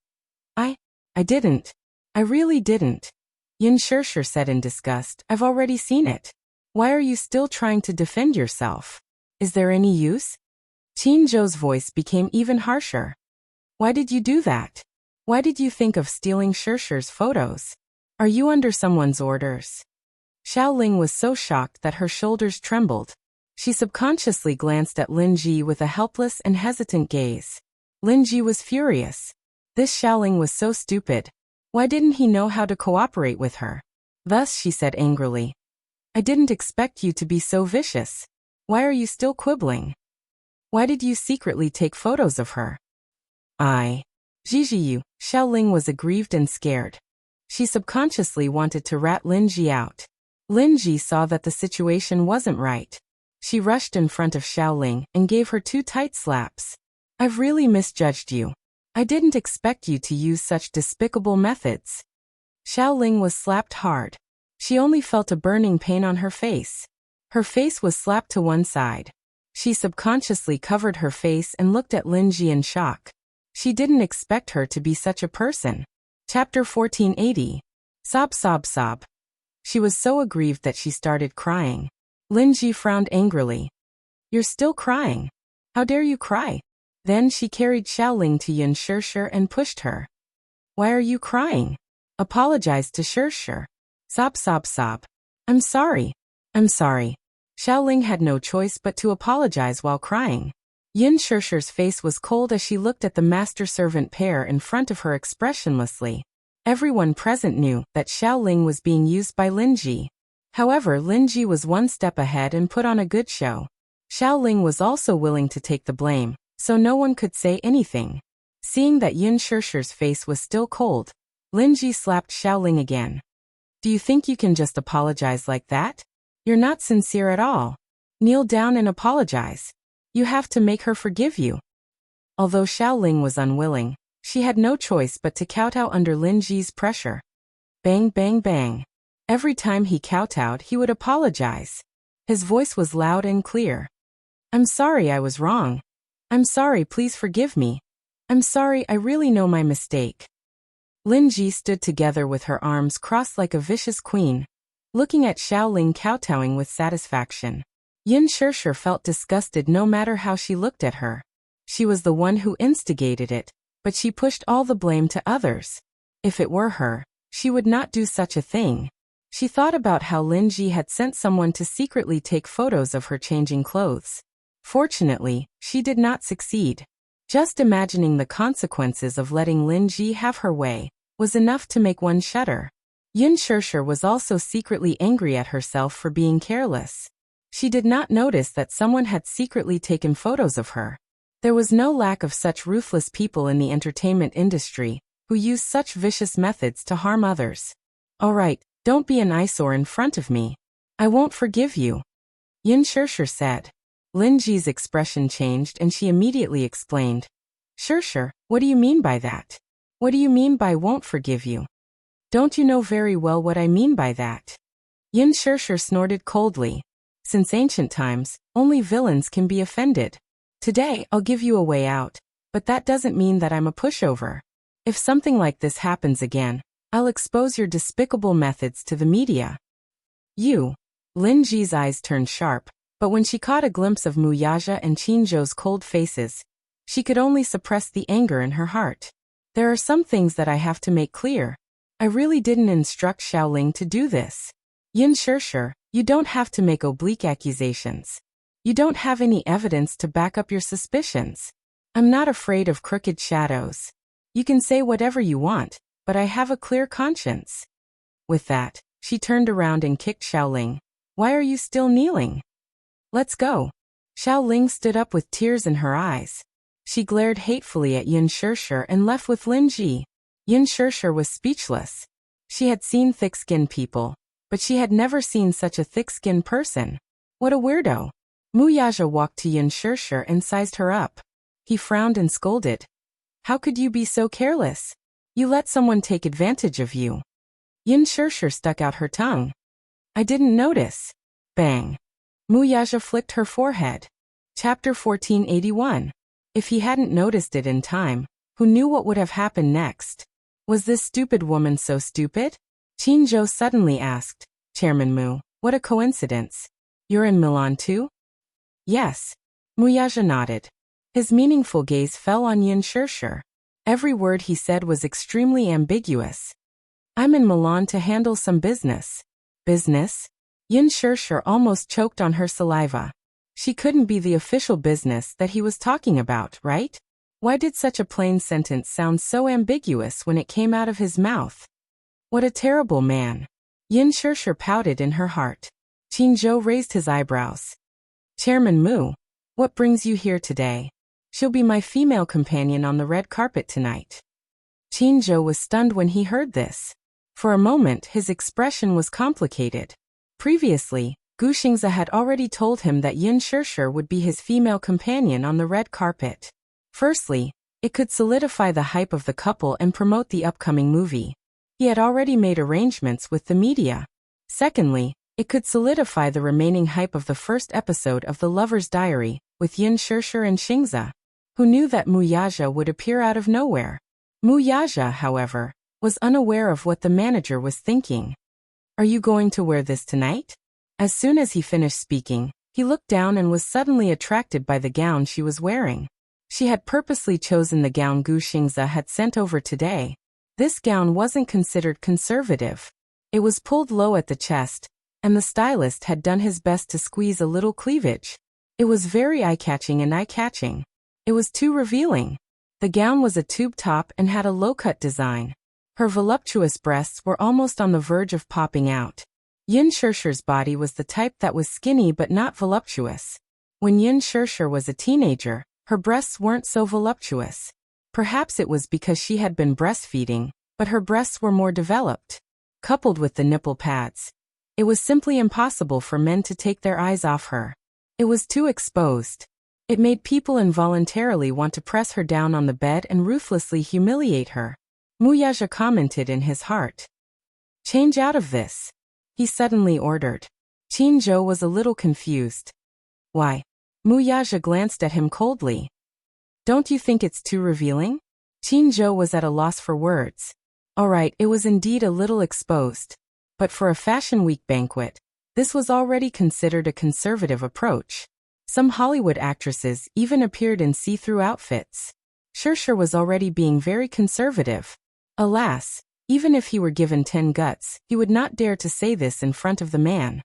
I didn't. I really didn't. Yin Shishir said in disgust, "I've already seen it. Why are you still trying to defend yourself? Is there any use?" Qinzhou's voice became even harsher. "Why did you do that? Why did you think of stealing Shishir's photos? Are you under someone's orders?" Xiaoling was so shocked that her shoulders trembled. She subconsciously glanced at Linji with a helpless and hesitant gaze. Linji was furious. This Xiaoling was so stupid. Why didn't he know how to cooperate with her? Thus she said angrily, "I didn't expect you to be so vicious. Why are you still quibbling? Why did you secretly take photos of her?" Jijiyu, Xiaoling was aggrieved and scared. She subconsciously wanted to rat Linji out. Linji saw that the situation wasn't right. She rushed in front of Xiaoling and gave her 2 tight slaps. I've really misjudged you. I didn't expect you to use such despicable methods. Xiaoling was slapped hard. She only felt a burning pain on her face. Her face was slapped to one side. She subconsciously covered her face and looked at Linji in shock. She didn't expect her to be such a person. Chapter 1480. Sob sob sob. She was so aggrieved that she started crying. Linji frowned angrily. You're still crying. How dare you cry? Then she carried Xiaoling to Yin Shirshir and pushed her. Why are you crying? Apologize to Shirshir. Sob sob sob. I'm sorry. I'm sorry. Xiaoling had no choice but to apologize while crying. Yin Shirshir's face was cold as she looked at the master-servant pair in front of her expressionlessly. Everyone present knew that Xiaoling was being used by Linji. However, Linji was one step ahead and put on a good show. Xiaoling was also willing to take the blame, so no one could say anything. Seeing that Yin Shirshir's face was still cold, Linji slapped Xiaoling again. Do you think you can just apologize like that? You're not sincere at all. Kneel down and apologize. You have to make her forgive you. Although Xiaoling was unwilling, she had no choice but to kowtow under Linji's pressure. Bang bang bang. Every time he kowtowed, he would apologize. His voice was loud and clear. I'm sorry, I was wrong. I'm sorry, please forgive me. I'm sorry, I really know my mistake. Linji stood together with her arms crossed like a vicious queen, looking at Xiaoling kowtowing with satisfaction. Yin Shirshir felt disgusted no matter how she looked at her. She was the one who instigated it, but she pushed all the blame to others. If it were her, she would not do such a thing. She thought about how Linji had sent someone to secretly take photos of her changing clothes. Fortunately, she did not succeed. Just imagining the consequences of letting Linji have her way was enough to make one shudder. Yin Shirshir was also secretly angry at herself for being careless. She did not notice that someone had secretly taken photos of her. There was no lack of such ruthless people in the entertainment industry who use such vicious methods to harm others. All right, don't be an eyesore in front of me. I won't forgive you. Yin Shirshir said. Linji's expression changed and she immediately explained. Shirshir, what do you mean by that? What do you mean by won't forgive you? Don't you know very well what I mean by that? Yin Shirshir snorted coldly. Since ancient times, only villains can be offended. Today, I'll give you a way out, but that doesn't mean that I'm a pushover. If something like this happens again, I'll expose your despicable methods to the media. You. Linji's eyes turned sharp, but when she caught a glimpse of Muyaja and Qinzhou's cold faces, she could only suppress the anger in her heart. There are some things that I have to make clear. I really didn't instruct Xiaoling to do this. Yin Shirshir, you don't have to make oblique accusations. You don't have any evidence to back up your suspicions. I'm not afraid of crooked shadows. You can say whatever you want, but I have a clear conscience. With that, she turned around and kicked Xiaoling. Why are you still kneeling? Let's go. Xiaoling stood up with tears in her eyes. She glared hatefully at Yin Shirshir and left with Linji. Yin Shirshir was speechless. She had seen thick-skinned people, but she had never seen such a thick-skinned person. What a weirdo. Muyaja walked to Yin Shirshir and sized her up. He frowned and scolded. How could you be so careless? You let someone take advantage of you. Yin Shirshir stuck out her tongue. I didn't notice. Bang. Muyaja flicked her forehead. Chapter 1481. If he hadn't noticed it in time, who knew what would have happened next? Was this stupid woman so stupid? Qinzhou suddenly asked. Chairman Mu, what a coincidence. You're in Milan too? Yes. Muyaja nodded. His meaningful gaze fell on Yin Shirshir. Every word he said was extremely ambiguous. I'm in Milan to handle some business. Business? Yin Shirshir almost choked on her saliva. She couldn't be the official business that he was talking about, right? Why did such a plain sentence sound so ambiguous when it came out of his mouth? What a terrible man. Yin Shirshir pouted in her heart. Qinzhou raised his eyebrows. Chairman Mu, what brings you here today? She'll be my female companion on the red carpet tonight. Qinzhou was stunned when he heard this. For a moment, his expression was complicated. Previously, Gu Xingze had already told him that Yin Shishir would be his female companion on the red carpet. Firstly, it could solidify the hype of the couple and promote the upcoming movie. He had already made arrangements with the media. Secondly, it could solidify the remaining hype of the first episode of The Lover's Diary, with Yin Shishir and Xingze, who knew that Mu Yaja would appear out of nowhere. Mu Yaja, however, was unaware of what the manager was thinking. "Are you going to wear this tonight?" As soon as he finished speaking, he looked down and was suddenly attracted by the gown she was wearing. She had purposely chosen the gown Gu Xingze had sent over today. This gown wasn't considered conservative. It was pulled low at the chest, and the stylist had done his best to squeeze a little cleavage. It was very eye-catching and eye-catching. It was too revealing. The gown was a tube top and had a low-cut design. Her voluptuous breasts were almost on the verge of popping out. Yin Shishir's body was the type that was skinny but not voluptuous. When Yin Shishir was a teenager, her breasts weren't so voluptuous. Perhaps it was because she had been breastfeeding, but her breasts were more developed. Coupled with the nipple pads, it was simply impossible for men to take their eyes off her. It was too exposed. It made people involuntarily want to press her down on the bed and ruthlessly humiliate her. Mu Yaja commented in his heart. "Change out of this," he suddenly ordered. Qin Zhou was a little confused. "Why?" Mu Yaja glanced at him coldly. "Don't you think it's too revealing?" Qin Zhou was at a loss for words. All right, it was indeed a little exposed. But for a Fashion Week banquet, this was already considered a conservative approach. Some Hollywood actresses even appeared in see-through outfits. Shishir was already being very conservative. Alas, even if he were given 10 guts, he would not dare to say this in front of the man.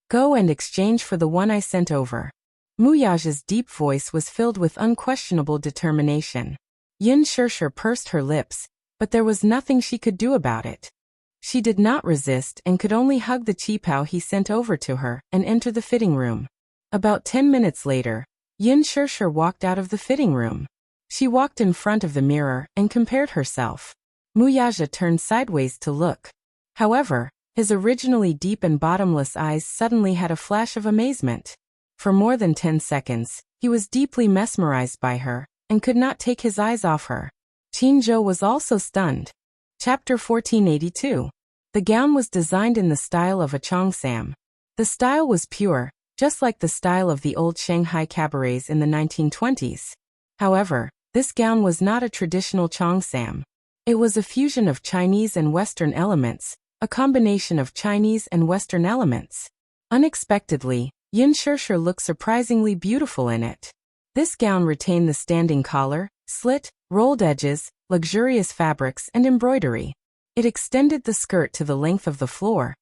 "Go and exchange for the one I sent over." Mu Yaja's deep voice was filled with unquestionable determination. Yin Shishir pursed her lips, but there was nothing she could do about it. She did not resist and could only hug the qipao he sent over to her and enter the fitting room. About 10 minutes later, Yin Shishir walked out of the fitting room. She walked in front of the mirror and compared herself. Mu Yaja turned sideways to look. However, his originally deep and bottomless eyes suddenly had a flash of amazement. For more than 10 seconds, he was deeply mesmerized by her and could not take his eyes off her. Qin Zhou was also stunned. Chapter 1482. The gown was designed in the style of a cheongsam. The style was pure, just like the style of the old Shanghai cabarets in the 1920s. However, this gown was not a traditional cheongsam. It was a fusion of Chinese and Western elements, a combination of Chinese and Western elements. Unexpectedly, Yin Shishir looked surprisingly beautiful in it. This gown retained the standing collar, slit, rolled edges, luxurious fabrics, and embroidery. It extended the skirt to the length of the floor,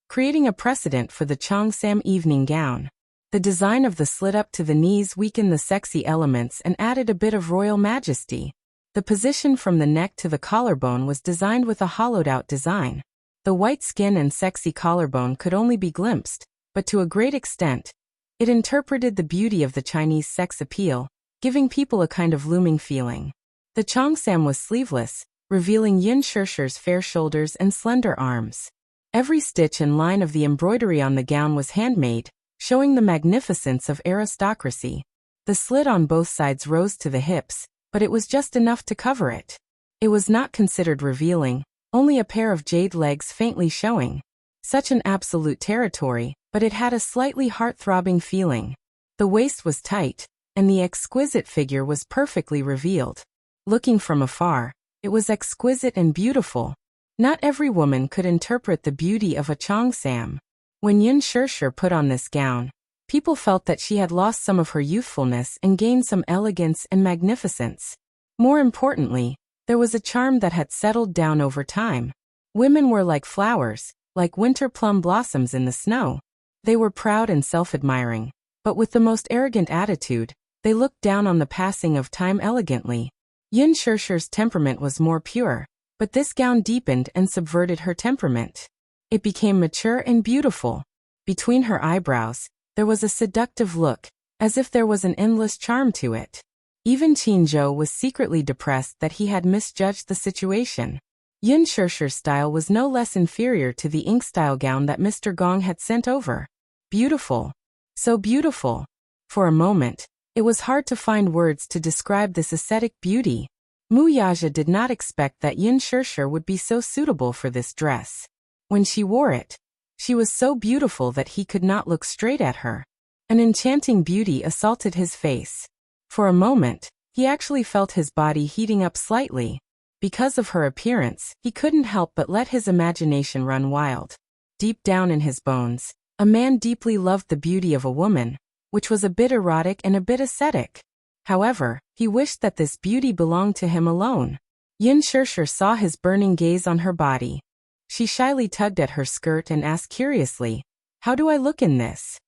creating a precedent for the cheongsam evening gown. The design of the slit up to the knees weakened the sexy elements and added a bit of royal majesty. The position from the neck to the collarbone was designed with a hollowed-out design. The white skin and sexy collarbone could only be glimpsed, but to a great extent, it interpreted the beauty of the Chinese sex appeal, giving people a kind of looming feeling. The cheongsam was sleeveless, revealing Yin Shishir's fair shoulders and slender arms. Every stitch and line of the embroidery on the gown was handmade, showing the magnificence of aristocracy. The slit on both sides rose to the hips, but it was just enough to cover it. It was not considered revealing, only a pair of jade legs faintly showing. Such an absolute territory, but it had a slightly heart-throbbing feeling. The waist was tight, and the exquisite figure was perfectly revealed. Looking from afar, it was exquisite and beautiful. Not every woman could interpret the beauty of a cheongsam. When Yin Shishir put on this gown, people felt that she had lost some of her youthfulness and gained some elegance and magnificence. More importantly, there was a charm that had settled down over time. Women were like flowers, like winter plum blossoms in the snow. They were proud and self-admiring, but with the most arrogant attitude, they looked down on the passing of time elegantly. Yin Shishir's temperament was more pure, but this gown deepened and subverted her temperament. It became mature and beautiful. Between her eyebrows, there was a seductive look, as if there was an endless charm to it. Even Qin Zhou was secretly depressed that he had misjudged the situation. Yin Shishir's style was no less inferior to the ink-style gown that Mr. Gong had sent over. Beautiful. So beautiful. For a moment, it was hard to find words to describe this ascetic beauty. Mu Yaja did not expect that Yin Shirshir would be so suitable for this dress. When she wore it, she was so beautiful that he could not look straight at her. An enchanting beauty assaulted his face. For a moment, he actually felt his body heating up slightly. Because of her appearance, he couldn't help but let his imagination run wild. Deep down in his bones, a man deeply loved the beauty of a woman, which was a bit erotic and a bit ascetic. However, he wished that this beauty belonged to him alone. Yin Shirshir saw his burning gaze on her body. She shyly tugged at her skirt and asked curiously, "How do I look in this?"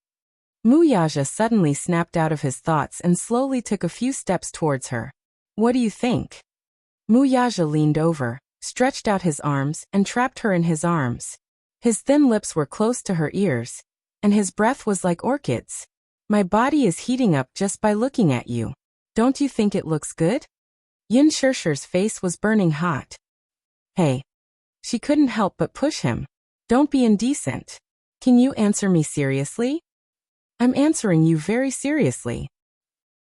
Mu Yaja suddenly snapped out of his thoughts and slowly took a few steps towards her. "What do you think?" Mu Yaja leaned over, stretched out his arms, and trapped her in his arms. His thin lips were close to her ears, and his breath was like orchids. "My body is heating up just by looking at you. Don't you think it looks good?" Yin Shirshir's face was burning hot. "Hey." She couldn't help but push him. "Don't be indecent. Can you answer me seriously?" "I'm answering you very seriously."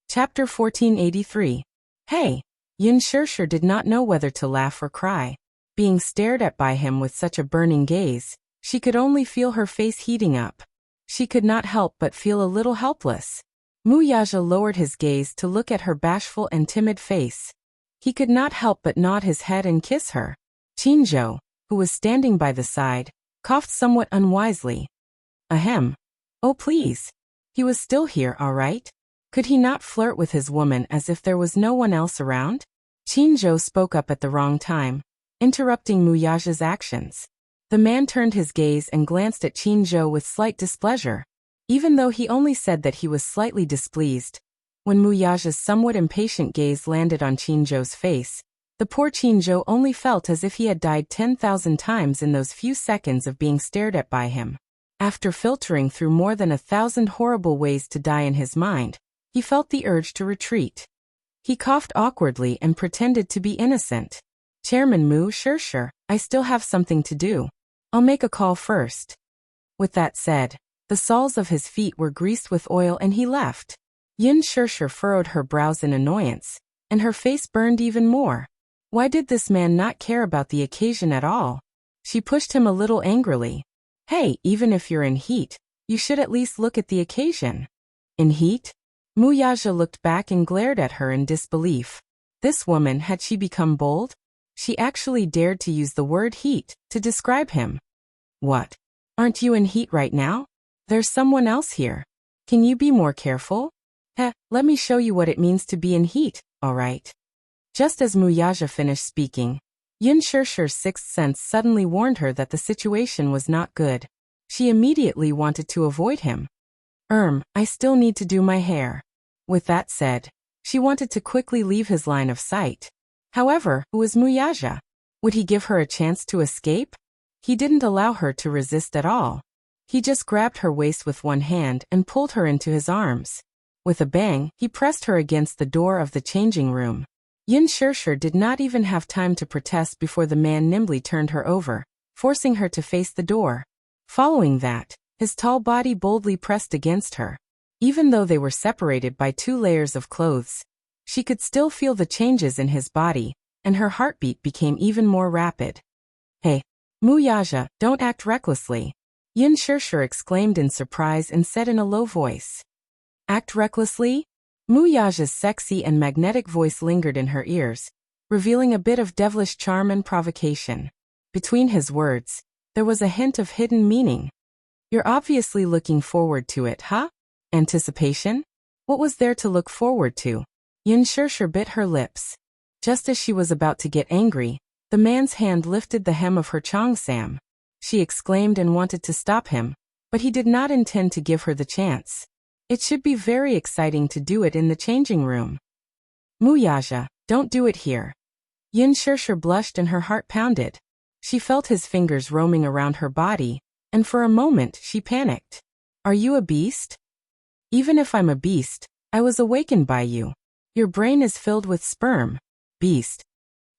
Chapter 1483. Hey. Yin Shirshir did not know whether to laugh or cry. Being stared at by him with such a burning gaze, she could only feel her face heating up. She could not help but feel a little helpless. Mu Yaja lowered his gaze to look at her bashful and timid face. He could not help but nod his head and kiss her. Qinzhou, who was standing by the side, coughed somewhat unwisely. Ahem. Oh please. He was still here, all right? Could he not flirt with his woman as if there was no one else around? Qinzhou spoke up at the wrong time, interrupting Mu Yaja's actions. The man turned his gaze and glanced at Qinzhou with slight displeasure. Even though he only said that he was slightly displeased, when Mu Yaja's somewhat impatient gaze landed on Qinzhou's face, the poor Qinzhou only felt as if he had died 10,000 times in those few seconds of being stared at by him. After filtering through more than 1,000 horrible ways to die in his mind, he felt the urge to retreat. He coughed awkwardly and pretended to be innocent. "Chairman Mu Shirshir, I still have something to do. I'll make a call first." With that said, the soles of his feet were greased with oil and he left. Yin Shirshir furrowed her brows in annoyance, and her face burned even more. Why did this man not care about the occasion at all? She pushed him a little angrily. "Hey, even if you're in heat, you should at least look at the occasion." In heat? Mu Yaja looked back and glared at her in disbelief. This woman, had she become bold? She actually dared to use the word heat to describe him. "What? Aren't you in heat right now? There's someone else here. Can you be more careful? Let me show you what it means to be in heat, alright?" Just as Mu Yaja finished speaking, Yin Shirshir's sixth sense suddenly warned her that the situation was not good. She immediately wanted to avoid him. I still need to do my hair." With that said, she wanted to quickly leave his line of sight. However, who was Mu Yaja? Would he give her a chance to escape? He didn't allow her to resist at all. He just grabbed her waist with one hand and pulled her into his arms. With a bang, he pressed her against the door of the changing room. Yin Shirshir did not even have time to protest before the man nimbly turned her over, forcing her to face the door. Following that, his tall body boldly pressed against her. Even though they were separated by 2 layers of clothes, she could still feel the changes in his body, and her heartbeat became even more rapid. "Hey, Mu Yaja, don't act recklessly," Yin Shirshir exclaimed in surprise and said in a low voice. "Act recklessly?" Mu Yaja's sexy and magnetic voice lingered in her ears, revealing a bit of devilish charm and provocation. Between his words, there was a hint of hidden meaning. "You're obviously looking forward to it, huh? Anticipation? What was there to look forward to?" Yin Shirshir bit her lips. Just as she was about to get angry, the man's hand lifted the hem of her cheongsam. She exclaimed and wanted to stop him, but he did not intend to give her the chance. It should be very exciting to do it in the changing room. "Mu Yaja, don't do it here." Yin Shirshir blushed and her heart pounded. She felt his fingers roaming around her body, and for a moment she panicked. "Are you a beast?" "Even if I'm a beast, I was awakened by you. Your brain is filled with sperm. Beast."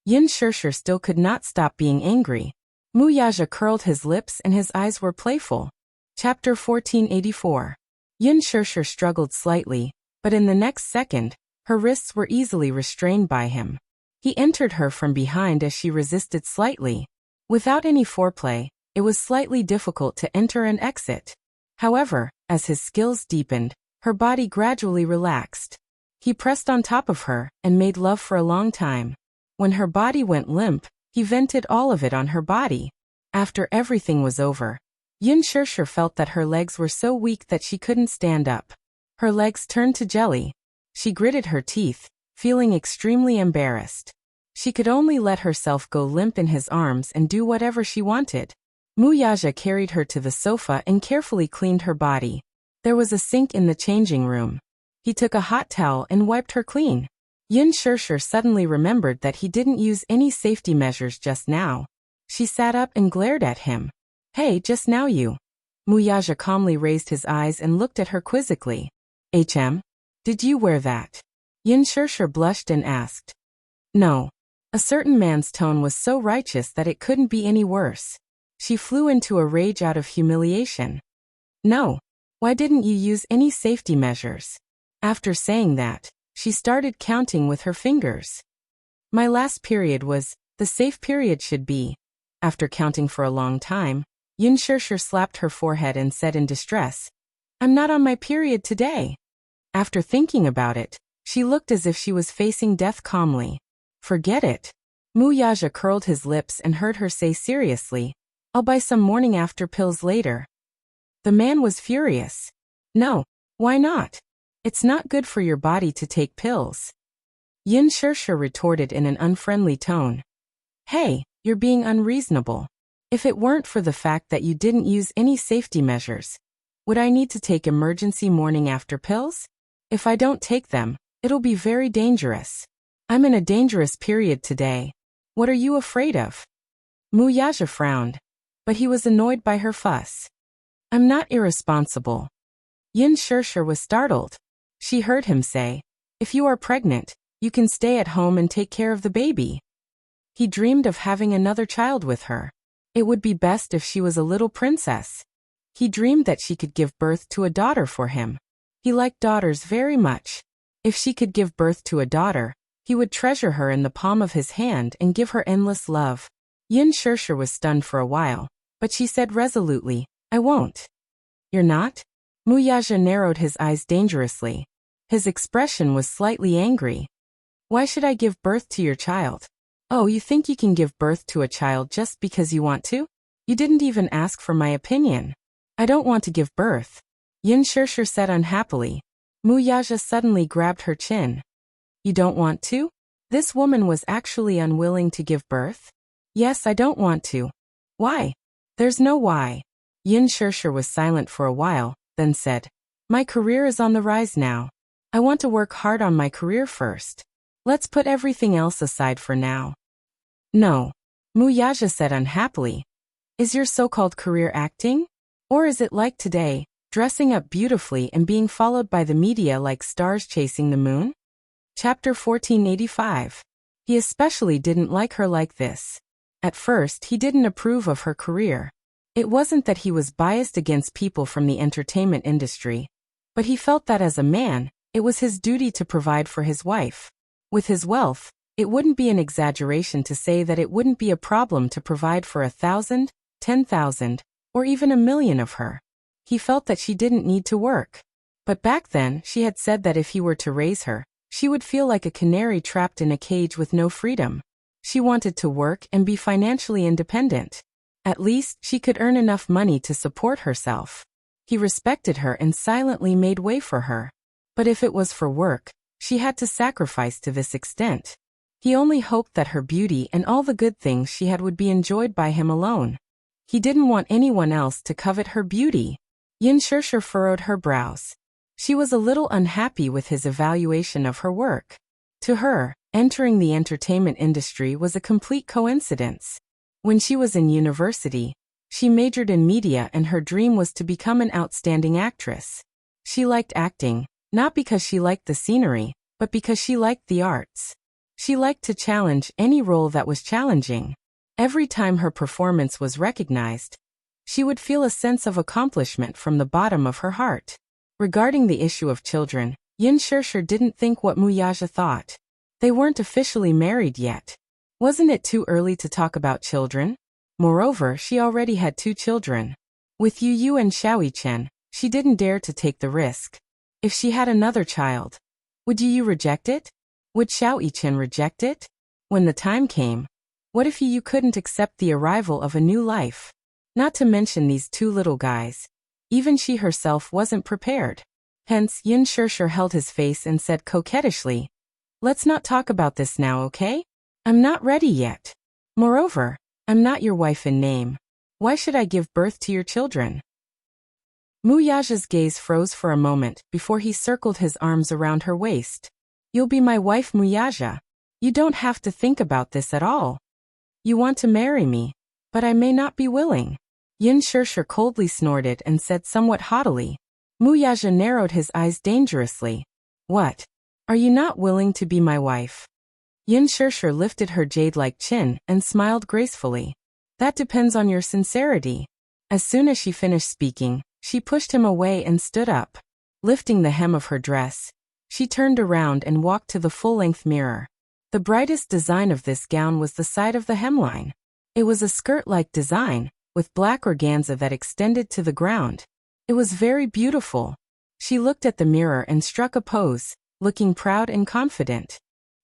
Yin Shirshir still could not stop being angry. Mu Yaja curled his lips and his eyes were playful. Chapter 1484. Yun Shirshir struggled slightly, but in the next second, her wrists were easily restrained by him. He entered her from behind as she resisted slightly. Without any foreplay, it was slightly difficult to enter and exit. However, as his skills deepened, her body gradually relaxed. He pressed on top of her and made love for a long time. When her body went limp, he vented all of it on her body. After everything was over, Yun Shirshir felt that her legs were so weak that she couldn't stand up. Her legs turned to jelly. She gritted her teeth, feeling extremely embarrassed. She could only let herself go limp in his arms and do whatever she wanted. Muyaja carried her to the sofa and carefully cleaned her body. There was a sink in the changing room. He took a hot towel and wiped her clean. Yun Shirshir suddenly remembered that he didn't use any safety measures just now. She sat up and glared at him. Hey, just now you. Muyaja calmly raised his eyes and looked at her quizzically. Did you wear that? Yun Shirshir blushed and asked. No. A certain man's tone was so righteous that it couldn't be any worse. She flew into a rage out of humiliation. No. Why didn't you use any safety measures? After saying that, she started counting with her fingers. My last period was, the safe period should be. After counting for a long time, Yun Shirshir slapped her forehead and said in distress, I'm not on my period today. After thinking about it, she looked as if she was facing death calmly. Forget it. Muyaja curled his lips and heard her say seriously, I'll buy some morning after pills later. The man was furious. No, why not? It's not good for your body to take pills. Yun Shirshir retorted in an unfriendly tone. Hey, you're being unreasonable. If it weren't for the fact that you didn't use any safety measures, would I need to take emergency morning after pills? If I don't take them, it'll be very dangerous. I'm in a dangerous period today. What are you afraid of? Muyaja frowned, but he was annoyed by her fuss. I'm not irresponsible. Yun Shirshir was startled. She heard him say, if you are pregnant, you can stay at home and take care of the baby. He dreamed of having another child with her. It would be best if she was a little princess. He dreamed that she could give birth to a daughter for him. He liked daughters very much. If she could give birth to a daughter, he would treasure her in the palm of his hand and give her endless love. Yun Shirshir was stunned for a while, but she said resolutely, I won't. You're not? Muyaja narrowed his eyes dangerously. His expression was slightly angry. Why should I give birth to your child? Oh, you think you can give birth to a child just because you want to? You didn't even ask for my opinion. I don't want to give birth. Yun Shirshir said unhappily. Muyaja suddenly grabbed her chin. You don't want to? This woman was actually unwilling to give birth? Yes, I don't want to. Why? There's no why. Yun Shirshir was silent for a while, then said, my career is on the rise now. I want to work hard on my career first. Let's put everything else aside for now. No. Muyaja said unhappily. Is your so-called career acting? Or is it like today, dressing up beautifully and being followed by the media like stars chasing the moon? Chapter 1485. He especially didn't like her like this. At first, he didn't approve of her career. It wasn't that he was biased against people from the entertainment industry, but he felt that as a man, it was his duty to provide for his wife. With his wealth, it wouldn't be an exaggeration to say that it wouldn't be a problem to provide for 1,000, 10,000, or even 1,000,000 of her. He felt that she didn't need to work. But back then, she had said that if he were to raise her, she would feel like a canary trapped in a cage with no freedom. She wanted to work and be financially independent. At least, she could earn enough money to support herself. He respected her and silently made way for her. But if it was for work, she had to sacrifice to this extent. He only hoped that her beauty and all the good things she had would be enjoyed by him alone. He didn't want anyone else to covet her beauty. Yun Shirshir furrowed her brows. She was a little unhappy with his evaluation of her work. To her, entering the entertainment industry was a complete coincidence. When she was in university, she majored in media and her dream was to become an outstanding actress. She liked acting, not because she liked the scenery, but because she liked the arts. She liked to challenge any role that was challenging. Every time her performance was recognized, She would feel a sense of accomplishment from the bottom of her heart. Regarding the issue of children, Yin Shirshir didn't think what Muyaja thought. They weren't officially married yet. Wasn't it too early to talk about children? Moreover, she already had 2 children. With Yu and Xiaoyi Chen, she didn't dare to take the risk. If she had another child, would Yu reject it? Would Xiaoyi Chen reject it? When the time came, what if Yu couldn't accept the arrival of a new life? Not to mention these 2 little guys. Even she herself wasn't prepared. Hence, Yin Shirshir held his face and said coquettishly, "Let's not talk about this now, okay? I'm not ready yet. Moreover, I'm not your wife in name. Why should I give birth to your children?" Muyaja's gaze froze for a moment before he circled his arms around her waist. "You'll be my wife, Muyaja. You don't have to think about this at all. You want to marry me, but I may not be willing." Yin Shirshir coldly snorted and said somewhat haughtily. Muyaja narrowed his eyes dangerously. "What? Are you not willing to be my wife?" Yin Shirshir lifted her jade-like chin and smiled gracefully. "That depends on your sincerity." As soon as she finished speaking, she pushed him away and stood up. Lifting the hem of her dress, she turned around and walked to the full-length mirror. The brightest design of this gown was the side of the hemline. It was a skirt-like design, with black organza that extended to the ground. It was very beautiful. She looked at the mirror and struck a pose, looking proud and confident.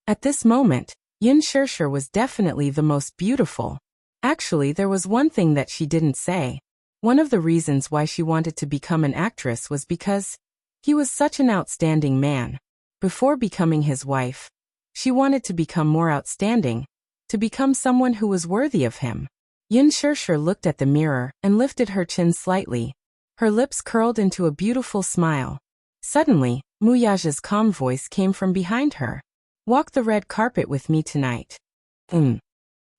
At this moment, Yin Shirshir was definitely the most beautiful. Actually, there was one thing that she didn't say. One of the reasons why she wanted to become an actress was because he was such an outstanding man. Before becoming his wife, she wanted to become more outstanding, to become someone who was worthy of him. Yin Shirshir looked at the mirror and lifted her chin slightly. Her lips curled into a beautiful smile. Suddenly, Muyaja's calm voice came from behind her. "Walk the red carpet with me tonight."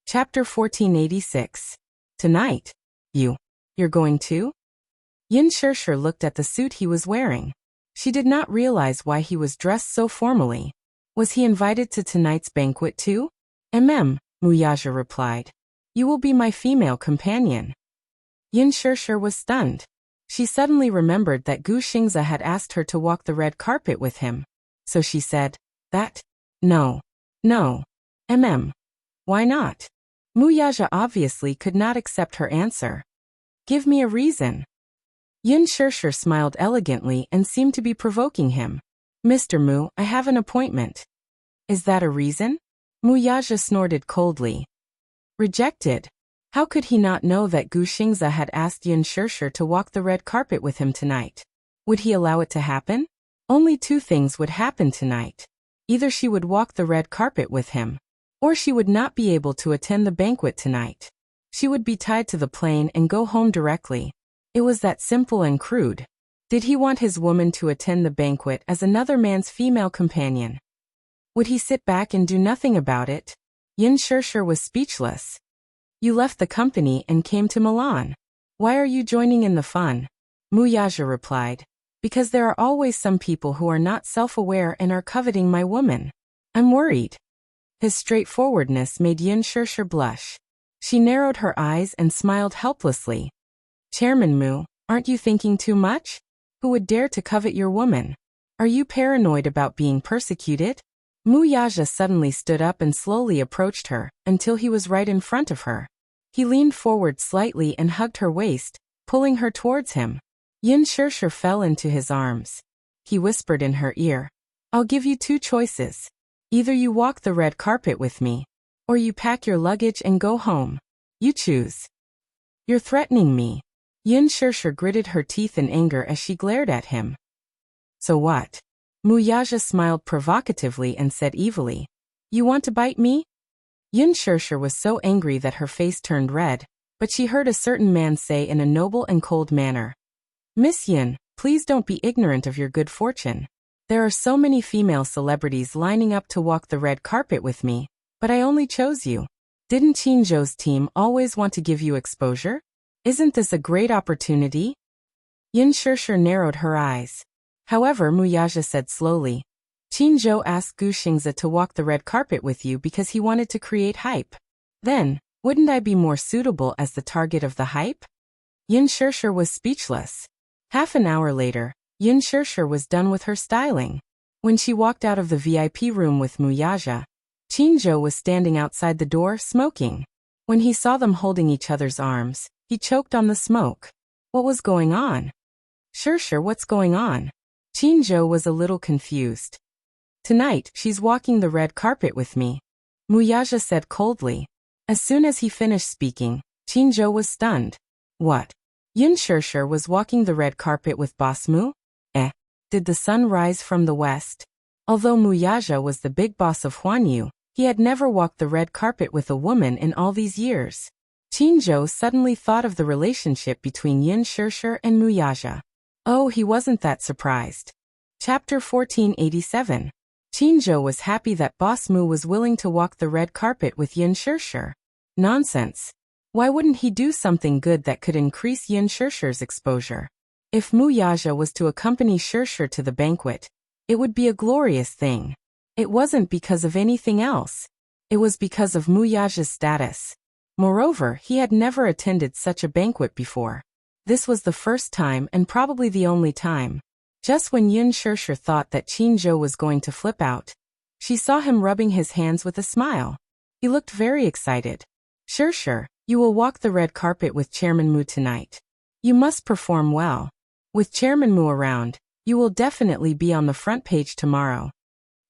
Chapter 1486. Tonight? You're going too? Yin Shirshir looked at the suit he was wearing. She did not realize why he was dressed so formally. Was he invited to tonight's banquet too? Muyaja replied. "You will be my female companion." Yin Shirshir was stunned. She suddenly remembered that Gu Xingze had asked her to walk the red carpet with him. So she said, No. Why not? Muyaja obviously could not accept her answer. "Give me a reason." Yin Shirshir smiled elegantly and seemed to be provoking him. "Mr. Mu, I have an appointment." "Is that a reason?" Muyaja snorted coldly. Rejected. How could he not know that Gu Xingze had asked Yin Shirshir to walk the red carpet with him tonight? Would he allow it to happen? Only 2 things would happen tonight. Either she would walk the red carpet with him, or she would not be able to attend the banquet tonight. She would be tied to the plane and go home directly. It was that simple and crude. Did he want his woman to attend the banquet as another man's female companion? Would he sit back and do nothing about it? Yin Shirshir was speechless. "You left the company and came to Milan. Why are you joining in the fun?" Muyaja replied. "Because there are always some people who are not self-aware and are coveting my woman. I'm worried." His straightforwardness made Yin Shirshir blush. She narrowed her eyes and smiled helplessly. "Chairman Mu, aren't you thinking too much? Who would dare to covet your woman? Are you paranoid about being persecuted?" Muyaja suddenly stood up and slowly approached her, until he was right in front of her. He leaned forward slightly and hugged her waist, pulling her towards him. Yin Shirshir fell into his arms. He whispered in her ear, "I'll give you 2 choices. Either you walk the red carpet with me, or you pack your luggage and go home. You choose." "You're threatening me." Yin Shirshir gritted her teeth in anger as she glared at him. "So what?" Muyaja smiled provocatively and said evilly, "You want to bite me?" Yin Shirshir was so angry that her face turned red, but she heard a certain man say in a noble and cold manner, "Miss Yin, please don't be ignorant of your good fortune. There are so many female celebrities lining up to walk the red carpet with me, but I only chose you. Didn't Qinzhou's team always want to give you exposure? Isn't this a great opportunity?" Yin Shirshir narrowed her eyes. However, Muyaja said slowly, "Qinzhou asked Gu Xingze to walk the red carpet with you because he wanted to create hype. Then, wouldn't I be more suitable as the target of the hype?" Yin Shirshir was speechless. Half an hour later, Yin Shirshir was done with her styling. When she walked out of the VIP room with Muyaja, Qinzhou was standing outside the door, smoking. When he saw them holding each other's arms, he choked on the smoke. What was going on? Shirshir, what's going on? Qinzhou was a little confused. Tonight, she's walking the red carpet with me, Muyaja said coldly. As soon as he finished speaking, Qinzhou was stunned. What? Yin Shirshir was walking the red carpet with Boss Mu? Did the sun rise from the west? Although Muyaja was the big boss of Huanyu, he had never walked the red carpet with a woman in all these years. Qinzhou suddenly thought of the relationship between Yin Shirshir and Muyaja. Oh, he wasn't that surprised. Chapter 1487. Qinzhou was happy that Boss Mu was willing to walk the red carpet with Yin Shirshir. Nonsense. Why wouldn't he do something good that could increase Yin Shirshir's exposure? If Muyaja was to accompany Shirshir to the banquet, it would be a glorious thing. It wasn't because of anything else. It was because of Muyaja's status. Moreover, he had never attended such a banquet before. This was the first time and probably the only time. Just when Yin Shirshir thought that Qinzhou was going to flip out, she saw him rubbing his hands with a smile. He looked very excited. Shirshir, you will walk the red carpet with Chairman Mu tonight. You must perform well. With Chairman Mu around, you will definitely be on the front page tomorrow.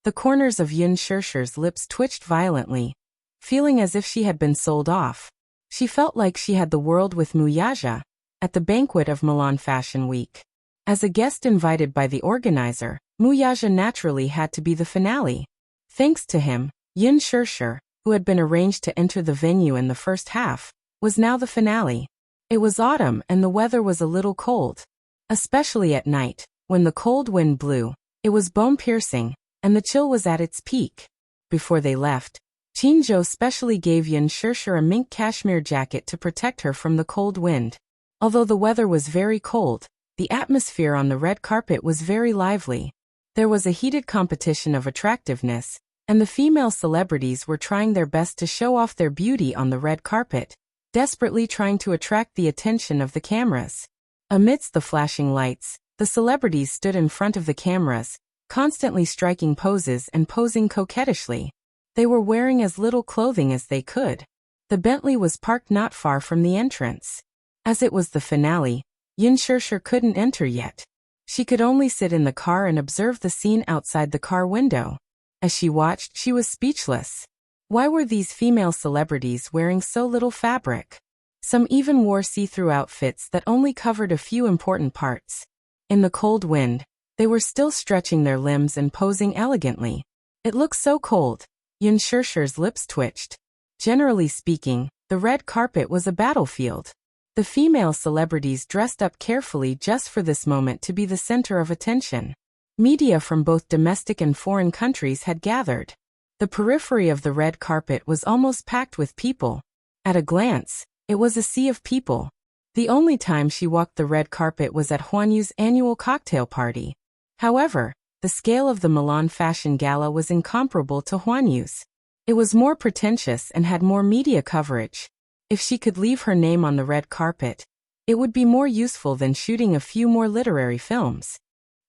The corners of Yin Shirshir's lips twitched violently, feeling as if she had been sold off. She felt like she had the world with Muyaja at the banquet of Milan Fashion Week. As a guest invited by the organizer, Muyaja naturally had to be the finale. Thanks to him, Yin Shirshir, who had been arranged to enter the venue in the first half, was now the finale. It was autumn and the weather was a little cold. Especially at night, when the cold wind blew, it was bone-piercing, and the chill was at its peak. Before they left, Qinzhou specially gave Yin Shirshir a mink cashmere jacket to protect her from the cold wind. Although the weather was very cold, the atmosphere on the red carpet was very lively. There was a heated competition of attractiveness, and the female celebrities were trying their best to show off their beauty on the red carpet, desperately trying to attract the attention of the cameras. Amidst the flashing lights, the celebrities stood in front of the cameras, constantly striking poses and posing coquettishly. They were wearing as little clothing as they could. The Bentley was parked not far from the entrance. As it was the finale, Yin Shirshir couldn't enter yet. She could only sit in the car and observe the scene outside the car window. As she watched, she was speechless. Why were these female celebrities wearing so little fabric? Some even wore see-through outfits that only covered a few important parts. In the cold wind, they were still stretching their limbs and posing elegantly. It looked so cold. Yin Shirshir's lips twitched. Generally speaking, the red carpet was a battlefield. The female celebrities dressed up carefully just for this moment to be the center of attention. Media from both domestic and foreign countries had gathered. The periphery of the red carpet was almost packed with people. At a glance, it was a sea of people. The only time she walked the red carpet was at Huanyu's annual cocktail party. However, the scale of the Milan Fashion Gala was incomparable to Huanyu's. It was more pretentious and had more media coverage. If she could leave her name on the red carpet, it would be more useful than shooting a few more literary films.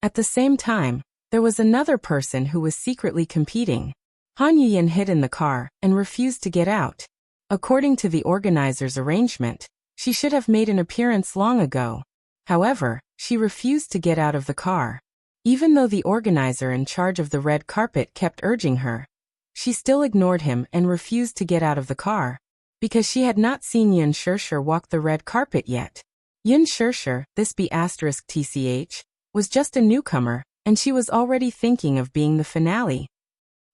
At the same time, there was another person who was secretly competing. Han Yuyin hid in the car and refused to get out. According to the organizer's arrangement, she should have made an appearance long ago. However, she refused to get out of the car. Even though the organizer in charge of the red carpet kept urging her, she still ignored him and refused to get out of the car. Because she had not seen Yin Shirshir walk the red carpet yet. Yin Shirshir, this B*TCH, was just a newcomer, and she was already thinking of being the finale.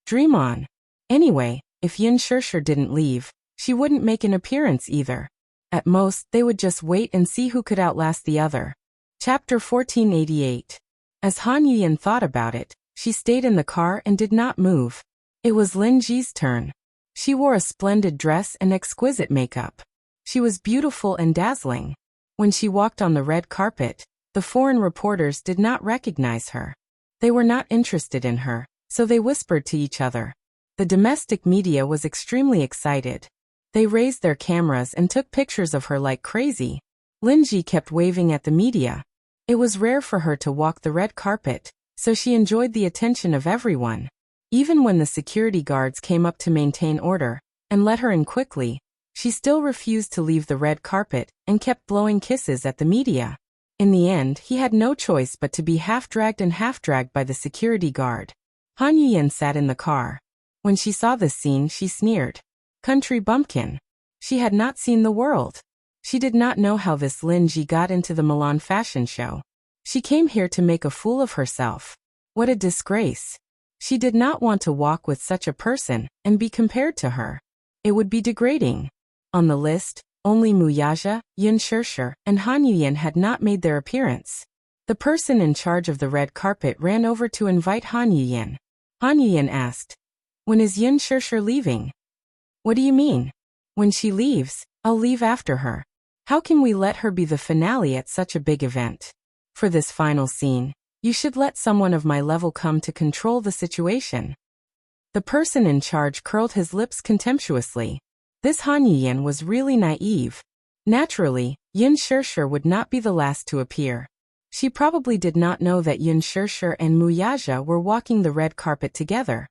Dream on. Anyway, if Yin Shirshir didn't leave, she wouldn't make an appearance either. At most, they would just wait and see who could outlast the other. Chapter 1488. As Han Yuyin thought about it, she stayed in the car and did not move. It was Lin Ji's turn. She wore a splendid dress and exquisite makeup. She was beautiful and dazzling. When she walked on the red carpet, the foreign reporters did not recognize her. They were not interested in her, so they whispered to each other. The domestic media was extremely excited. They raised their cameras and took pictures of her like crazy. Linji kept waving at the media. It was rare for her to walk the red carpet, so she enjoyed the attention of everyone. Even when the security guards came up to maintain order and let her in quickly, she still refused to leave the red carpet and kept blowing kisses at the media. In the end, he had no choice but to be half-dragged and half-dragged by the security guard. Han Yuyan sat in the car. When she saw this scene, she sneered. Country bumpkin. She had not seen the world. She did not know how this Lin Ji got into the Milan fashion show. She came here to make a fool of herself. What a disgrace. She did not want to walk with such a person and be compared to her. It would be degrading. On the list, only Muyaja, Yin Shirshir, and Han Yuyan had not made their appearance. The person in charge of the red carpet ran over to invite Han Yuyan. Han Yuyan asked, "When is Yin Shirshir leaving?" "What do you mean?" "When she leaves, I'll leave after her. How can we let her be the finale at such a big event? For this final scene, you should let someone of my level come to control the situation." The person in charge curled his lips contemptuously. This Han Yuyan was really naive. Naturally, Yin Shirshir would not be the last to appear. She probably did not know that Yin Shirshir and Muyaja were walking the red carpet together.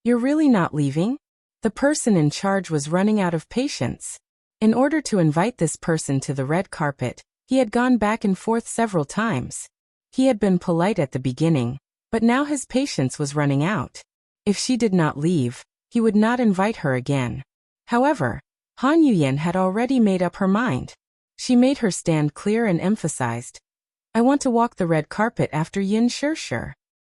"You're really not leaving?" The person in charge was running out of patience. In order to invite this person to the red carpet, he had gone back and forth several times. He had been polite at the beginning, but now his patience was running out. If she did not leave, he would not invite her again. However, Han Yuyan had already made up her mind. She made her stand clear and emphasized, "I want to walk the red carpet after Yin Shirshir."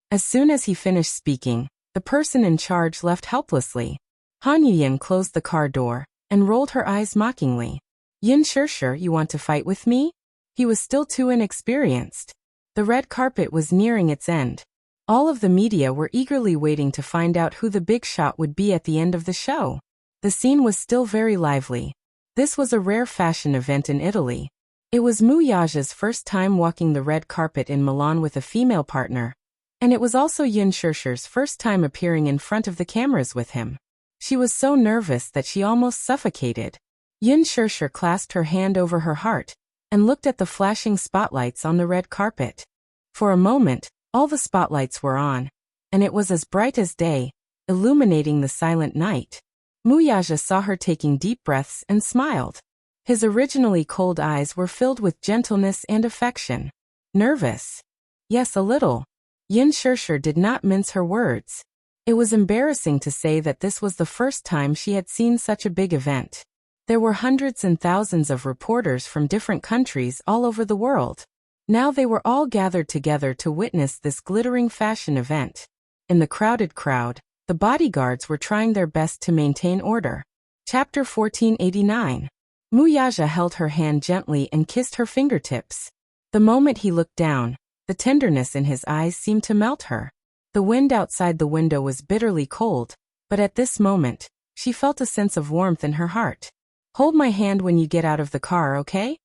As soon as he finished speaking, the person in charge left helplessly. Han Yuyan closed the car door and rolled her eyes mockingly. "Yin Shirshir, you want to fight with me?" He was still too inexperienced. The red carpet was nearing its end. All of the media were eagerly waiting to find out who the big shot would be at the end of the show. The scene was still very lively. This was a rare fashion event in Italy. It was Muyaja's first time walking the red carpet in Milan with a female partner, and it was also Yin Shirshir's first time appearing in front of the cameras with him. She was so nervous that she almost suffocated. Yin Shirshir clasped her hand over her heart and looked at the flashing spotlights on the red carpet. For a moment, all the spotlights were on, and it was as bright as day, illuminating the silent night. Muyaja saw her taking deep breaths and smiled. His originally cold eyes were filled with gentleness and affection. Nervous? Yes, a little. Yin Shirshir did not mince her words. It was embarrassing to say that this was the first time she had seen such a big event. There were hundreds and thousands of reporters from different countries all over the world. Now they were all gathered together to witness this glittering fashion event. In the crowded crowd, the bodyguards were trying their best to maintain order. Chapter 1489. Muyaja held her hand gently and kissed her fingertips. The moment he looked down, the tenderness in his eyes seemed to melt her. The wind outside the window was bitterly cold, but at this moment, she felt a sense of warmth in her heart. "Hold my hand when you get out of the car, okay?"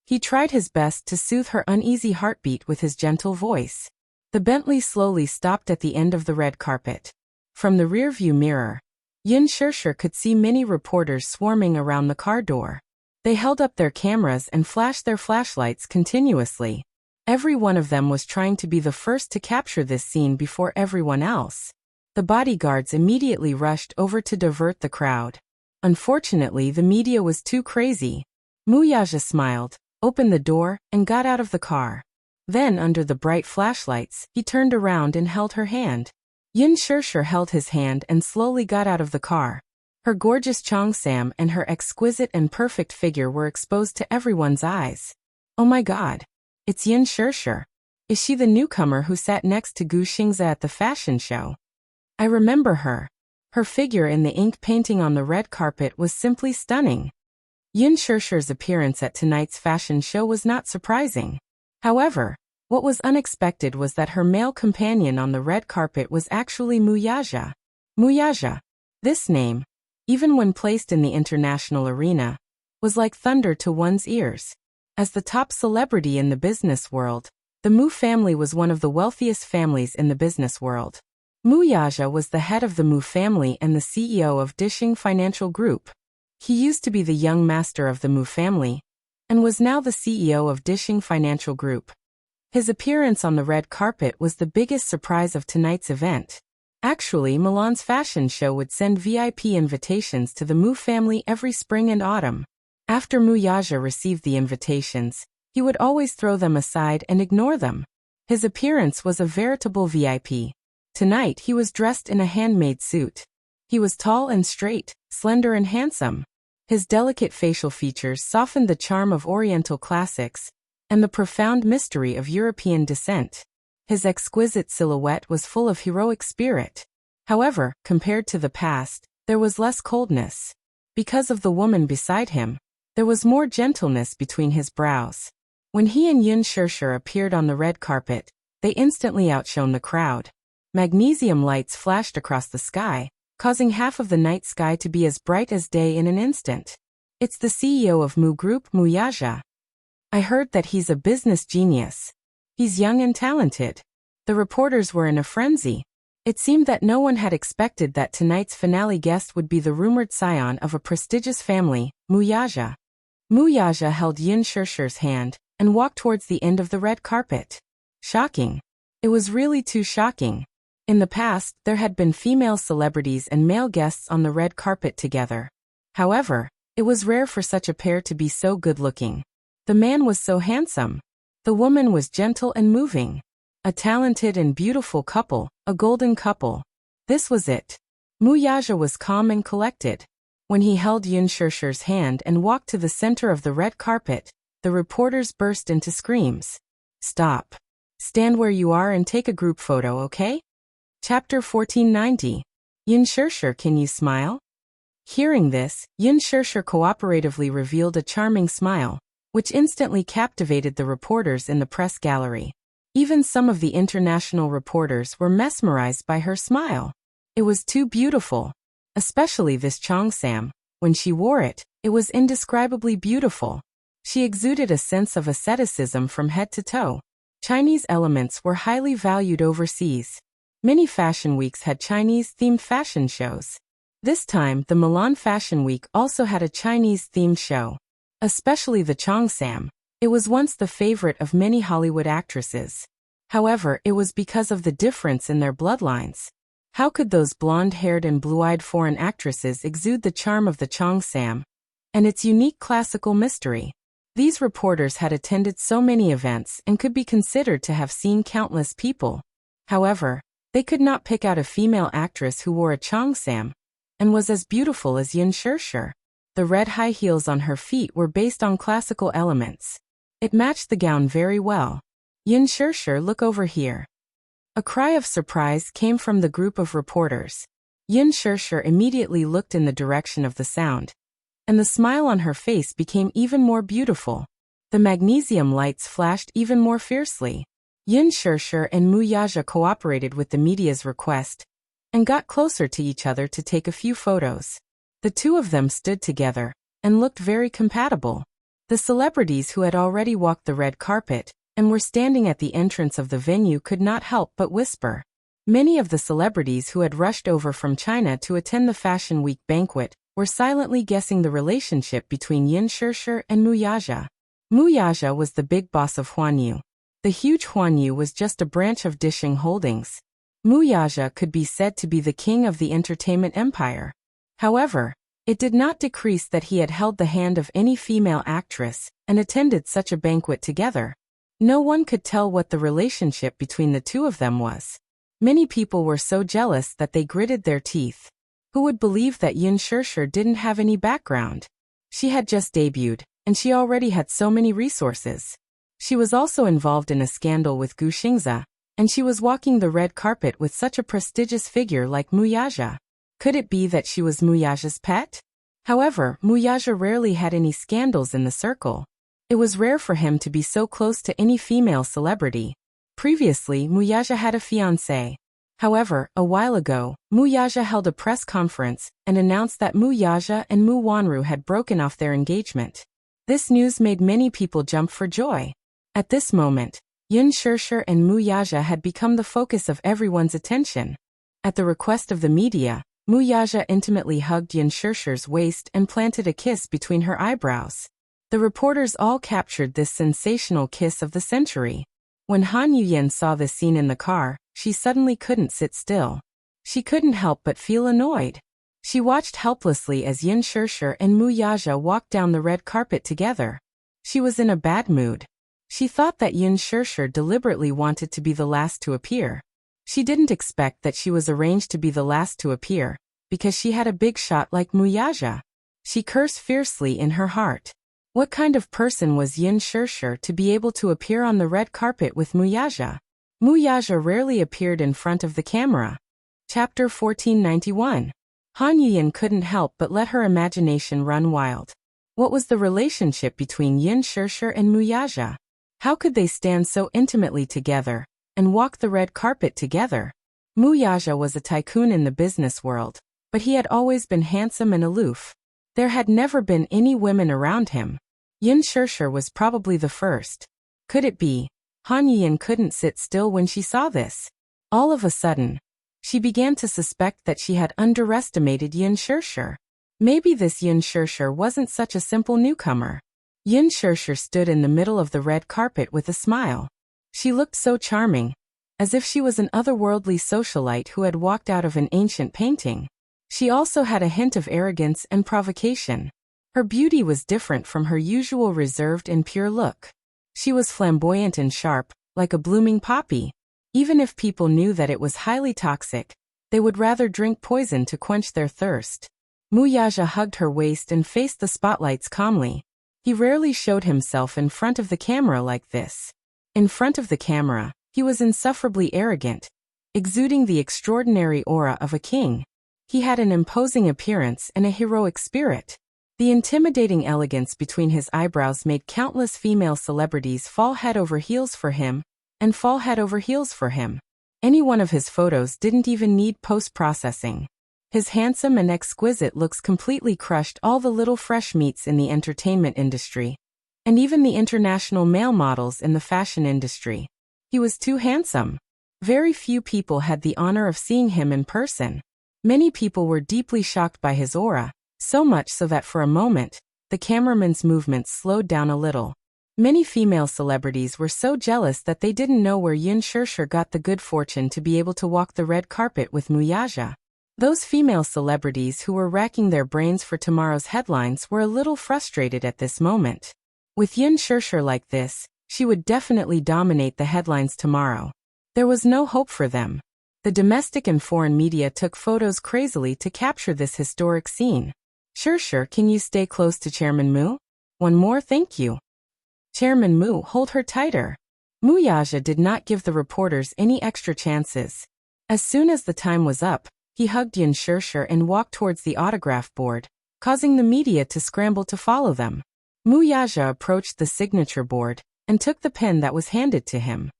He tried his best to soothe her uneasy heartbeat with his gentle voice. The Bentley slowly stopped at the end of the red carpet. From the rearview mirror, Yin Shirshir could see many reporters swarming around the car door. They held up their cameras and flashed their flashlights continuously. Every one of them was trying to be the first to capture this scene before everyone else. The bodyguards immediately rushed over to divert the crowd. Unfortunately, the media was too crazy. Muyaja smiled, opened the door, and got out of the car. Then, under the bright flashlights, he turned around and held her hand. Yin Shirshir held his hand and slowly got out of the car. Her gorgeous cheongsam and her exquisite and perfect figure were exposed to everyone's eyes. "Oh my God! It's Yin Shirshir. Is she the newcomer who sat next to Gu Xingza at the fashion show? I remember her. Her figure in the ink painting on the red carpet was simply stunning." Yin Shirshir's appearance at tonight's fashion show was not surprising. However, what was unexpected was that her male companion on the red carpet was actually Muyaja. Muyaja. This name, even when placed in the international arena, was like thunder to one's ears. As the top celebrity in the business world, the Mu family was one of the wealthiest families in the business world. Muyaja was the head of the Mu family and the CEO of Dishing Financial Group. He used to be the young master of the Mu family, and was now the CEO of Dishing Financial Group. His appearance on the red carpet was the biggest surprise of tonight's event. Actually, Milan's fashion show would send VIP invitations to the Mu family every spring and autumn. After Muyaja received the invitations, he would always throw them aside and ignore them. His appearance was a veritable VIP. Tonight he was dressed in a handmade suit. He was tall and straight, slender and handsome. His delicate facial features softened the charm of Oriental classics and the profound mystery of European descent. His exquisite silhouette was full of heroic spirit. However, compared to the past, there was less coldness. Because of the woman beside him, there was more gentleness between his brows. When he and Yun Shirshir appeared on the red carpet, they instantly outshone the crowd. Magnesium lights flashed across the sky, causing half of the night sky to be as bright as day in an instant. It's the CEO of Mu Group, Muyaja. I heard that he's a business genius. He's young and talented. The reporters were in a frenzy. It seemed that no one had expected that tonight's finale guest would be the rumored scion of a prestigious family, Muyaja. Muyaja held Yun Shirshir's hand and walked towards the end of the red carpet. Shocking. It was really too shocking. In the past, there had been female celebrities and male guests on the red carpet together. However, it was rare for such a pair to be so good-looking. The man was so handsome. The woman was gentle and moving. A talented and beautiful couple, a golden couple. This was it. Muyaja was calm and collected. When he held Yun Shirshir's hand and walked to the center of the red carpet, the reporters burst into screams. Stop. Stand where you are and take a group photo, okay? Chapter 1490. Yun Shirshir, can you smile? Hearing this, Yun Shirshir cooperatively revealed a charming smile, which instantly captivated the reporters in the press gallery. Even some of the international reporters were mesmerized by her smile. It was too beautiful. Especially this Cheongsam. When she wore it, it was indescribably beautiful. She exuded a sense of asceticism from head to toe. Chinese elements were highly valued overseas. Many fashion weeks had Chinese-themed fashion shows. This time, the Milan Fashion Week also had a Chinese-themed show. Especially the Cheongsam. It was once the favorite of many Hollywood actresses. However, it was because of the difference in their bloodlines. How could those blonde-haired and blue-eyed foreign actresses exude the charm of the Cheongsam and its unique classical mystery? These reporters had attended so many events and could be considered to have seen countless people. However, they could not pick out a female actress who wore a Cheongsam and was as beautiful as Yun Shirshir. The red high heels on her feet were based on classical elements. It matched the gown very well. Yun Shirshir, look over here. A cry of surprise came from the group of reporters. Yun Shirshir immediately looked in the direction of the sound, and the smile on her face became even more beautiful. The magnesium lights flashed even more fiercely. Yun Shirshir and Muyaja cooperated with the media's request and got closer to each other to take a few photos. The two of them stood together and looked very compatible. The celebrities who had already walked the red carpet and were standing at the entrance of the venue could not help but whisper. Many of the celebrities who had rushed over from China to attend the Fashion Week banquet were silently guessing the relationship between Yun Shirshir and Muyaja. Muyaja was the big boss of Huanyu. The huge Huanyu was just a branch of Dishing Holdings. Muyaja could be said to be the king of the entertainment empire. However, it did not decrease that he had held the hand of any female actress and attended such a banquet together. No one could tell what the relationship between the two of them was. Many people were so jealous that they gritted their teeth. Who would believe that Yun Shirshir didn't have any background? She had just debuted, and she already had so many resources. She was also involved in a scandal with Gu Xingze, and she was walking the red carpet with such a prestigious figure like Muyaja. Could it be that she was Muyaja's pet? However, Muyaja rarely had any scandals in the circle. It was rare for him to be so close to any female celebrity. Previously, Muyaja had a fiancée. However, a while ago, Muyaja held a press conference and announced that Muyaja and Mu Wanru had broken off their engagement. This news made many people jump for joy. At this moment, Yun Shirshir and Muyaja had become the focus of everyone's attention. At the request of the media, Muyaja intimately hugged Yun Shirshir's waist and planted a kiss between her eyebrows. The reporters all captured this sensational kiss of the century. When Han Yuyen saw this scene in the car, she suddenly couldn't sit still. She couldn't help but feel annoyed. She watched helplessly as Yin Shirshir and Mu Yaja walked down the red carpet together. She was in a bad mood. She thought that Yin Shirshir deliberately wanted to be the last to appear. She didn't expect that she was arranged to be the last to appear, because she had a big shot like Mu Yaja. She cursed fiercely in her heart. What kind of person was Yin Shirshir to be able to appear on the red carpet with Mu Yaja? Mu Yaja rarely appeared in front of the camera. Chapter 1491. Han Yuyen couldn't help but let her imagination run wild. What was the relationship between Yin Shirshir and Mu Yaja? How could they stand so intimately together and walk the red carpet together? Mu Yaja was a tycoon in the business world, but he had always been handsome and aloof. There had never been any women around him. Yin Shirshir was probably the first. Could it be? Han Yuyen couldn't sit still when she saw this. All of a sudden, she began to suspect that she had underestimated Yin Shirshir. Maybe this Yin Shirshir wasn't such a simple newcomer. Yin Shirshir stood in the middle of the red carpet with a smile. She looked so charming, as if she was an otherworldly socialite who had walked out of an ancient painting. She also had a hint of arrogance and provocation. Her beauty was different from her usual reserved and pure look. She was flamboyant and sharp, like a blooming poppy. Even if people knew that it was highly toxic, they would rather drink poison to quench their thirst. Mu Yaja hugged her waist and faced the spotlights calmly. He rarely showed himself in front of the camera like this. In front of the camera, he was insufferably arrogant, exuding the extraordinary aura of a king. He had an imposing appearance and a heroic spirit. The intimidating elegance between his eyebrows made countless female celebrities fall head over heels for him, and fall head over heels for him. Any one of his photos didn't even need post-processing. His handsome and exquisite looks completely crushed all the little fresh meats in the entertainment industry, and even the international male models in the fashion industry. He was too handsome. Very few people had the honor of seeing him in person. Many people were deeply shocked by his aura, so much so that for a moment, the cameraman's movements slowed down a little. Many female celebrities were so jealous that they didn't know where Yin Shirshir got the good fortune to be able to walk the red carpet with Mu Yaja. Those female celebrities who were racking their brains for tomorrow's headlines were a little frustrated at this moment. With Yin Shirshir like this, she would definitely dominate the headlines tomorrow. There was no hope for them. The domestic and foreign media took photos crazily to capture this historic scene. Shirshir, can you stay close to Chairman Mu? One more, thank you. Chairman Mu, hold her tighter. Mu Yaja did not give the reporters any extra chances. As soon as the time was up, he hugged Yin Shirshir and walked towards the autograph board, causing the media to scramble to follow them. Mu Yaja approached the signature board and took the pen that was handed to him.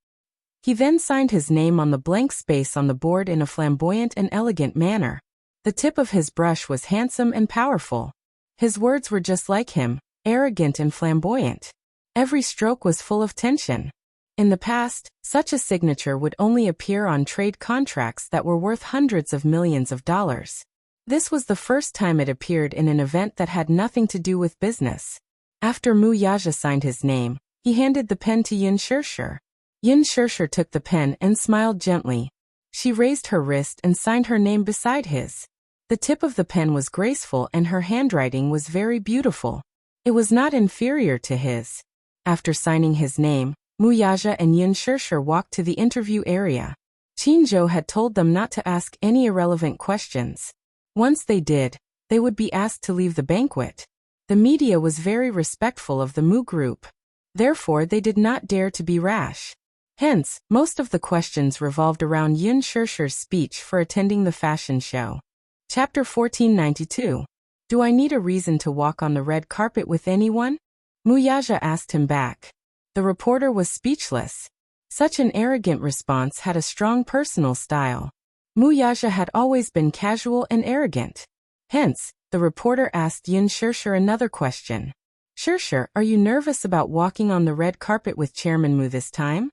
He then signed his name on the blank space on the board in a flamboyant and elegant manner. The tip of his brush was handsome and powerful. His words were just like him, arrogant and flamboyant. Every stroke was full of tension. In the past, such a signature would only appear on trade contracts that were worth hundreds of millions of dollars. This was the first time it appeared in an event that had nothing to do with business. After Mu Yaja signed his name, he handed the pen to Yin Shirshir. Yin Shirshir took the pen and smiled gently. She raised her wrist and signed her name beside his. The tip of the pen was graceful and her handwriting was very beautiful. It was not inferior to his. After signing his name, Mu Yaja and Yin Shirshir walked to the interview area. Qinzhou had told them not to ask any irrelevant questions. Once they did, they would be asked to leave the banquet. The media was very respectful of the Mu group. Therefore, they did not dare to be rash. Hence, most of the questions revolved around Yin Shirshir's speech for attending the fashion show. Chapter 1492. Do I need a reason to walk on the red carpet with anyone? Mu Yaja asked him back. The reporter was speechless. Such an arrogant response had a strong personal style. Mu Yaja had always been casual and arrogant. Hence, the reporter asked Yin Shirshir another question. Shirshir, are you nervous about walking on the red carpet with Chairman Mu this time?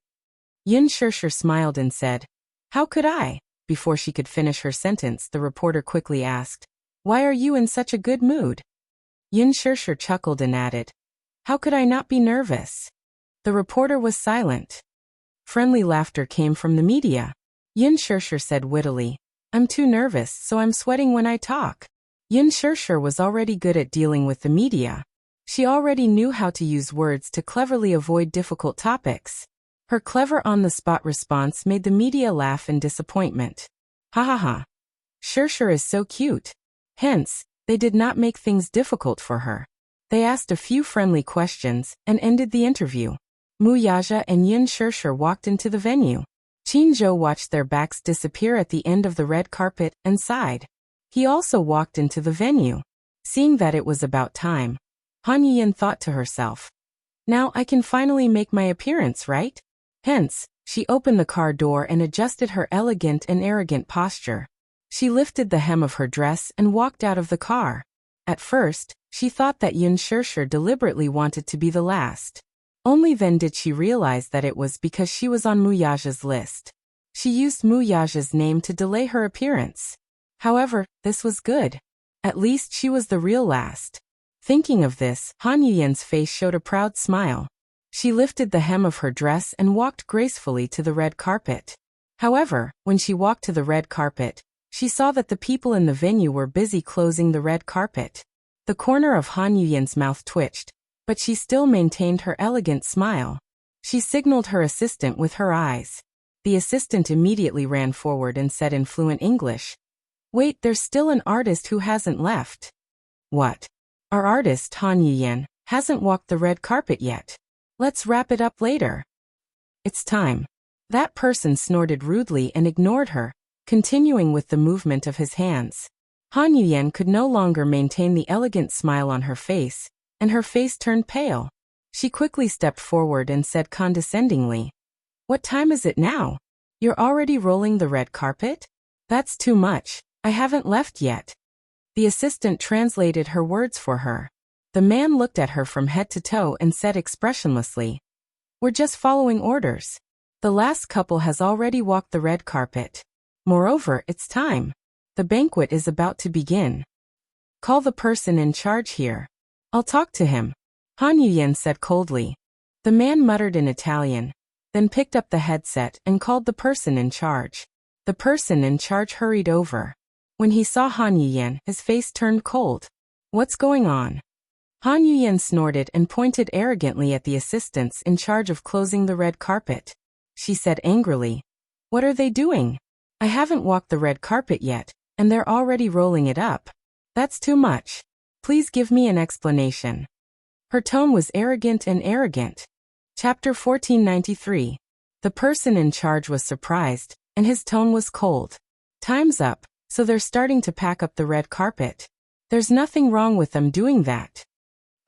Yin Shirshir smiled and said, How could I? Before she could finish her sentence, the reporter quickly asked, Why are you in such a good mood? Yin Shirshir chuckled and added, How could I not be nervous? The reporter was silent. Friendly laughter came from the media. Yin Shirshir said wittily, I'm too nervous, so I'm sweating when I talk. Yin Shirshir was already good at dealing with the media. She already knew how to use words to cleverly avoid difficult topics. Her clever on-the-spot response made the media laugh in disappointment. Ha ha ha. Shirshir is so cute. Hence, they did not make things difficult for her. They asked a few friendly questions and ended the interview. Mu Yaja and Yin Shirshir walked into the venue. Qin Zhou watched their backs disappear at the end of the red carpet and sighed. He also walked into the venue. Seeing that it was about time, Han Yiyan thought to herself, now I can finally make my appearance, right? Hence, she opened the car door and adjusted her elegant and arrogant posture. She lifted the hem of her dress and walked out of the car. At first, she thought that Yin Shirshir deliberately wanted to be the last. Only then did she realize that it was because she was on Mu Yaja's list. She used Mu Yaja's name to delay her appearance. However, this was good. At least she was the real last. Thinking of this, Han Yiyan's face showed a proud smile. She lifted the hem of her dress and walked gracefully to the red carpet. However, when she walked to the red carpet, she saw that the people in the venue were busy closing the red carpet. The corner of Han Yiyan's mouth twitched, but she still maintained her elegant smile. She signaled her assistant with her eyes. The assistant immediately ran forward and said in fluent English, Wait, there's still an artist who hasn't left. What? Our artist, Han Yiyan, hasn't walked the red carpet yet. Let's wrap it up later. It's time. That person snorted rudely and ignored her, continuing with the movement of his hands. Han Yiyan could no longer maintain the elegant smile on her face, and her face turned pale. She quickly stepped forward and said condescendingly, What time is it now? You're already rolling the red carpet? That's too much. I haven't left yet. The assistant translated her words for her. The man looked at her from head to toe and said expressionlessly, We're just following orders. The last couple has already walked the red carpet. Moreover, it's time. The banquet is about to begin. Call the person in charge here. I'll talk to him. Han Yiyan said coldly. The man muttered in Italian, then picked up the headset and called the person in charge. The person in charge hurried over. When he saw Han Yiyan, his face turned cold. What's going on? Han Yiyan snorted and pointed arrogantly at the assistants in charge of closing the red carpet. She said angrily, What are they doing? I haven't walked the red carpet yet, and they're already rolling it up. That's too much. Please give me an explanation. Her tone was arrogant and arrogant. Chapter 1493. The person in charge was surprised, and his tone was cold. Time's up, so they're starting to pack up the red carpet. There's nothing wrong with them doing that.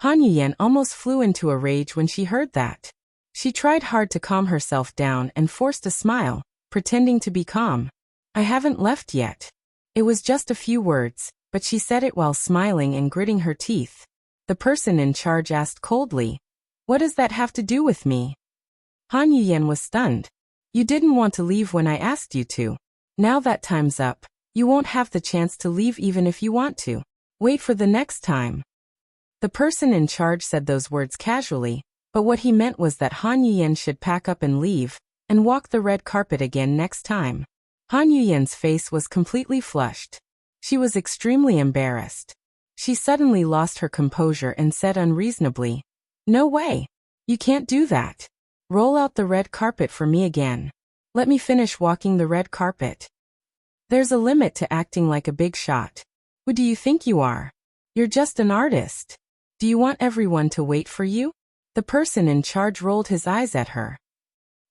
Han Yiyan almost flew into a rage when she heard that. She tried hard to calm herself down and forced a smile, pretending to be calm. I haven't left yet. It was just a few words, but she said it while smiling and gritting her teeth. The person in charge asked coldly, What does that have to do with me? Han Yiyan was stunned. You didn't want to leave when I asked you to. Now that time's up, you won't have the chance to leave even if you want to. Wait for the next time. The person in charge said those words casually, but what he meant was that Han Yiyan should pack up and leave, and walk the red carpet again next time. Han Yiyan's face was completely flushed. She was extremely embarrassed. She suddenly lost her composure and said unreasonably, No way. You can't do that. Roll out the red carpet for me again. Let me finish walking the red carpet. There's a limit to acting like a big shot. Who do you think you are? You're just an artist. Do you want everyone to wait for you? The person in charge rolled his eyes at her.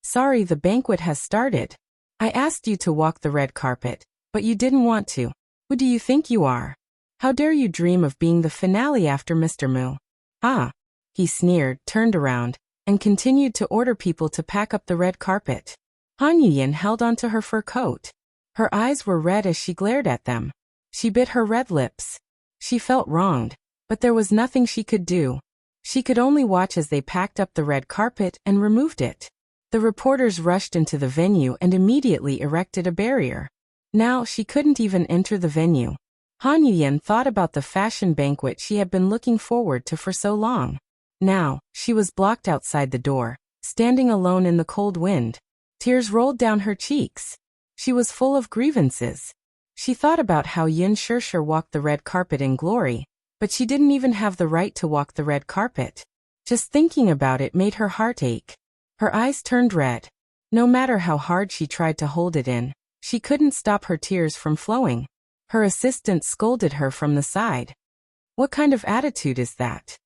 Sorry, the banquet has started. I asked you to walk the red carpet, but you didn't want to. Who do you think you are? How dare you dream of being the finale after Mr. Mu? Ah. He sneered, turned around, and continued to order people to pack up the red carpet. Han Yiyan held onto her fur coat. Her eyes were red as she glared at them. She bit her red lips. She felt wronged, but there was nothing she could do. She could only watch as they packed up the red carpet and removed it. The reporters rushed into the venue and immediately erected a barrier. Now she couldn't even enter the venue. Han Yiyan thought about the fashion banquet she had been looking forward to for so long. Now, she was blocked outside the door, standing alone in the cold wind. Tears rolled down her cheeks. She was full of grievances. She thought about how Yin Shirshir walked the red carpet in glory, but she didn't even have the right to walk the red carpet. Just thinking about it made her heart ache. Her eyes turned red. No matter how hard she tried to hold it in, she couldn't stop her tears from flowing. Her assistant scolded her from the side. What kind of attitude is that?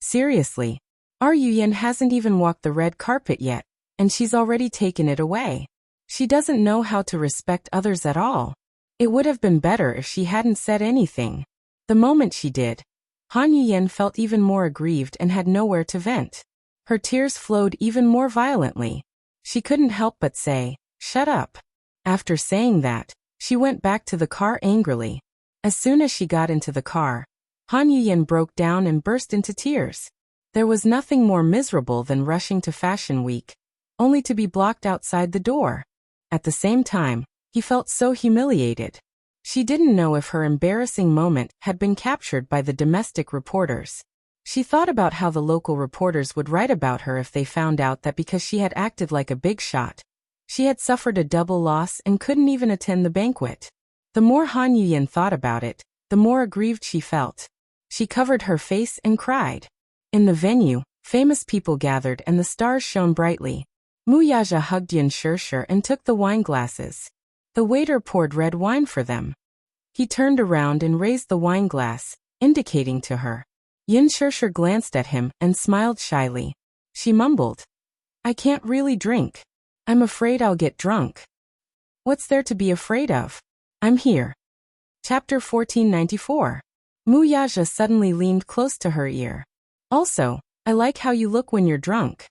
Seriously, our Yuyin hasn't even walked the red carpet yet, and she's already taken it away. She doesn't know how to respect others at all. It would have been better if she hadn't said anything. The moment she did, Han Yuyin felt even more aggrieved and had nowhere to vent. Her tears flowed even more violently. She couldn't help but say, "Shut up." After saying that, she went back to the car angrily. As soon as she got into the car, Han Yuyin broke down and burst into tears. There was nothing more miserable than rushing to Fashion Week, only to be blocked outside the door. At the same time, he felt so humiliated. She didn't know if her embarrassing moment had been captured by the domestic reporters. She thought about how the local reporters would write about her if they found out that because she had acted like a big shot, she had suffered a double loss and couldn't even attend the banquet. The more Han Yuyin thought about it, the more aggrieved she felt. She covered her face and cried. In the venue, famous people gathered and the stars shone brightly. Muyaja hugged Yin Shirshir and took the wine glasses. The waiter poured red wine for them. He turned around and raised the wine glass, indicating to her. Yin Shirshir glanced at him and smiled shyly. She mumbled, "I can't really drink. I'm afraid I'll get drunk." What's there to be afraid of? I'm here. Chapter 1494. Muyaja suddenly leaned close to her ear. Also, I like how you look when you're drunk.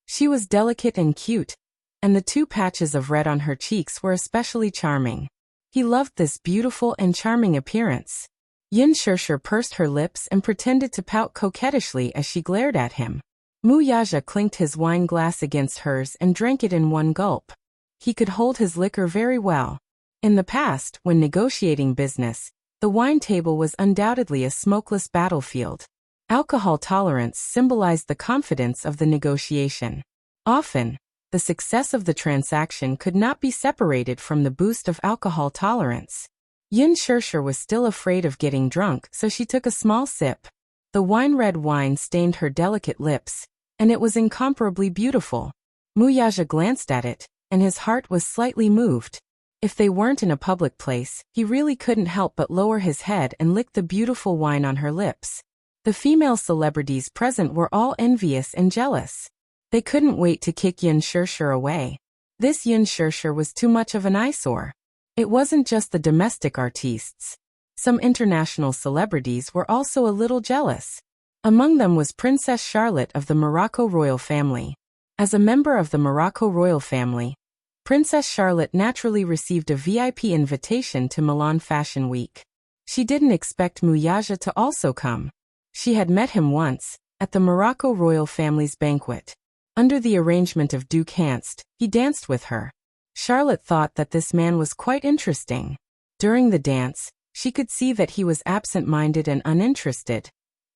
She was delicate and cute, and the 2 patches of red on her cheeks were especially charming. He loved this beautiful and charming appearance. Yin Shirshir pursed her lips and pretended to pout coquettishly as she glared at him. Muyaja clinked his wine glass against hers and drank it in one gulp. He could hold his liquor very well. In the past, when negotiating business, the wine table was undoubtedly a smokeless battlefield. Alcohol tolerance symbolized the confidence of the negotiation. Often, the success of the transaction could not be separated from the boost of alcohol tolerance. Yin Shirshir was still afraid of getting drunk, so she took a small sip. The wine-red wine stained her delicate lips, and it was incomparably beautiful. Muyaja glanced at it, and his heart was slightly moved. If they weren't in a public place, he really couldn't help but lower his head and lick the beautiful wine on her lips. The female celebrities present were all envious and jealous. They couldn't wait to kick Yin Shirshir away. This Yin Shirshir was too much of an eyesore. It wasn't just the domestic artistes. Some international celebrities were also a little jealous. Among them was Princess Charlotte of the Morocco royal family. As a member of the Morocco royal family, Princess Charlotte naturally received a VIP invitation to Milan Fashion Week. She didn't expect Muyaja to also come. She had met him once, at the Morocco royal family's banquet. Under the arrangement of Duke Hanst, he danced with her. Charlotte thought that this man was quite interesting. During the dance, she could see that he was absent-minded and uninterested,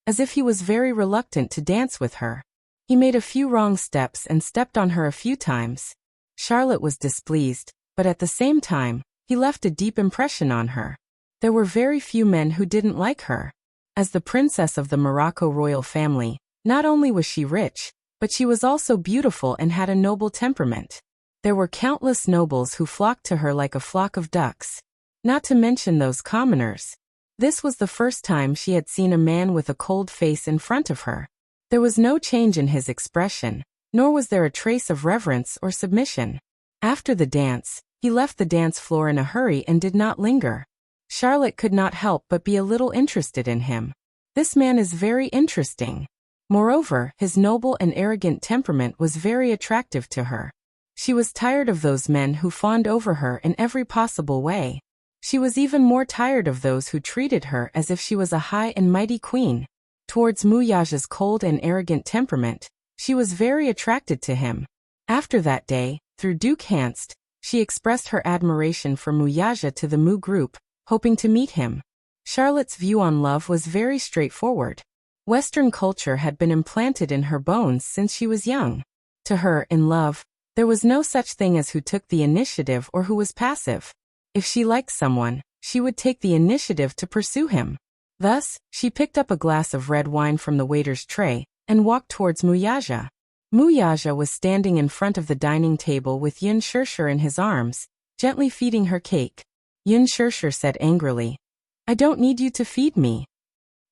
as if he was very reluctant to dance with her. He made a few wrong steps and stepped on her a few times. Charlotte was displeased, but at the same time, he left a deep impression on her. There were very few men who didn't like her. As the princess of the Morocco royal family, not only was she rich, but she was also beautiful and had a noble temperament. There were countless nobles who flocked to her like a flock of ducks. Not to mention those commoners. This was the first time she had seen a man with a cold face in front of her. There was no change in his expression, nor was there a trace of reverence or submission. After the dance, he left the dance floor in a hurry and did not linger. Charlotte could not help but be a little interested in him. This man is very interesting. Moreover, his noble and arrogant temperament was very attractive to her. She was tired of those men who fawned over her in every possible way. She was even more tired of those who treated her as if she was a high and mighty queen. Towards Muyaja's cold and arrogant temperament, she was very attracted to him. After that day, through Duke Hanst, she expressed her admiration for Muyaja to the Mu group, hoping to meet him. Charlotte's view on love was very straightforward. Western culture had been implanted in her bones since she was young. To her, in love, there was no such thing as who took the initiative or who was passive. If she liked someone, she would take the initiative to pursue him. Thus, she picked up a glass of red wine from the waiter's tray and walked towards Muyaja. Muyaja was standing in front of the dining table with Yun Shirshir in his arms, gently feeding her cake. Yun Shirshir said angrily, "I don't need you to feed me.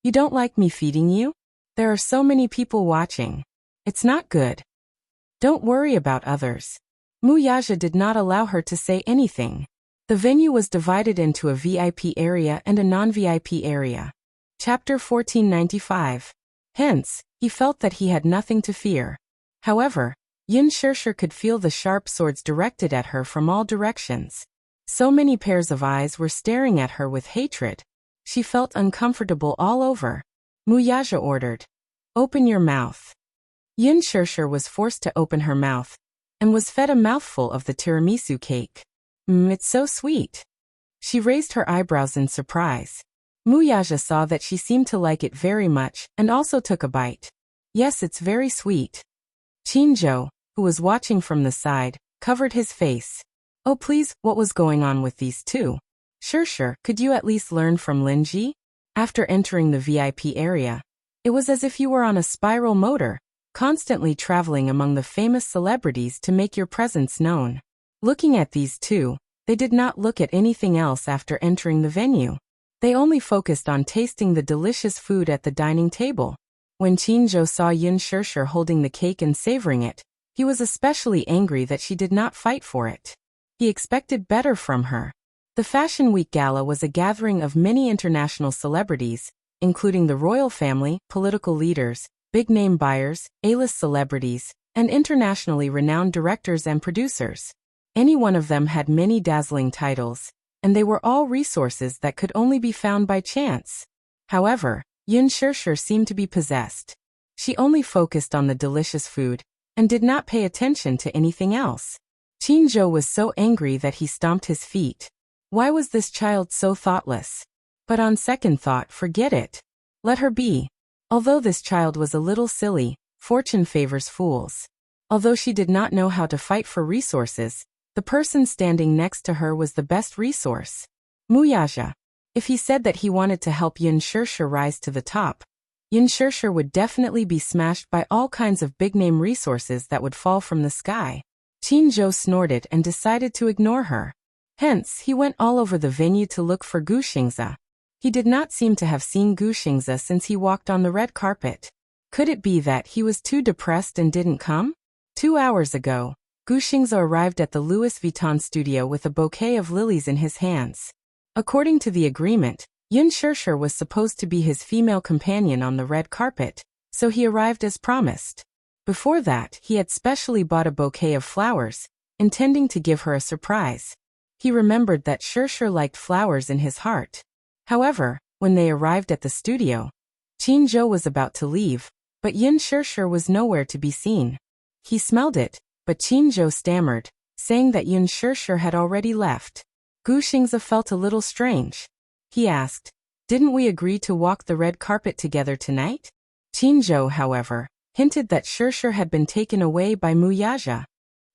You don't like me feeding you? There are so many people watching. It's not good. Don't worry about others." Muyaja did not allow her to say anything. The venue was divided into a VIP area and a non-VIP area. Chapter 1495. Hence, he felt that he had nothing to fear. However, Yun Shirshir could feel the sharp swords directed at her from all directions. So many pairs of eyes were staring at her with hatred. She felt uncomfortable all over. Muyaja ordered, "Open your mouth." Yun Shirshir was forced to open her mouth, and was fed a mouthful of the tiramisu cake. It's so sweet." She raised her eyebrows in surprise. Muyaja saw that she seemed to like it very much, and also took a bite. "Yes, it's very sweet." Chinjo, who was watching from the side, covered his face. "Oh please, what was going on with these two? Shirshir, could you at least learn from Linji?" After entering the VIP area, it was as if you were on a spiral motor, constantly traveling among the famous celebrities to make your presence known. Looking at these two, they did not look at anything else after entering the venue. They only focused on tasting the delicious food at the dining table. When Chinjo saw Yun Shirshir holding the cake and savoring it, he was especially angry that she did not fight for it. He expected better from her. The Fashion Week Gala was a gathering of many international celebrities, including the royal family, political leaders, big-name buyers, A-list celebrities, and internationally renowned directors and producers. Any one of them had many dazzling titles, and they were all resources that could only be found by chance. However, Yun Shirshir seemed to be possessed. She only focused on the delicious food, and did not pay attention to anything else. Chinjo was so angry that he stomped his feet. Why was this child so thoughtless? But on second thought, forget it. Let her be. Although this child was a little silly, fortune favors fools. Although she did not know how to fight for resources, the person standing next to her was the best resource. Muyaja. If he said that he wanted to help Yun Shirshir rise to the top, Yun Shirshir would definitely be smashed by all kinds of big-name resources that would fall from the sky. Chinjo snorted and decided to ignore her. Hence, he went all over the venue to look for Gu Xingze. He did not seem to have seen Gu Xingze since he walked on the red carpet. Could it be that he was too depressed and didn't come? 2 hours ago, Gu Xingze arrived at the Louis Vuitton studio with a bouquet of lilies in his hands. According to the agreement, Yun Shirshir was supposed to be his female companion on the red carpet, so he arrived as promised. Before that, he had specially bought a bouquet of flowers, intending to give her a surprise. He remembered that Shirshir liked flowers in his heart. However, when they arrived at the studio, Chinjo was about to leave, but Yun Shirshir was nowhere to be seen. He smelled it, but Chinjo stammered, saying that Yun Shirshir had already left. Gu Xingze felt a little strange. He asked, "Didn't we agree to walk the red carpet together tonight?" Chinjo, however, hinted that Shirshir had been taken away by Muyaja.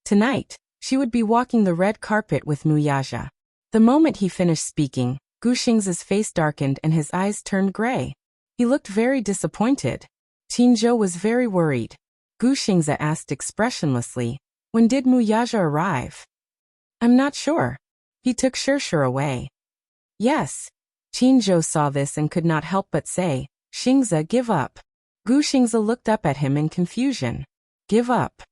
Tonight, she would be walking the red carpet with Muyaja. The moment he finished speaking, Gu Xingze's face darkened and his eyes turned gray. He looked very disappointed. Chinjo was very worried. Gu Xingze asked expressionlessly, "When did Muyaja arrive?" "I'm not sure. He took Shirshir away." "Yes." Chinjo saw this and could not help but say, "Xingze, give up." Gu Xingze looked up at him in confusion. "Give up?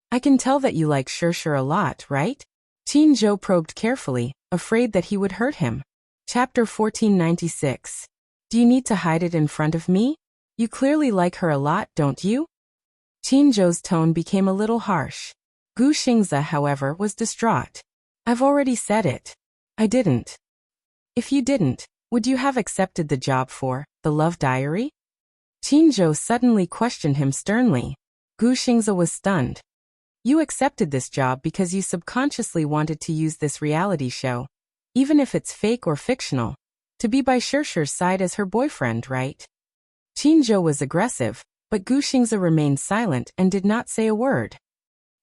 I can tell that you like Shirshir a lot, right?" Chinjo probed carefully, afraid that he would hurt him. Chapter 1496. Do you need to hide it in front of me? You clearly like her a lot, don't you? Chinjo's tone became a little harsh. Gu Xingze, however, was distraught. "I've already said it. I didn't." "If you didn't, would you have accepted the job for the Love Diary?" Chinjo suddenly questioned him sternly. Gu Xingze was stunned. "You accepted this job because you subconsciously wanted to use this reality show, even if it's fake or fictional, to be by Shirshir's side as her boyfriend, right?" Qingzhou was aggressive, but Gu Xingze remained silent and did not say a word.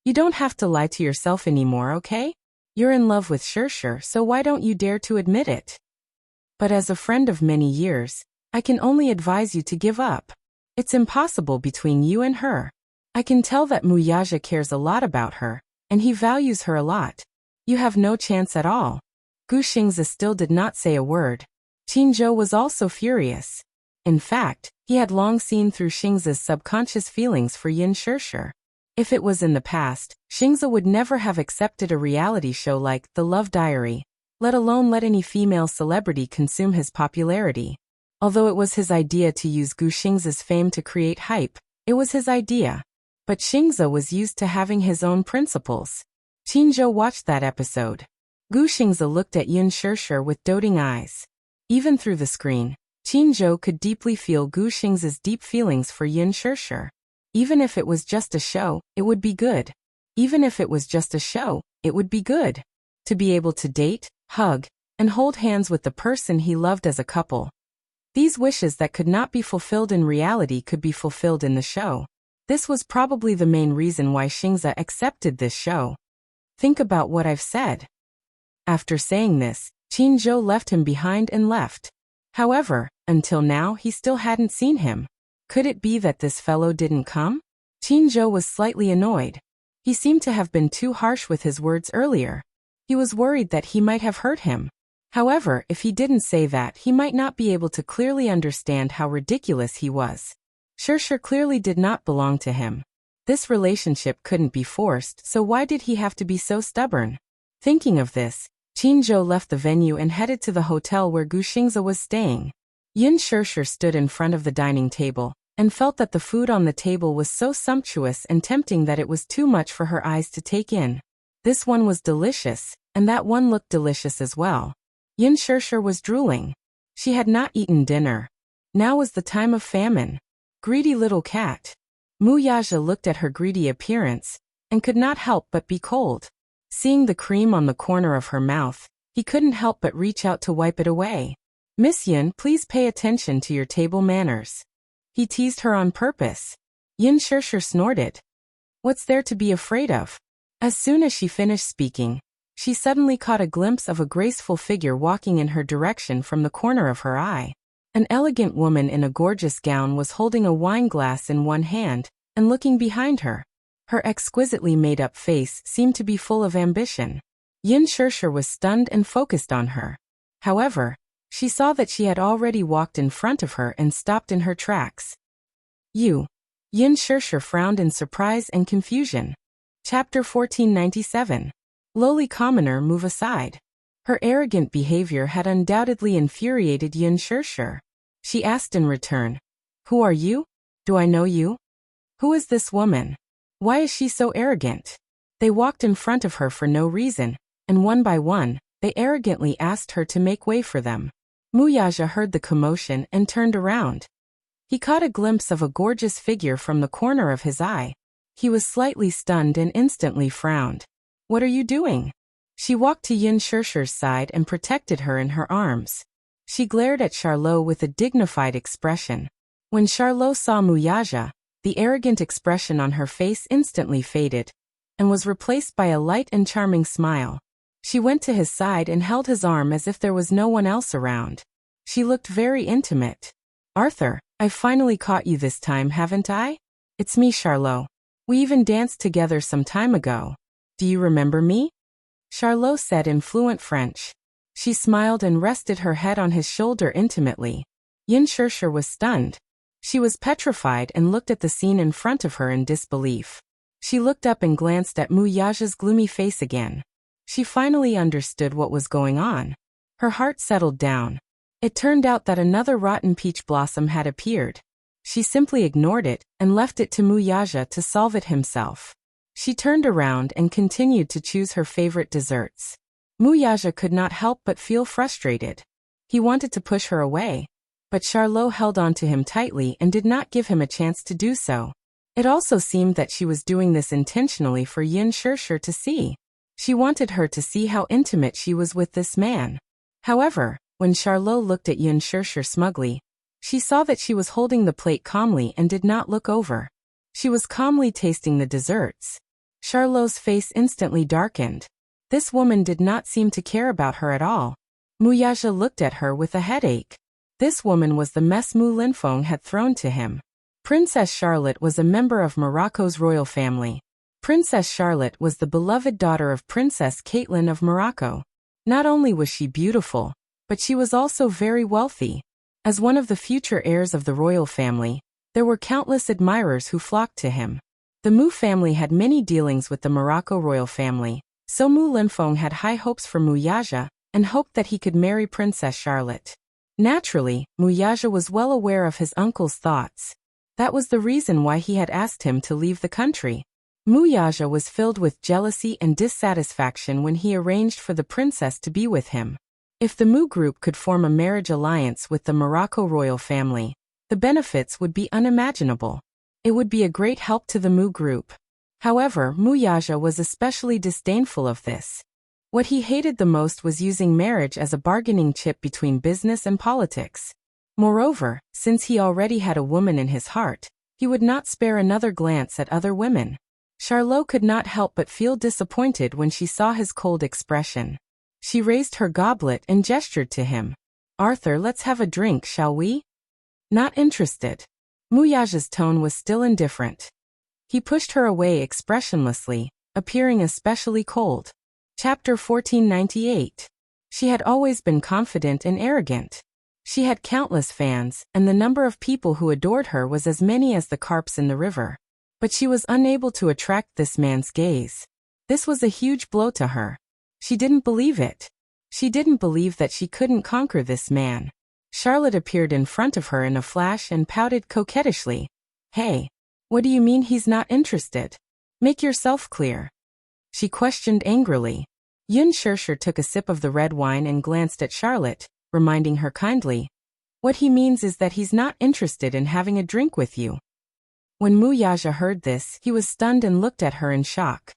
You don't have to lie to yourself anymore, okay? You're in love with Shirshir, so why don't you dare to admit it? But as a friend of many years, I can only advise you to give up. It's impossible between you and her. I can tell that Muyaja cares a lot about her, and he values her a lot. You have no chance at all. Gu Xingze still did not say a word. Qingzhou was also furious. In fact, he had long seen through Xingze's subconscious feelings for Yin Shirshir. If it was in the past, Xingze would never have accepted a reality show like The Love Diary, let alone let any female celebrity consume his popularity. Although it was his idea to use Gu Xingze's fame to create hype, it was his idea. But Xingze was used to having his own principles. Qingzhou watched that episode. Gu Xingze looked at Yin Shirshir with doting eyes. Even through the screen, Qingzhou could deeply feel Gu Xingze's deep feelings for Yin Shirshir. Even if it was just a show, it would be good. Even if it was just a show, it would be good. To be able to date, hug, and hold hands with the person he loved as a couple. These wishes that could not be fulfilled in reality could be fulfilled in the show. This was probably the main reason why Xingze accepted this show. Think about what I've said. After saying this, Qingzhou left him behind and left. However, until now he still hadn't seen him. Could it be that this fellow didn't come? Qingzhou was slightly annoyed. He seemed to have been too harsh with his words earlier. He was worried that he might have hurt him. However, if he didn't say that, he might not be able to clearly understand how ridiculous he was. Shirshir clearly did not belong to him. This relationship couldn't be forced, so why did he have to be so stubborn? Thinking of this, Qingzhou left the venue and headed to the hotel where Gu Xingze was staying. Yin Shirshir stood in front of the dining table, and felt that the food on the table was so sumptuous and tempting that it was too much for her eyes to take in. This one was delicious, and that one looked delicious as well. Yin Shirshir was drooling. She had not eaten dinner. Now was the time of famine. Greedy little cat. Muyaja looked at her greedy appearance, and could not help but be cold. Seeing the cream on the corner of her mouth, he couldn't help but reach out to wipe it away. Miss Yin, please pay attention to your table manners. He teased her on purpose. Yin Shirshir snorted. What's there to be afraid of? As soon as she finished speaking, she suddenly caught a glimpse of a graceful figure walking in her direction from the corner of her eye. An elegant woman in a gorgeous gown was holding a wine glass in one hand and looking behind her. Her exquisitely made-up face seemed to be full of ambition. Yin Shirshir was stunned and focused on her. However, she saw that she had already walked in front of her and stopped in her tracks. You. Yin Shirshir frowned in surprise and confusion. Chapter 1497. Lowly commoner, move aside. Her arrogant behavior had undoubtedly infuriated Yin Shirshir. She asked in return, "Who are you? Do I know you? Who is this woman? Why is she so arrogant?" They walked in front of her for no reason, and one by one, they arrogantly asked her to make way for them. Muyaja heard the commotion and turned around. He caught a glimpse of a gorgeous figure from the corner of his eye. He was slightly stunned and instantly frowned. "What are you doing?" She walked to Yin Shirshir's side and protected her in her arms. She glared at Charlot with a dignified expression. When Charlot saw Muyaja, the arrogant expression on her face instantly faded, and was replaced by a light and charming smile. She went to his side and held his arm as if there was no one else around. She looked very intimate. "Arthur, I've finally caught you this time, haven't I? It's me, Charlot. We even danced together some time ago. Do you remember me?" Charlot said in fluent French. She smiled and rested her head on his shoulder intimately. Yin Shirshir was stunned. She was petrified and looked at the scene in front of her in disbelief. She looked up and glanced at Muyaja's gloomy face again. She finally understood what was going on. Her heart settled down. It turned out that another rotten peach blossom had appeared. She simply ignored it and left it to Muyaja to solve it himself. She turned around and continued to choose her favorite desserts. Muyaja could not help but feel frustrated. He wanted to push her away, but Charlot held on to him tightly and did not give him a chance to do so. It also seemed that she was doing this intentionally for Yin Shirshir to see. She wanted her to see how intimate she was with this man. However, when Charlot looked at Yin Shirshir smugly, She saw that she was holding the plate calmly and did not look over. She was calmly tasting the desserts. Charlot's face instantly darkened. This woman did not seem to care about her at all. Muyaja looked at her with a headache. This woman was the mess Mu Linfeng had thrown to him. Princess Charlotte was a member of Morocco's royal family. Princess Charlotte was the beloved daughter of Princess Caitlin of Morocco. Not only was she beautiful, but she was also very wealthy. As one of the future heirs of the royal family, there were countless admirers who flocked to him. The Mu family had many dealings with the Morocco royal family, so Mu Linfeng had high hopes for Muyaja and hoped that he could marry Princess Charlotte. Naturally, Muyaja was well aware of his uncle's thoughts. That was the reason why he had asked him to leave the country. Muyaja was filled with jealousy and dissatisfaction when he arranged for the princess to be with him. If the Mu group could form a marriage alliance with the Morocco royal family, the benefits would be unimaginable. It would be a great help to the Mu group. However, Muyaja was especially disdainful of this. What he hated the most was using marriage as a bargaining chip between business and politics. Moreover, since he already had a woman in his heart, he would not spare another glance at other women. Charlot could not help but feel disappointed when she saw his cold expression. She raised her goblet and gestured to him. "Arthur, let's have a drink, shall we?" "Not interested." Muyaja's tone was still indifferent. He pushed her away expressionlessly, appearing especially cold. Chapter 1498. She had always been confident and arrogant. She had countless fans, and the number of people who adored her was as many as the carps in the river. But she was unable to attract this man's gaze. This was a huge blow to her. She didn't believe it. She didn't believe that she couldn't conquer this man. Charlotte appeared in front of her in a flash and pouted coquettishly. "Hey, what do you mean he's not interested? Make yourself clear." She questioned angrily. Yun Shirshir took a sip of the red wine and glanced at Charlotte, reminding her kindly. "What he means is that he's not interested in having a drink with you." When Muyaja heard this, he was stunned and looked at her in shock.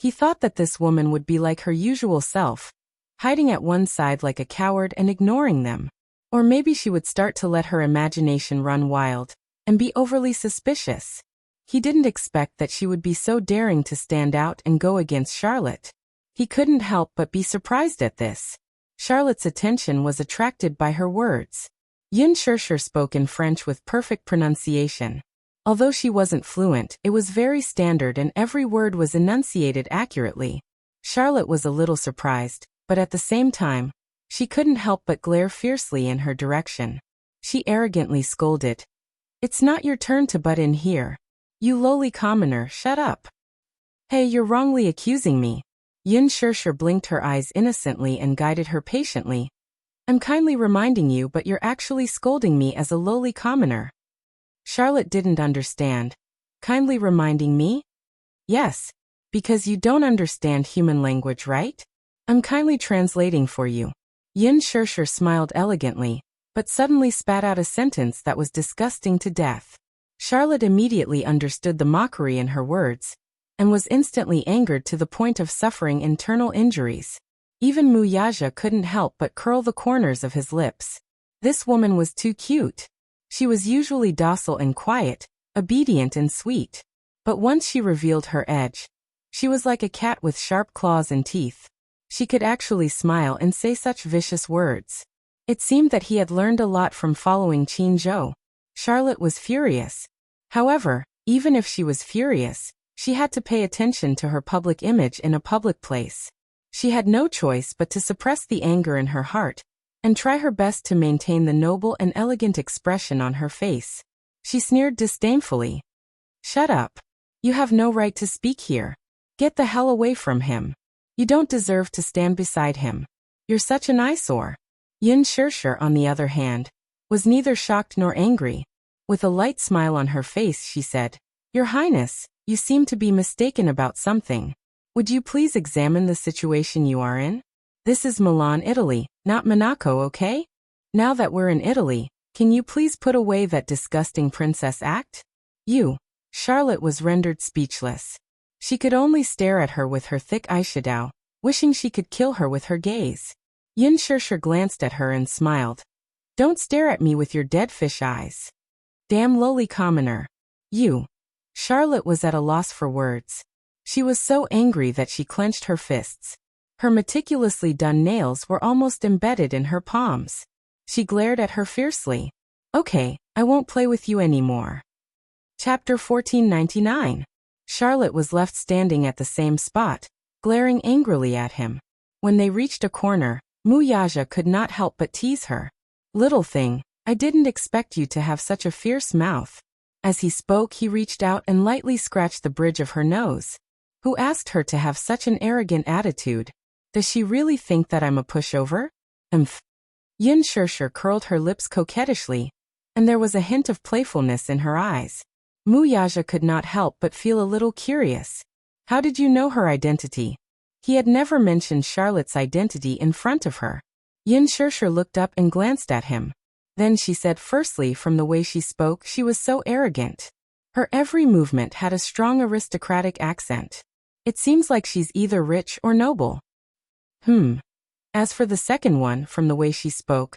He thought that this woman would be like her usual self, hiding at one side like a coward and ignoring them. Or maybe she would start to let her imagination run wild and be overly suspicious. He didn't expect that she would be so daring to stand out and go against Charlotte. He couldn't help but be surprised at this. Charlotte's attention was attracted by her words. Yun Shirshir spoke in French with perfect pronunciation. Although she wasn't fluent, it was very standard and every word was enunciated accurately. Charlotte was a little surprised, but at the same time, she couldn't help but glare fiercely in her direction. She arrogantly scolded. "It's not your turn to butt in here. You lowly commoner, shut up." "Hey, you're wrongly accusing me." Yun Shirshir blinked her eyes innocently and guided her patiently. "I'm kindly reminding you, but you're actually scolding me as a lowly commoner." Charlotte didn't understand. "Kindly reminding me?" "Yes. Because you don't understand human language, right? I'm kindly translating for you." Yun Shirshir smiled elegantly, but suddenly spat out a sentence that was disgusting to death. Charlotte immediately understood the mockery in her words, and was instantly angered to the point of suffering internal injuries. Even Muyaja couldn't help but curl the corners of his lips. This woman was too cute. She was usually docile and quiet, obedient and sweet. But once she revealed her edge, she was like a cat with sharp claws and teeth. She could actually smile and say such vicious words. It seemed that he had learned a lot from following Qin Zhou. Charlotte was furious. However, even if she was furious, she had to pay attention to her public image in a public place. She had no choice but to suppress the anger in her heart and try her best to maintain the noble and elegant expression on her face. She sneered disdainfully. "Shut up. You have no right to speak here. Get the hell away from him. You don't deserve to stand beside him. You're such an eyesore." Yun Shirshir, on the other hand, was neither shocked nor angry. With a light smile on her face, she said, "Your Highness, you seem to be mistaken about something. Would you please examine the situation you are in? This is Milan, Italy, not Monaco, okay? Now that we're in Italy, can you please put away that disgusting princess act?" Charlotte was rendered speechless. She could only stare at her with her thick eyeshadow, wishing she could kill her with her gaze. Yun Shirshir glanced at her and smiled. Don't stare at me with your dead fish eyes. Damn lowly commoner. You. Charlotte was at a loss for words. She was so angry that she clenched her fists. Her meticulously done nails were almost embedded in her palms. She glared at her fiercely. Okay, I won't play with you anymore. Chapter 1499. Charlotte was left standing at the same spot, glaring angrily at him. When they reached a corner, Muyaja could not help but tease her. Little thing, I didn't expect you to have such a fierce mouth. As he spoke, he reached out and lightly scratched the bridge of her nose. Who asked her to have such an arrogant attitude? Does she really think that I'm a pushover? Yin Shirshir curled her lips coquettishly, and there was a hint of playfulness in her eyes. Muyaja could not help but feel a little curious. How did you know her identity? He had never mentioned Charlotte's identity in front of her. Yin Shirshir looked up and glanced at him. Then she said, firstly, from the way she spoke, she was so arrogant. Her every movement had a strong aristocratic accent. It seems like she's either rich or noble. As for the second one, from the way she spoke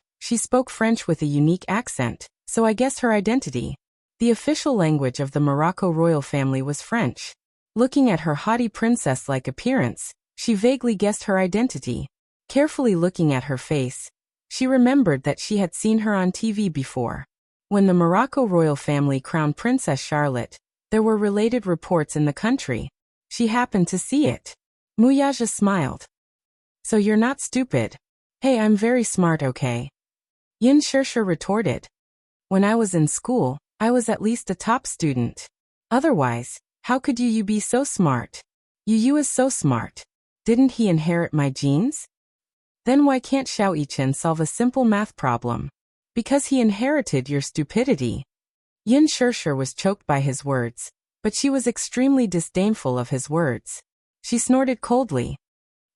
French with a unique accent, so I guess her identity. The official language of the Morocco royal family was French. Looking at her haughty princess-like appearance, she vaguely guessed her identity. Carefully looking at her face, she remembered that she had seen her on TV before. When the Morocco royal family crowned Princess Charlotte, there were related reports in the country. She happened to see it. Muyaja smiled. So you're not stupid. Hey, I'm very smart, okay? Yin Shirshir retorted. When I was in school, I was at least a top student. Otherwise, how could you be so smart? You is so smart. Didn't he inherit my genes? Then why can't Xiao Yichen solve a simple math problem? Because he inherited your stupidity. Yin Shirshir was choked by his words, but she was extremely disdainful of his words. She snorted coldly.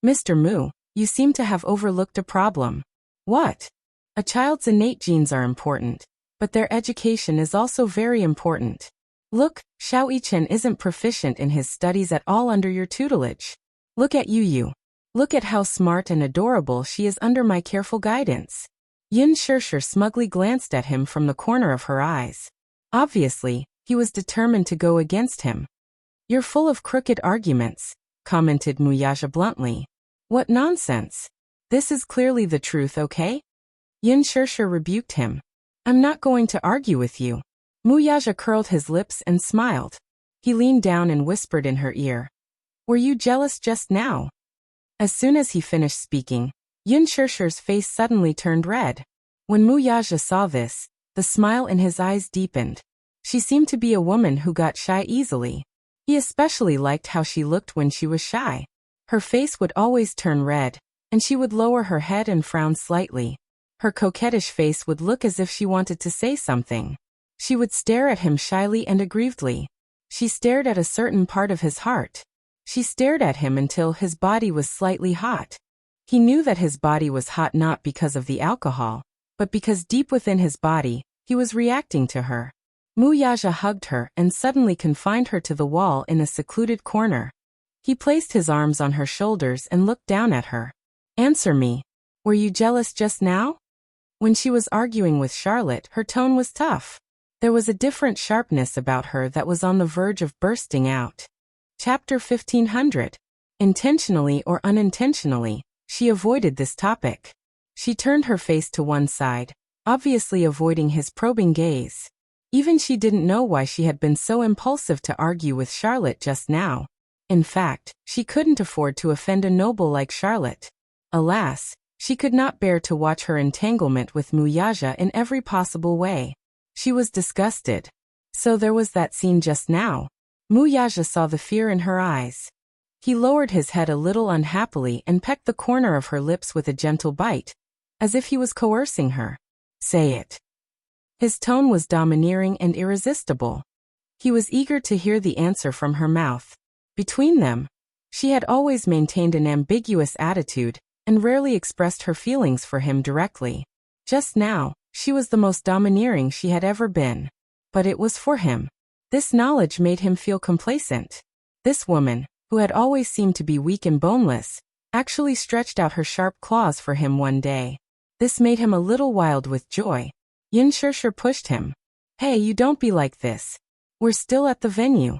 Mr. Mu, you seem to have overlooked a problem. What? A child's innate genes are important, but their education is also very important. Look, Xiao Yichen isn't proficient in his studies at all under your tutelage. Look at you. Look at how smart and adorable she is under my careful guidance. Yin Shirshir smugly glanced at him from the corner of her eyes. Obviously, he was determined to go against him. You're full of crooked arguments, commented Muyaja bluntly. What nonsense. This is clearly the truth, okay? Yin Shirshir rebuked him. I'm not going to argue with you. Muyaja curled his lips and smiled. He leaned down and whispered in her ear. Were you jealous just now? As soon as he finished speaking, Yin Shirshir's face suddenly turned red. When Muyaja saw this, the smile in his eyes deepened. She seemed to be a woman who got shy easily. He especially liked how she looked when she was shy. Her face would always turn red, and she would lower her head and frown slightly. Her coquettish face would look as if she wanted to say something. She would stare at him shyly and aggrievedly. She stared at a certain part of his heart. She stared at him until his body was slightly hot. He knew that his body was hot not because of the alcohol, but because deep within his body, he was reacting to her. Muyaja hugged her and suddenly confined her to the wall in a secluded corner. He placed his arms on her shoulders and looked down at her. Answer me. Were you jealous just now? When she was arguing with Charlotte, her tone was tough. There was a different sharpness about her that was on the verge of bursting out. Chapter 1500. Intentionally or unintentionally, she avoided this topic. She turned her face to one side, obviously avoiding his probing gaze. Even she didn't know why she had been so impulsive to argue with Charlotte just now. In fact, she couldn't afford to offend a noble like Charlotte. Alas, she could not bear to watch her entanglement with Muyaja in every possible way. She was disgusted. So there was that scene just now. Muyaja saw the fear in her eyes. He lowered his head a little unhappily and pecked the corner of her lips with a gentle bite, as if he was coercing her. Say it. His tone was domineering and irresistible. He was eager to hear the answer from her mouth. Between them, she had always maintained an ambiguous attitude and rarely expressed her feelings for him directly. Just now, she was the most domineering she had ever been. But it was for him. This knowledge made him feel complacent. This woman, who had always seemed to be weak and boneless, actually stretched out her sharp claws for him one day. This made him a little wild with joy. Yin Shishir pushed him. Hey, you don't be like this. We're still at the venue.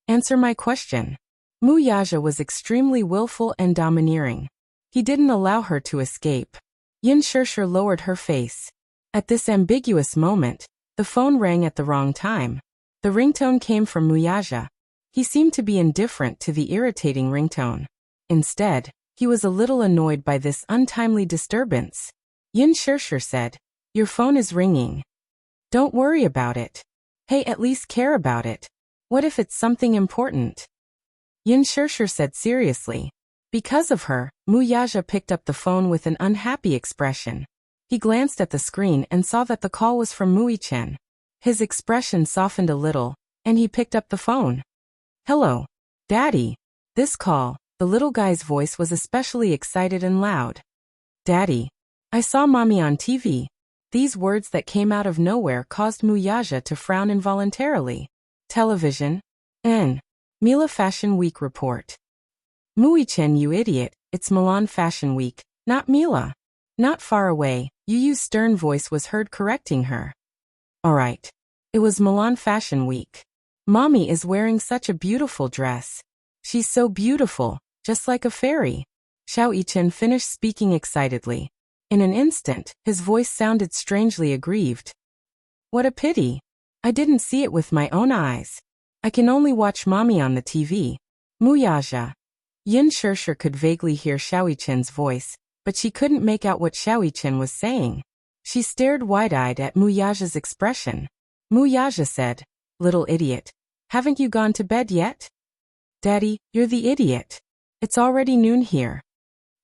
Answer my question. Mu Yaja was extremely willful and domineering. He didn't allow her to escape. Yin Shishir lowered her face. At this ambiguous moment, the phone rang at the wrong time. The ringtone came from Mu Yaja. He seemed to be indifferent to the irritating ringtone. Instead, he was a little annoyed by this untimely disturbance. Yin Shishir said, Your phone is ringing. Don't worry about it. Hey, at least care about it. What if it's something important? Yin Shishir said seriously. Because of her, Mu Yaja picked up the phone with an unhappy expression. He glanced at the screen and saw that the call was from Mui Chen. His expression softened a little, and he picked up the phone. Hello, Daddy. This call, the little guy's voice was especially excited and loud. Daddy. I saw Mommy on TV. These words that came out of nowhere caused Mu Yaja to frown involuntarily. Television? Mila Fashion Week report. Mui Chen, you idiot, it's Milan Fashion Week, not Mila. Not far away, Yu's stern voice was heard correcting her. Alright. It was Milan Fashion Week. Mommy is wearing such a beautiful dress. She's so beautiful, just like a fairy. Xiao Yichen finished speaking excitedly. In an instant, his voice sounded strangely aggrieved. What a pity. I didn't see it with my own eyes. I can only watch Mommy on the TV. Mu Yaja. Yin Shishir could vaguely hear Xiao Yichen's voice, but she couldn't make out what Xiao Yichen was saying. She stared wide-eyed at Mu Yaja's expression. Mu Yaja said, Little idiot. Haven't you gone to bed yet? Daddy, you're the idiot. It's already noon here.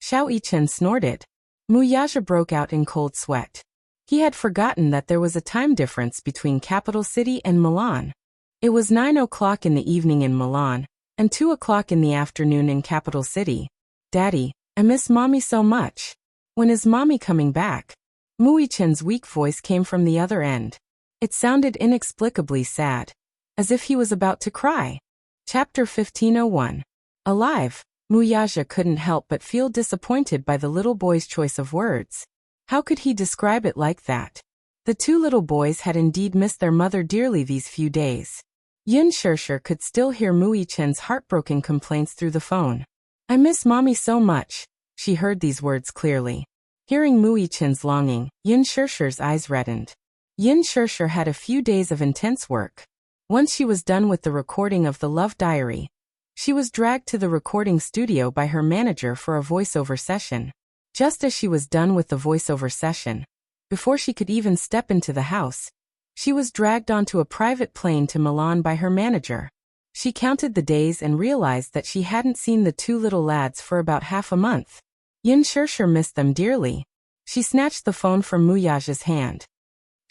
Xiao Yichen snorted. Mu Yaja broke out in cold sweat. He had forgotten that there was a time difference between capital city and Milan. It was 9 o'clock in the evening in Milan, and 2 o'clock in the afternoon in capital city. Daddy, I miss Mommy so much. When is Mommy coming back? Mui Chen's weak voice came from the other end. It sounded inexplicably sad, as if he was about to cry. Chapter 1501. Alive, Mu Yaja couldn't help but feel disappointed by the little boy's choice of words. How could he describe it like that? The two little boys had indeed missed their mother dearly these few days. Yin Shishir could still hear Mui Chen's heartbroken complaints through the phone. I miss Mommy so much. She heard these words clearly. Hearing Mui Chen's longing, Yin Shishir's eyes reddened. Yin Shishir had a few days of intense work. Once she was done with the recording of the Love Diary, she was dragged to the recording studio by her manager for a voiceover session. Just as she was done with the voiceover session, before she could even step into the house, she was dragged onto a private plane to Milan by her manager. She counted the days and realized that she hadn't seen the two little lads for about half a month. Yin Shishir missed them dearly. She snatched the phone from Mu Yaja's hand.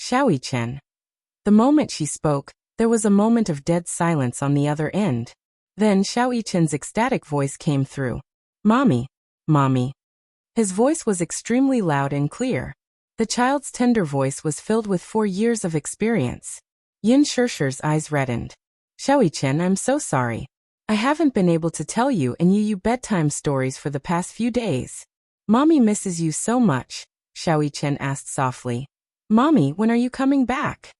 Xiao Yichen. The moment she spoke, there was a moment of dead silence on the other end. Then Xiao Yichen's ecstatic voice came through. Mommy. Mommy. His voice was extremely loud and clear. The child's tender voice was filled with 4 years of experience. Yin Shishir's eyes reddened. Xiao Yichen, I'm so sorry. I haven't been able to tell you and you bedtime stories for the past few days. Mommy misses you so much, Xiao Yichen asked softly. Mommy, when are you coming back?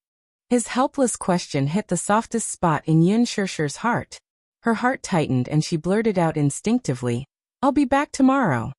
His helpless question hit the softest spot in Yin Shishir's heart. Her heart tightened and she blurted out instinctively, I'll be back tomorrow.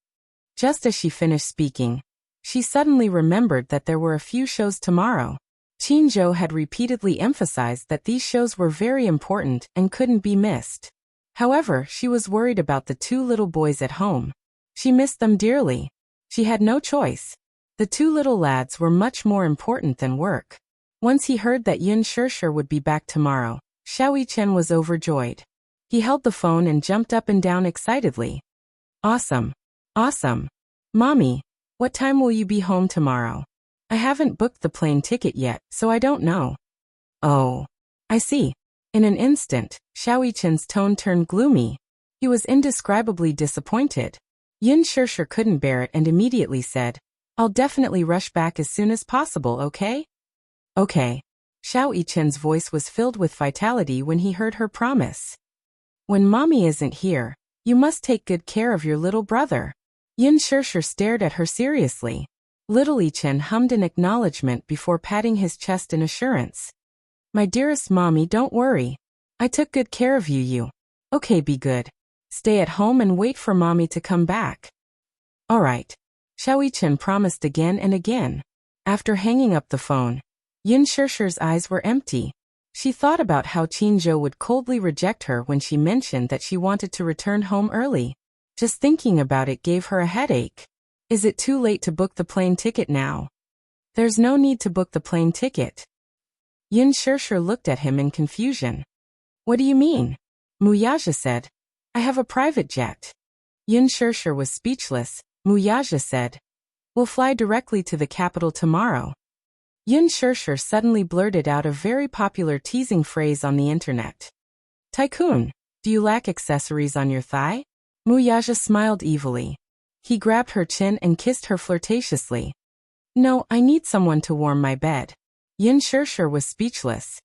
Just as she finished speaking, she suddenly remembered that there were a few shows tomorrow. Qin Zhou had repeatedly emphasized that these shows were very important and couldn't be missed. However, she was worried about the two little boys at home. She missed them dearly. She had no choice. The two little lads were much more important than work. Once he heard that Yin Shishir would be back tomorrow, Xiao Yichen was overjoyed. He held the phone and jumped up and down excitedly. Awesome. Awesome. Mommy, what time will you be home tomorrow? I haven't booked the plane ticket yet, so I don't know. Oh. I see. In an instant, Xiao Yichen's tone turned gloomy. He was indescribably disappointed. Yin Shishir couldn't bear it and immediately said, I'll definitely rush back as soon as possible, okay? Okay. Xiao Yichen's voice was filled with vitality when he heard her promise. When Mommy isn't here, you must take good care of your little brother. Yin Shishir stared at her seriously. Little Chen hummed an acknowledgement before patting his chest in assurance. My dearest mommy, don't worry. I took good care of you. Okay, be good. Stay at home and wait for mommy to come back. All right. Xiao Chen promised again and again. After hanging up the phone, Yin Shishir's eyes were empty. She thought about how Qinzhou would coldly reject her when she mentioned that she wanted to return home early. Just thinking about it gave her a headache. Is it too late to book the plane ticket now? There's no need to book the plane ticket. Yin Shishir looked at him in confusion. What do you mean? Muyaja said. I have a private jet. Yin Shishir was speechless. Muyaja said. We'll fly directly to the capital tomorrow. Yin Shishir suddenly blurted out a very popular teasing phrase on the internet. Tycoon, do you lack accessories on your thigh? Muyaja smiled evilly. He grabbed her chin and kissed her flirtatiously. No, I need someone to warm my bed. Yin Shishir was speechless.